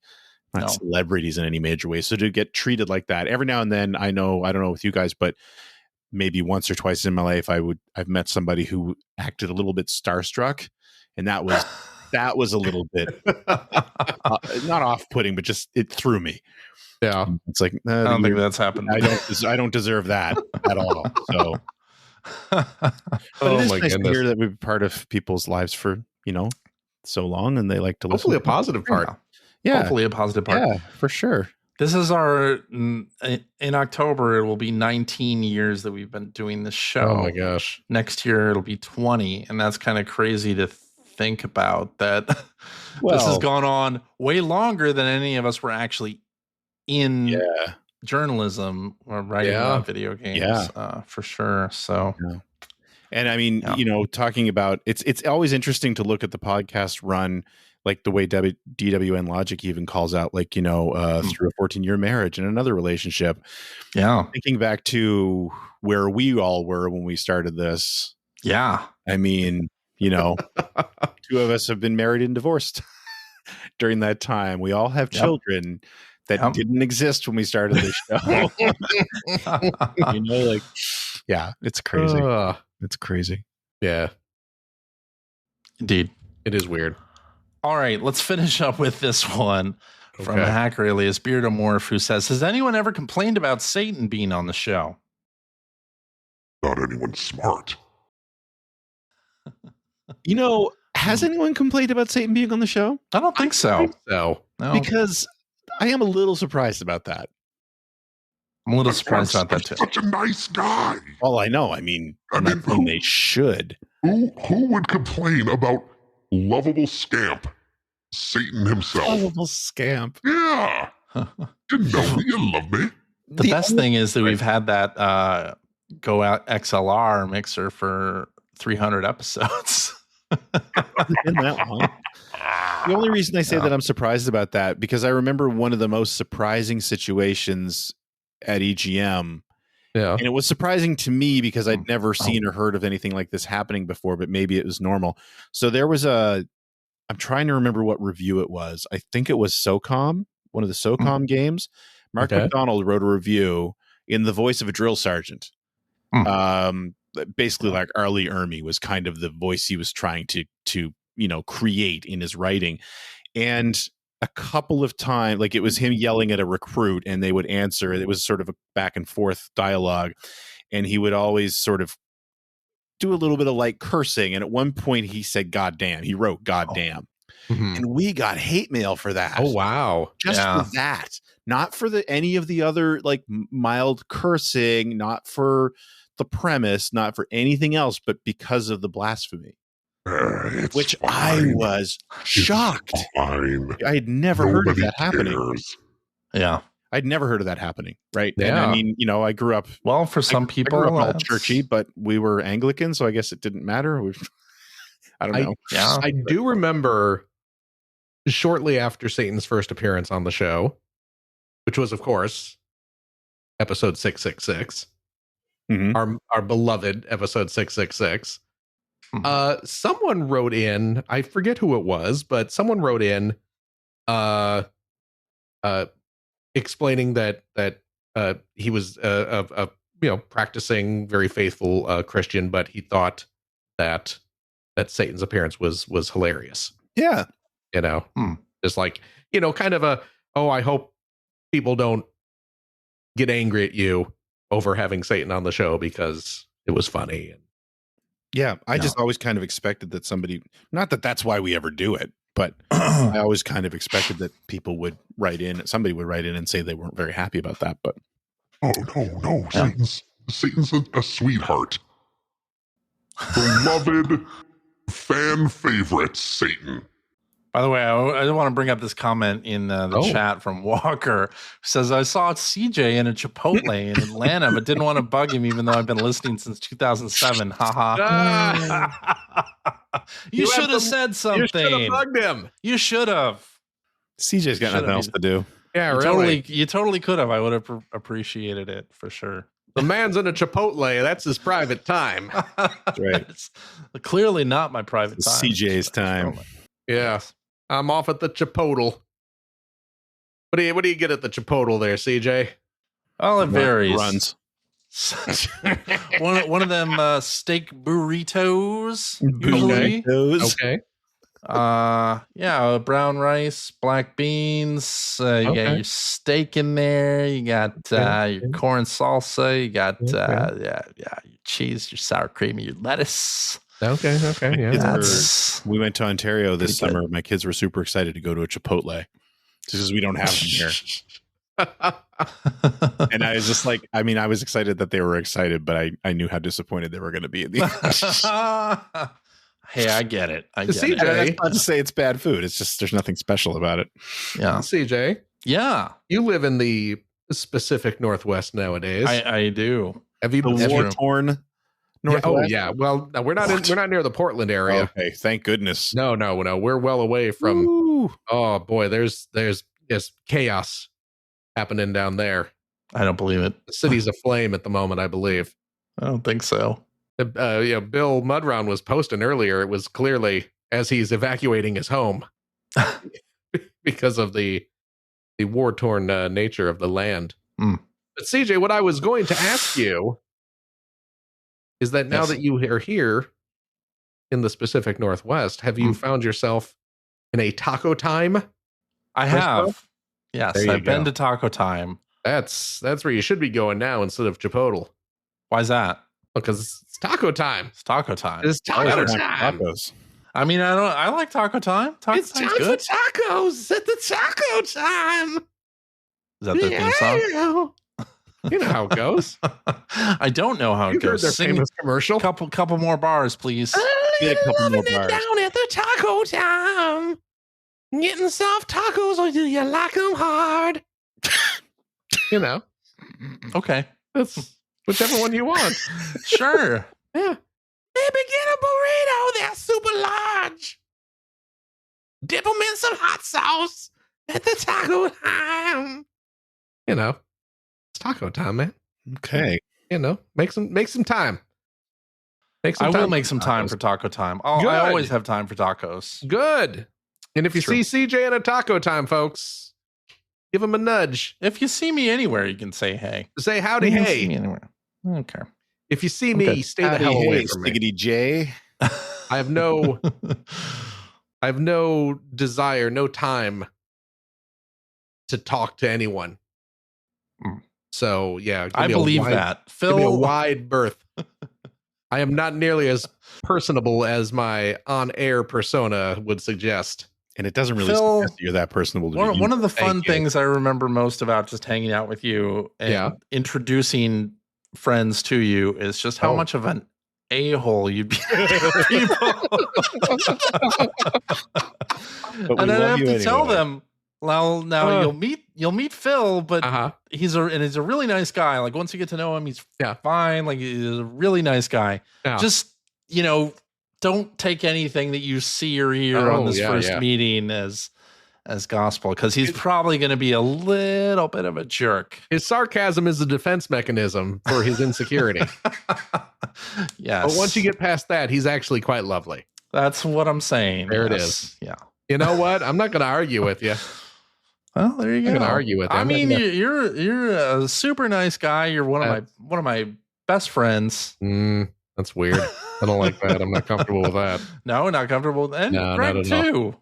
Speaker 2: Not celebrities in any major way. So to get treated like that every now and then, I don't know with you guys, but maybe once or twice in my life, I've met somebody who acted a little bit starstruck, and that was a little bit not off-putting, but just it threw me.
Speaker 3: Yeah,
Speaker 2: it's like
Speaker 1: I don't think that's happened.
Speaker 2: I don't deserve that at all. So, but it is nice to hear that we've been part of people's lives for so long, and they like to listen.
Speaker 3: Hopefully, a positive part.
Speaker 2: Yeah,
Speaker 1: hopefully a positive part.
Speaker 2: Yeah, for sure.
Speaker 1: This is in October, it will be 19 years that we've been doing this show.
Speaker 3: Oh my gosh.
Speaker 1: Next year, it'll be 20. And that's kind of crazy to think about that. This has gone on way longer than any of us were actually in journalism or writing about video games, for sure. So
Speaker 2: And I mean, talking about it's always interesting to look at the podcast run, like the way DWN Logic even calls out, like, through a 14-year marriage and another relationship.
Speaker 1: Yeah.
Speaker 2: Thinking back to where we all were when we started this.
Speaker 1: Yeah.
Speaker 2: I mean, 2 of us have been married and divorced during that time. We all have children that didn't exist when we started this show. Yeah, it's crazy. It's crazy.
Speaker 3: Yeah.
Speaker 1: Indeed.
Speaker 3: It is weird.
Speaker 1: All right, let's finish up with this one from a hacker alias Beardomorph, who says, has anyone ever complained about Satan being on the show?
Speaker 4: Not anyone smart.
Speaker 2: Has anyone complained about Satan being on the show?
Speaker 1: I don't think so.
Speaker 3: No.
Speaker 2: Because I am a little surprised about that.
Speaker 1: I'm a little surprised about that too.
Speaker 4: Such a nice guy.
Speaker 2: Well, I know. I mean they should.
Speaker 4: Who would complain about lovable scamp Satan himself?
Speaker 2: Lovable scamp.
Speaker 4: Yeah. You know me. You love me.
Speaker 1: The best thing is that we've had that Go Out XLR mixer for 300 episodes.
Speaker 2: Been that long. The only reason I say that I'm surprised about that, because I remember one of the most surprising situations at EGM.
Speaker 3: Yeah.
Speaker 2: And it was surprising to me because I'd never seen or heard of anything like this happening before, but maybe it was normal. So there was I'm trying to remember what review it was. I think it was SOCOM, one of the SOCOM games. Mark McDonald wrote a review in the voice of a drill sergeant. Basically like Arlie Ermy was kind of the voice he was trying to create in his writing. And a couple of times, like, it was him yelling at a recruit and they would answer. It was sort of a back and forth dialogue, and he would always sort of do a little bit of like cursing. And at one point he said, "God damn," he wrote "God damn." And we got hate mail for that.
Speaker 3: Oh, wow.
Speaker 2: Just for that, not for any of the other like mild cursing, not for the premise, not for anything else, but because of the blasphemy. Which
Speaker 4: fine.
Speaker 2: I was shocked.
Speaker 4: Fine.
Speaker 2: I had never heard of that happening.
Speaker 1: Yeah.
Speaker 2: I'd never heard of that happening. Right.
Speaker 3: Yeah.
Speaker 2: And I mean, I grew up.
Speaker 1: Well, for some people,
Speaker 2: I grew up all churchy, but we were Anglican, so I guess it didn't matter. I don't know.
Speaker 3: I do remember shortly after Satan's first appearance on the show, which was, of course, episode 666, our beloved episode 666. Someone wrote in, I forget who it was, but someone wrote in explaining that he was a practicing, very faithful Christian, but he thought that Satan's appearance was hilarious.
Speaker 2: Yeah.
Speaker 3: Just like, kind of I hope people don't get angry at you over having Satan on the show because it was funny.
Speaker 2: Yeah, I just always kind of expected that somebody, not that that's why we ever do it, but I always kind of expected that people would somebody would write in and say they weren't very happy about that. But
Speaker 4: no, Satan's a sweetheart. Beloved fan favorite Satan.
Speaker 1: By the way, I want to bring up this comment in the chat from Walker, who says, I saw CJ in a Chipotle in Atlanta, but didn't want to bug him even though I've been listening since 2007. Haha. You should have said something. You should have
Speaker 3: bugged him.
Speaker 1: You should have.
Speaker 2: CJ's got nothing else to do.
Speaker 3: Yeah,
Speaker 1: You totally could have. I would have appreciated it for sure.
Speaker 3: The man's in a Chipotle. That's his private time.
Speaker 2: Right.
Speaker 1: It's clearly not my private time.
Speaker 2: CJ's time.
Speaker 3: Yeah. I'm off at the Chipotle. What do you get at the Chipotle there, CJ?
Speaker 1: Well, it varies.
Speaker 2: Runs.
Speaker 1: one of them steak burritos. Usually.
Speaker 3: Okay.
Speaker 1: Brown rice, black beans. You got your steak in there. You got your corn salsa. You got your cheese, your sour cream, your lettuce.
Speaker 3: Okay. Yeah.
Speaker 2: We went to Ontario this summer. My kids were super excited to go to a Chipotle because we don't have them here. And I was just like, I was excited that they were excited, but I knew how disappointed they were going to be at the end.
Speaker 1: Hey, I get it.
Speaker 3: CJ,
Speaker 2: that's not to say it's bad food. It's just there's nothing special about it.
Speaker 1: Yeah.
Speaker 3: CJ.
Speaker 1: Yeah.
Speaker 3: You live in the Pacific Northwest nowadays.
Speaker 1: I do.
Speaker 3: Have you been
Speaker 2: war-torn Northwest?
Speaker 3: yeah. Well, no, we're not near the Portland area.
Speaker 2: Okay, thank goodness.
Speaker 3: No. We're well away from.
Speaker 2: Ooh.
Speaker 3: Oh boy, there's chaos happening down there.
Speaker 1: I don't believe it.
Speaker 3: The city's aflame at the moment, I believe.
Speaker 1: I don't think so.
Speaker 3: Bill Mudround was posting earlier. It was clearly as he's evacuating his home because of the war-torn nature of the land.
Speaker 1: Mm.
Speaker 3: But CJ, what I was going to ask you is that now that you are here in the Pacific Northwest, have you found yourself in a taco time?
Speaker 1: I have. Yes, I've been to Taco Time.
Speaker 3: That's where you should be going now instead of Chipotle.
Speaker 1: Why is that?
Speaker 3: Because it's taco time.
Speaker 1: It's Taco Time.
Speaker 3: It's taco time.
Speaker 2: Tacos.
Speaker 1: I mean, I like Taco Time. Taco
Speaker 3: It's time
Speaker 1: Time's good.
Speaker 3: for tacos at the taco time.
Speaker 1: Is that their theme song?
Speaker 3: You know how it goes.
Speaker 1: I don't know how it
Speaker 3: You heard
Speaker 1: goes.
Speaker 3: their
Speaker 1: Sing
Speaker 3: famous commercial.
Speaker 1: couple more bars, please.
Speaker 2: Get a couple more
Speaker 3: Loving it
Speaker 2: bars.
Speaker 3: down at the taco time. Getting soft tacos, or do you like them hard? You know,
Speaker 1: Okay,
Speaker 3: that's whichever one you want.
Speaker 1: sure.
Speaker 3: Yeah. Baby, get a burrito. They're super large. Dip them in some hot sauce at the taco time. You know, it's taco time, man.
Speaker 2: Okay.
Speaker 3: You know, make some time.
Speaker 1: I will make some time for Taco Time. I
Speaker 3: Good.
Speaker 1: always have time for tacos.
Speaker 3: Good. And if you
Speaker 1: True.
Speaker 3: see CJ at a taco time, folks, give him a nudge.
Speaker 1: If you see me anywhere, you can say hey.
Speaker 3: Say howdy,
Speaker 1: You can see
Speaker 3: hey.
Speaker 1: me anywhere. I don't care.
Speaker 3: If you see
Speaker 1: I'm
Speaker 3: me,
Speaker 1: good.
Speaker 3: stay the hell away from me.
Speaker 2: Stiggity J.
Speaker 3: I have no desire, no time to talk to anyone.
Speaker 1: Mm.
Speaker 3: So yeah,
Speaker 1: I believe that.
Speaker 3: Give me a
Speaker 1: Phil,
Speaker 3: wide berth. I am not nearly as personable as my on-air persona would suggest.
Speaker 2: And it doesn't really
Speaker 1: Phil,
Speaker 2: suggest that you're that personable to you.
Speaker 1: one of the fun
Speaker 3: Thank you.
Speaker 1: things I remember most about just hanging out with you and introducing friends to you is just how much of an a-hole you'd be to people.
Speaker 2: But
Speaker 1: And then I have to tell
Speaker 2: anyway.
Speaker 1: them, well, now you'll meet Phil, but he's a really nice guy. Like once you get to know him, he's fine. Like he's a really nice guy.
Speaker 3: Yeah.
Speaker 1: Just, don't take anything that you see or hear on this first meeting as gospel, because he's probably going to be a little bit of a jerk.
Speaker 3: His sarcasm is a defense mechanism for his insecurity.
Speaker 1: Yes.
Speaker 3: But once you get past that, he's actually quite lovely.
Speaker 1: That's what I'm saying.
Speaker 3: There it
Speaker 1: Yes.
Speaker 3: is.
Speaker 1: Yeah.
Speaker 3: You know what? I'm not going to argue with you.
Speaker 1: Well, there you go.
Speaker 3: I'm going to argue with you.
Speaker 1: I mean, you're a super nice guy. You're one of my best friends.
Speaker 3: That's weird. I don't like that. I'm not comfortable with that.
Speaker 1: No, not comfortable. And
Speaker 3: No,
Speaker 1: Greg
Speaker 3: not at all.
Speaker 1: too.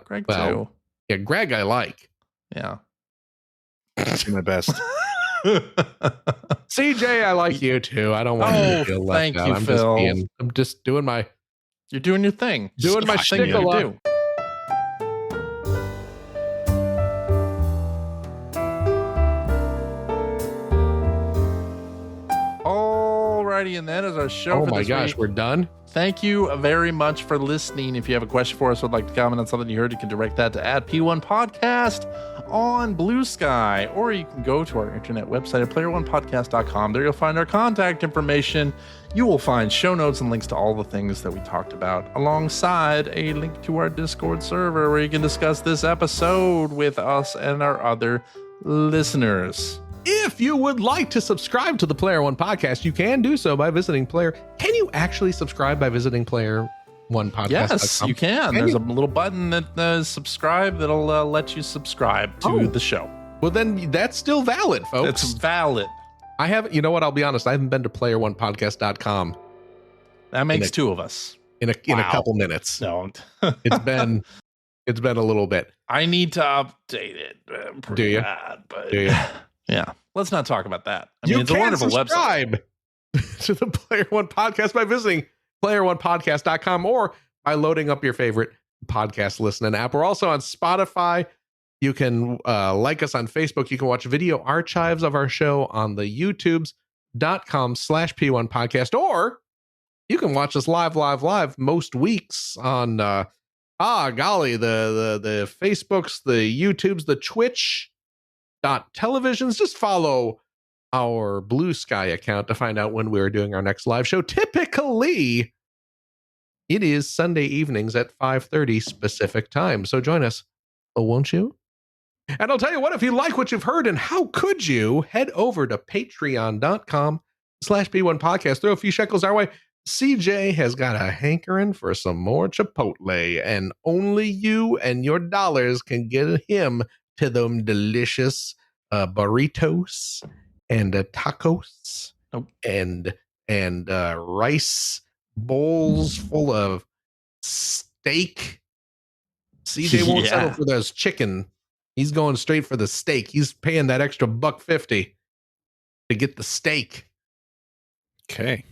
Speaker 1: Greg
Speaker 3: well,
Speaker 1: too.
Speaker 3: Yeah, Greg, I like.
Speaker 1: Yeah.
Speaker 2: Do my best.
Speaker 3: CJ, I like you too. I don't want you to feel left
Speaker 1: thank
Speaker 3: out.
Speaker 1: you, Phil.
Speaker 3: I'm just doing my.
Speaker 1: You're doing your thing.
Speaker 3: Doing my
Speaker 1: thing
Speaker 3: shtick a lot.
Speaker 1: do. Alrighty, and that is our show.
Speaker 3: Oh
Speaker 1: for
Speaker 3: my
Speaker 1: this
Speaker 3: gosh,
Speaker 1: week.
Speaker 3: we're done.
Speaker 1: Thank you very much for listening. If you have a question for us or would like to comment on something you heard, you can direct that to @P1 Podcast on Blue Sky, or you can go to our internet website at player1podcast.com. There you'll find our contact information. You will find show notes and links to all the things that we talked about, alongside a link to our Discord server where you can discuss this episode with us and our other listeners.
Speaker 3: If you would like to subscribe to the Player One Podcast, you can do so by visiting Player. Can you actually subscribe by visiting Player One Podcast?
Speaker 1: Yes, you can. There's a little button that says subscribe that'll let you subscribe to the show.
Speaker 3: Well, then that's still valid, folks.
Speaker 1: It's valid.
Speaker 3: I haven't, you know what? I'll be honest. I haven't been to player1podcast.com.
Speaker 1: That makes two of us.
Speaker 3: In a couple minutes.
Speaker 1: No.
Speaker 3: It's been a little bit.
Speaker 1: I need to update it.
Speaker 3: Do you?
Speaker 1: Bad, but
Speaker 3: Do you?
Speaker 1: Yeah. Let's not talk about that. I mean,
Speaker 3: You
Speaker 1: it's a
Speaker 3: can
Speaker 1: wonderful website.
Speaker 3: subscribe to the Player One Podcast by visiting player1podcast.com or by loading up your favorite podcast listening app. We're also on Spotify. You can like us on Facebook. You can watch video archives of our show on the youtubes.com/P1 Podcast, or you can watch us live most weeks on the Facebooks, the YouTubes, the Twitch.televisions. Just follow our Blue Sky account to find out when we're doing our next live show. Typically, it is Sunday evenings at 5:30 Pacific time. So join us, won't you? And I'll tell you what, if you like what you've heard, and how could you, head over to patreon.com/B1 podcast. Throw a few shekels our way. CJ has got a hankering for some more Chipotle, and only you and your dollars can get him to them delicious burritos and tacos and rice bowls full of steak. CJ won't settle for those chicken. He's going straight for the steak. He's paying that extra $1.50 to get the steak.
Speaker 2: Okay.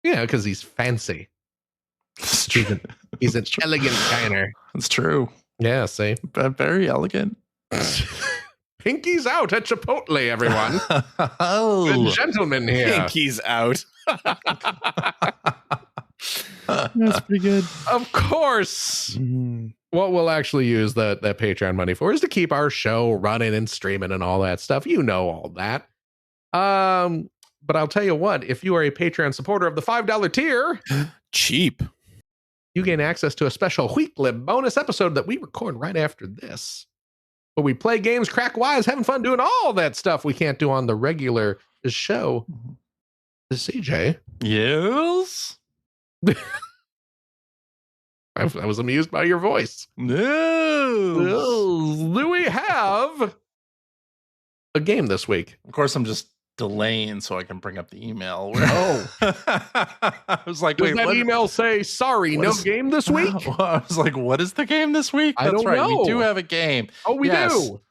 Speaker 3: Yeah, because he's fancy. He's an elegant diner.
Speaker 1: That's true.
Speaker 3: Yeah, see?
Speaker 1: But very elegant.
Speaker 3: Pinkies out at Chipotle, everyone.
Speaker 1: Oh.
Speaker 3: The gentleman here.
Speaker 2: Pinkies out. That's pretty good.
Speaker 3: Of course. What we'll actually use that Patreon money for is to keep our show running and streaming and all that stuff. You know all that. But I'll tell you what, if you are a Patreon supporter of the $5 tier,
Speaker 2: cheap,
Speaker 3: you gain access to a special weekly bonus episode that we record right after this, where we play games, crack wise, having fun doing all that stuff we can't do on the regular show. CJ.
Speaker 1: Yes.
Speaker 3: I was amused by your voice.
Speaker 1: No.
Speaker 3: Do we have a game this week?
Speaker 1: Of course, I'm just delaying so I can bring up the email. I was like,
Speaker 3: does
Speaker 1: wait,
Speaker 3: that
Speaker 1: what?
Speaker 3: Email say, sorry, no game this week?
Speaker 1: I was like, what is the game this week?
Speaker 3: I don't know.
Speaker 1: We do have a game.
Speaker 3: Oh, we do.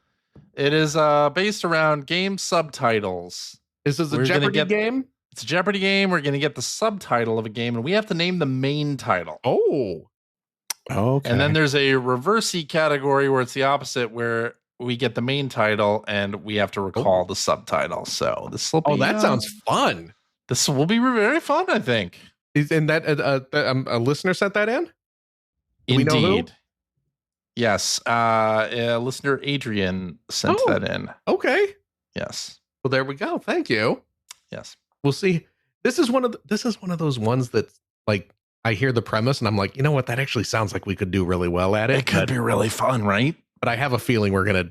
Speaker 1: It is based around game subtitles.
Speaker 3: This is a Jeopardy game?
Speaker 1: It's a Jeopardy game. We're going to get the subtitle of a game, and we have to name the main title.
Speaker 3: Oh.
Speaker 2: Okay.
Speaker 1: And then there's a reversey category where it's the opposite, where we get the main title and we have to recall the subtitle. So this will be.
Speaker 3: Oh, that sounds fun.
Speaker 1: This will be very fun, I think.
Speaker 3: And that a listener sent that in? Do
Speaker 1: Indeed.
Speaker 3: we know who?
Speaker 1: Yes. Listener Adrian sent that in.
Speaker 3: Okay.
Speaker 1: Yes.
Speaker 3: Well, there we go. Thank you.
Speaker 1: Yes.
Speaker 3: We'll see. This is one of those ones that, like, I hear the premise and I'm like, you know what? That actually sounds like we could do really well at it.
Speaker 1: It could be really fun, right?
Speaker 3: But I have a feeling we're gonna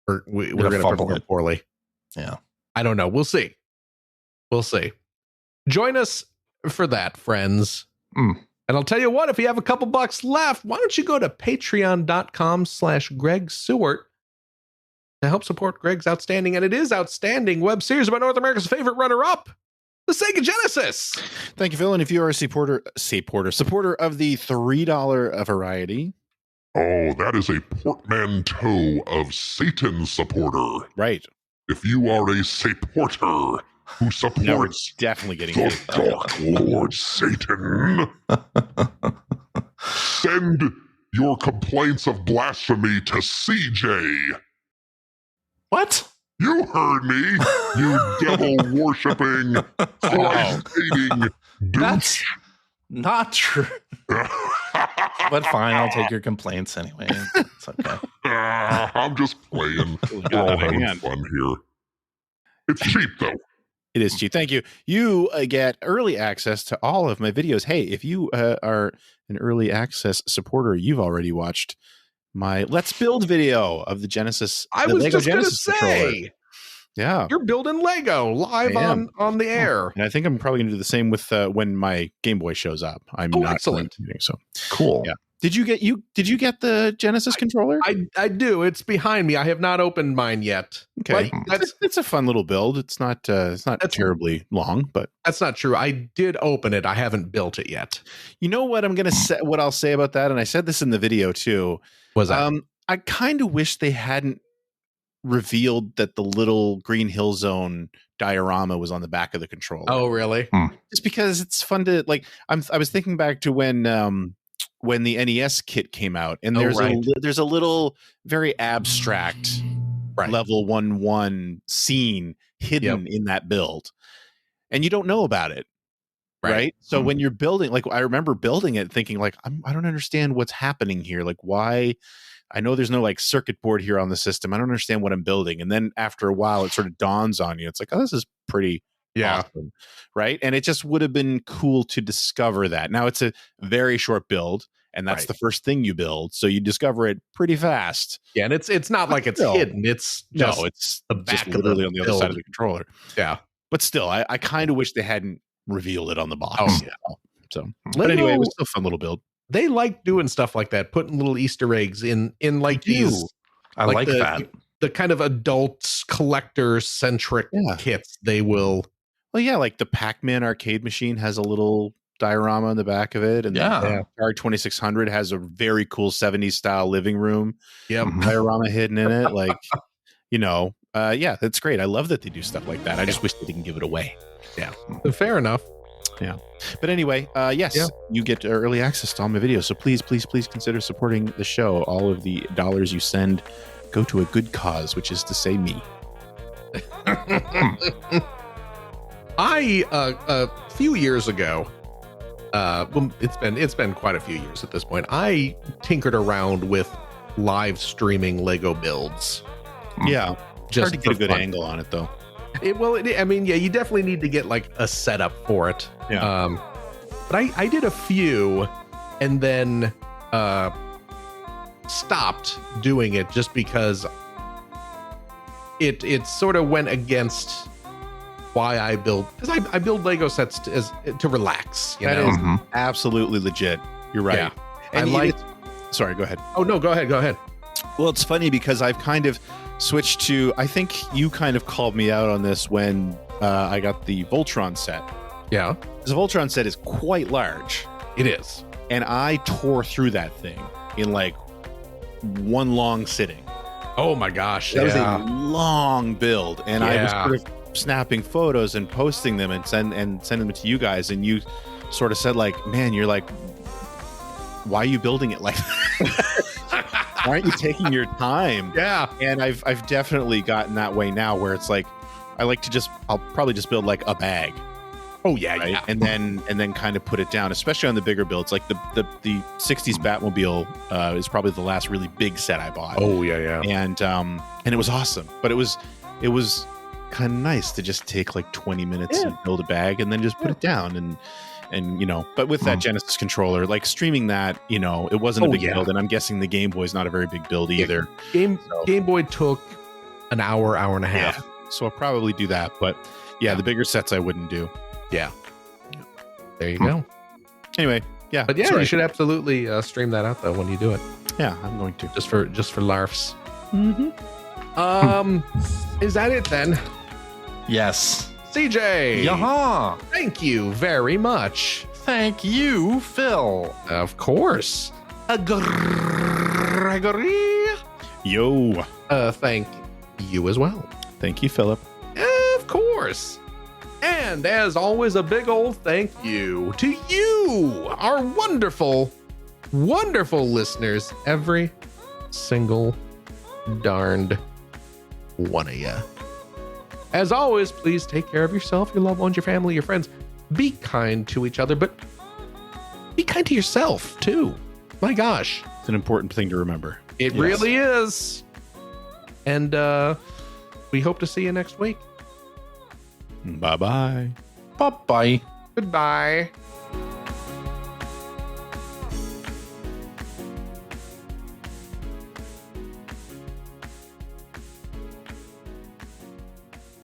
Speaker 3: perform poorly.
Speaker 1: Yeah.
Speaker 3: I don't know. We'll see. Join us for that, friends. And I'll tell you what, if you have a couple bucks left, why don't you go to patreon.com/Greg Seward to help support Greg's outstanding, and it is outstanding, web series about North America's favorite runner-up, the Sega Genesis.
Speaker 2: Thank you, Phil. And if you are a supporter of the $3 variety.
Speaker 4: Oh, that is a portmanteau of Satan supporter.
Speaker 2: Right.
Speaker 4: If you are a supporter who supports
Speaker 2: definitely getting
Speaker 4: the Dark Lord Satan, send your complaints of blasphemy to CJ.
Speaker 1: What?
Speaker 4: You heard me, you devil-worshipping, Christ-hating
Speaker 1: That's not true. But fine, I'll take your complaints anyway. It's okay.
Speaker 4: I'm just playing. We're all having fun here. It's cheap, though.
Speaker 2: It is cheap. Thank you. You get early access to all of my videos. Hey, if you are an early access supporter, you've already watched my Let's Build video of the Genesis.
Speaker 3: I was just going to say.
Speaker 2: Yeah.
Speaker 3: You're building Lego live on the air.
Speaker 2: And I think I'm probably going to do the same with when my Game Boy shows up. I'm not
Speaker 3: excellent.
Speaker 2: So
Speaker 1: cool.
Speaker 2: Yeah. Did you get the Genesis controller?
Speaker 3: I do. It's behind me. I have not opened mine yet.
Speaker 2: Okay. It's a fun little build. It's not terribly long, but
Speaker 3: that's not true. I did open it. I haven't built it yet.
Speaker 2: You know what I'm going to say, what I'll say about that, and I said this in the video too.
Speaker 3: Was that?
Speaker 2: I kind of wish they hadn't revealed that the little Green Hill Zone diorama was on the back of the controller.
Speaker 3: Oh, really?
Speaker 2: Just because it's fun to like. I was thinking back to when the NES kit came out, and there's a little very abstract level 1-1 scene hidden in that build, and you don't know about it. Right. So when you're building, like I remember building it thinking like, I don't understand what's happening here. Like why I know there's no like circuit board here on the system. I don't understand what I'm building. And then after a while, it sort of dawns on you. It's like, oh, this is pretty awesome, right? And it just would have been cool to discover that. Now it's a very short build, and that's the first thing you build, so you discover it pretty fast.
Speaker 3: Yeah, and it's not like it's hidden. It's just
Speaker 2: it's
Speaker 3: the back
Speaker 2: just literally on the other side of the controller.
Speaker 3: Yeah,
Speaker 2: but still, I kind of wish they hadn't revealed it on the box.
Speaker 3: Oh yeah.
Speaker 2: So, but anyway, it was still a fun little build.
Speaker 3: They like doing stuff like that, putting little Easter eggs in like these.
Speaker 1: I like that.
Speaker 3: The kind of adult collector centric kits they will.
Speaker 2: Well, yeah, like the Pac-Man arcade machine has a little diorama in the back of it, and the R2600 has a very cool 70s style living room diorama hidden in it. Like, that's great. I love that they do stuff like that. I just wish they didn't give it away.
Speaker 3: Yeah, fair enough.
Speaker 2: Yeah, but anyway, you get early access to all my videos. So please consider supporting the show. All of the dollars you send go to a good cause, which is to say me.
Speaker 3: I a few years ago, it's been quite a few years at this point. I tinkered around with live streaming Lego builds.
Speaker 2: Yeah, just hard to get a good angle on it though.
Speaker 3: You definitely need to get like a setup for it.
Speaker 2: Yeah.
Speaker 3: But I did a few, and then stopped doing it just because it sort of went against why I build, because I build Lego sets to relax.
Speaker 2: That is absolutely legit. You're right. Yeah. And sorry, go ahead.
Speaker 3: Oh no, go ahead.
Speaker 2: Well, it's funny because I've kind of switched to, I think you kind of called me out on this when I got the Voltron set.
Speaker 3: Yeah.
Speaker 2: The Voltron set is quite large.
Speaker 3: It is.
Speaker 2: And I tore through that thing in like one long sitting.
Speaker 3: Oh my gosh.
Speaker 2: That was a long build. And I was sort of snapping photos and posting them and sending them to you guys. And you sort of said like, man, you're like, why are you building it like that? Why aren't you taking your time?
Speaker 3: Yeah.
Speaker 2: And I've definitely gotten that way now where it's like, I'll probably just build like a bag.
Speaker 3: Oh yeah,
Speaker 2: right?
Speaker 3: yeah.
Speaker 2: And then kind of put it down, especially on the bigger builds. Like the 60s Batmobile is probably the last really big set I bought.
Speaker 3: Oh yeah.
Speaker 2: And it was awesome. But it was kind of nice to just take like 20 minutes and build a bag and then just put it down and but with that Genesis controller, like streaming that, it wasn't a big build, and I'm guessing the Game Boy's not a very big build either.
Speaker 3: Game Boy took an hour and a half.
Speaker 2: Yeah. So I'll probably do that, but the bigger sets I wouldn't do.
Speaker 3: Yeah. There you go.
Speaker 2: Anyway, yeah.
Speaker 3: But you should absolutely stream that out though when you do it.
Speaker 2: Yeah, I'm going to.
Speaker 3: Just for larfs. Is that it then?
Speaker 1: Yes.
Speaker 3: CJ.
Speaker 1: Yaha.
Speaker 3: Thank you very much.
Speaker 1: Thank you, Phil.
Speaker 3: Of course. Gregory.
Speaker 2: Yo.
Speaker 3: Thank you as well.
Speaker 2: Thank you, Philip.
Speaker 3: Of course. And as always, a big old thank you to you, our wonderful, wonderful listeners, every single darned one of you. As always, please take care of yourself, your loved ones, your family, your friends. Be kind to each other, but be kind to yourself too. My gosh.
Speaker 2: It's an important thing to remember.
Speaker 3: It really is. And we hope to see you next week.
Speaker 2: Bye-bye.
Speaker 1: Bye-bye.
Speaker 3: Goodbye.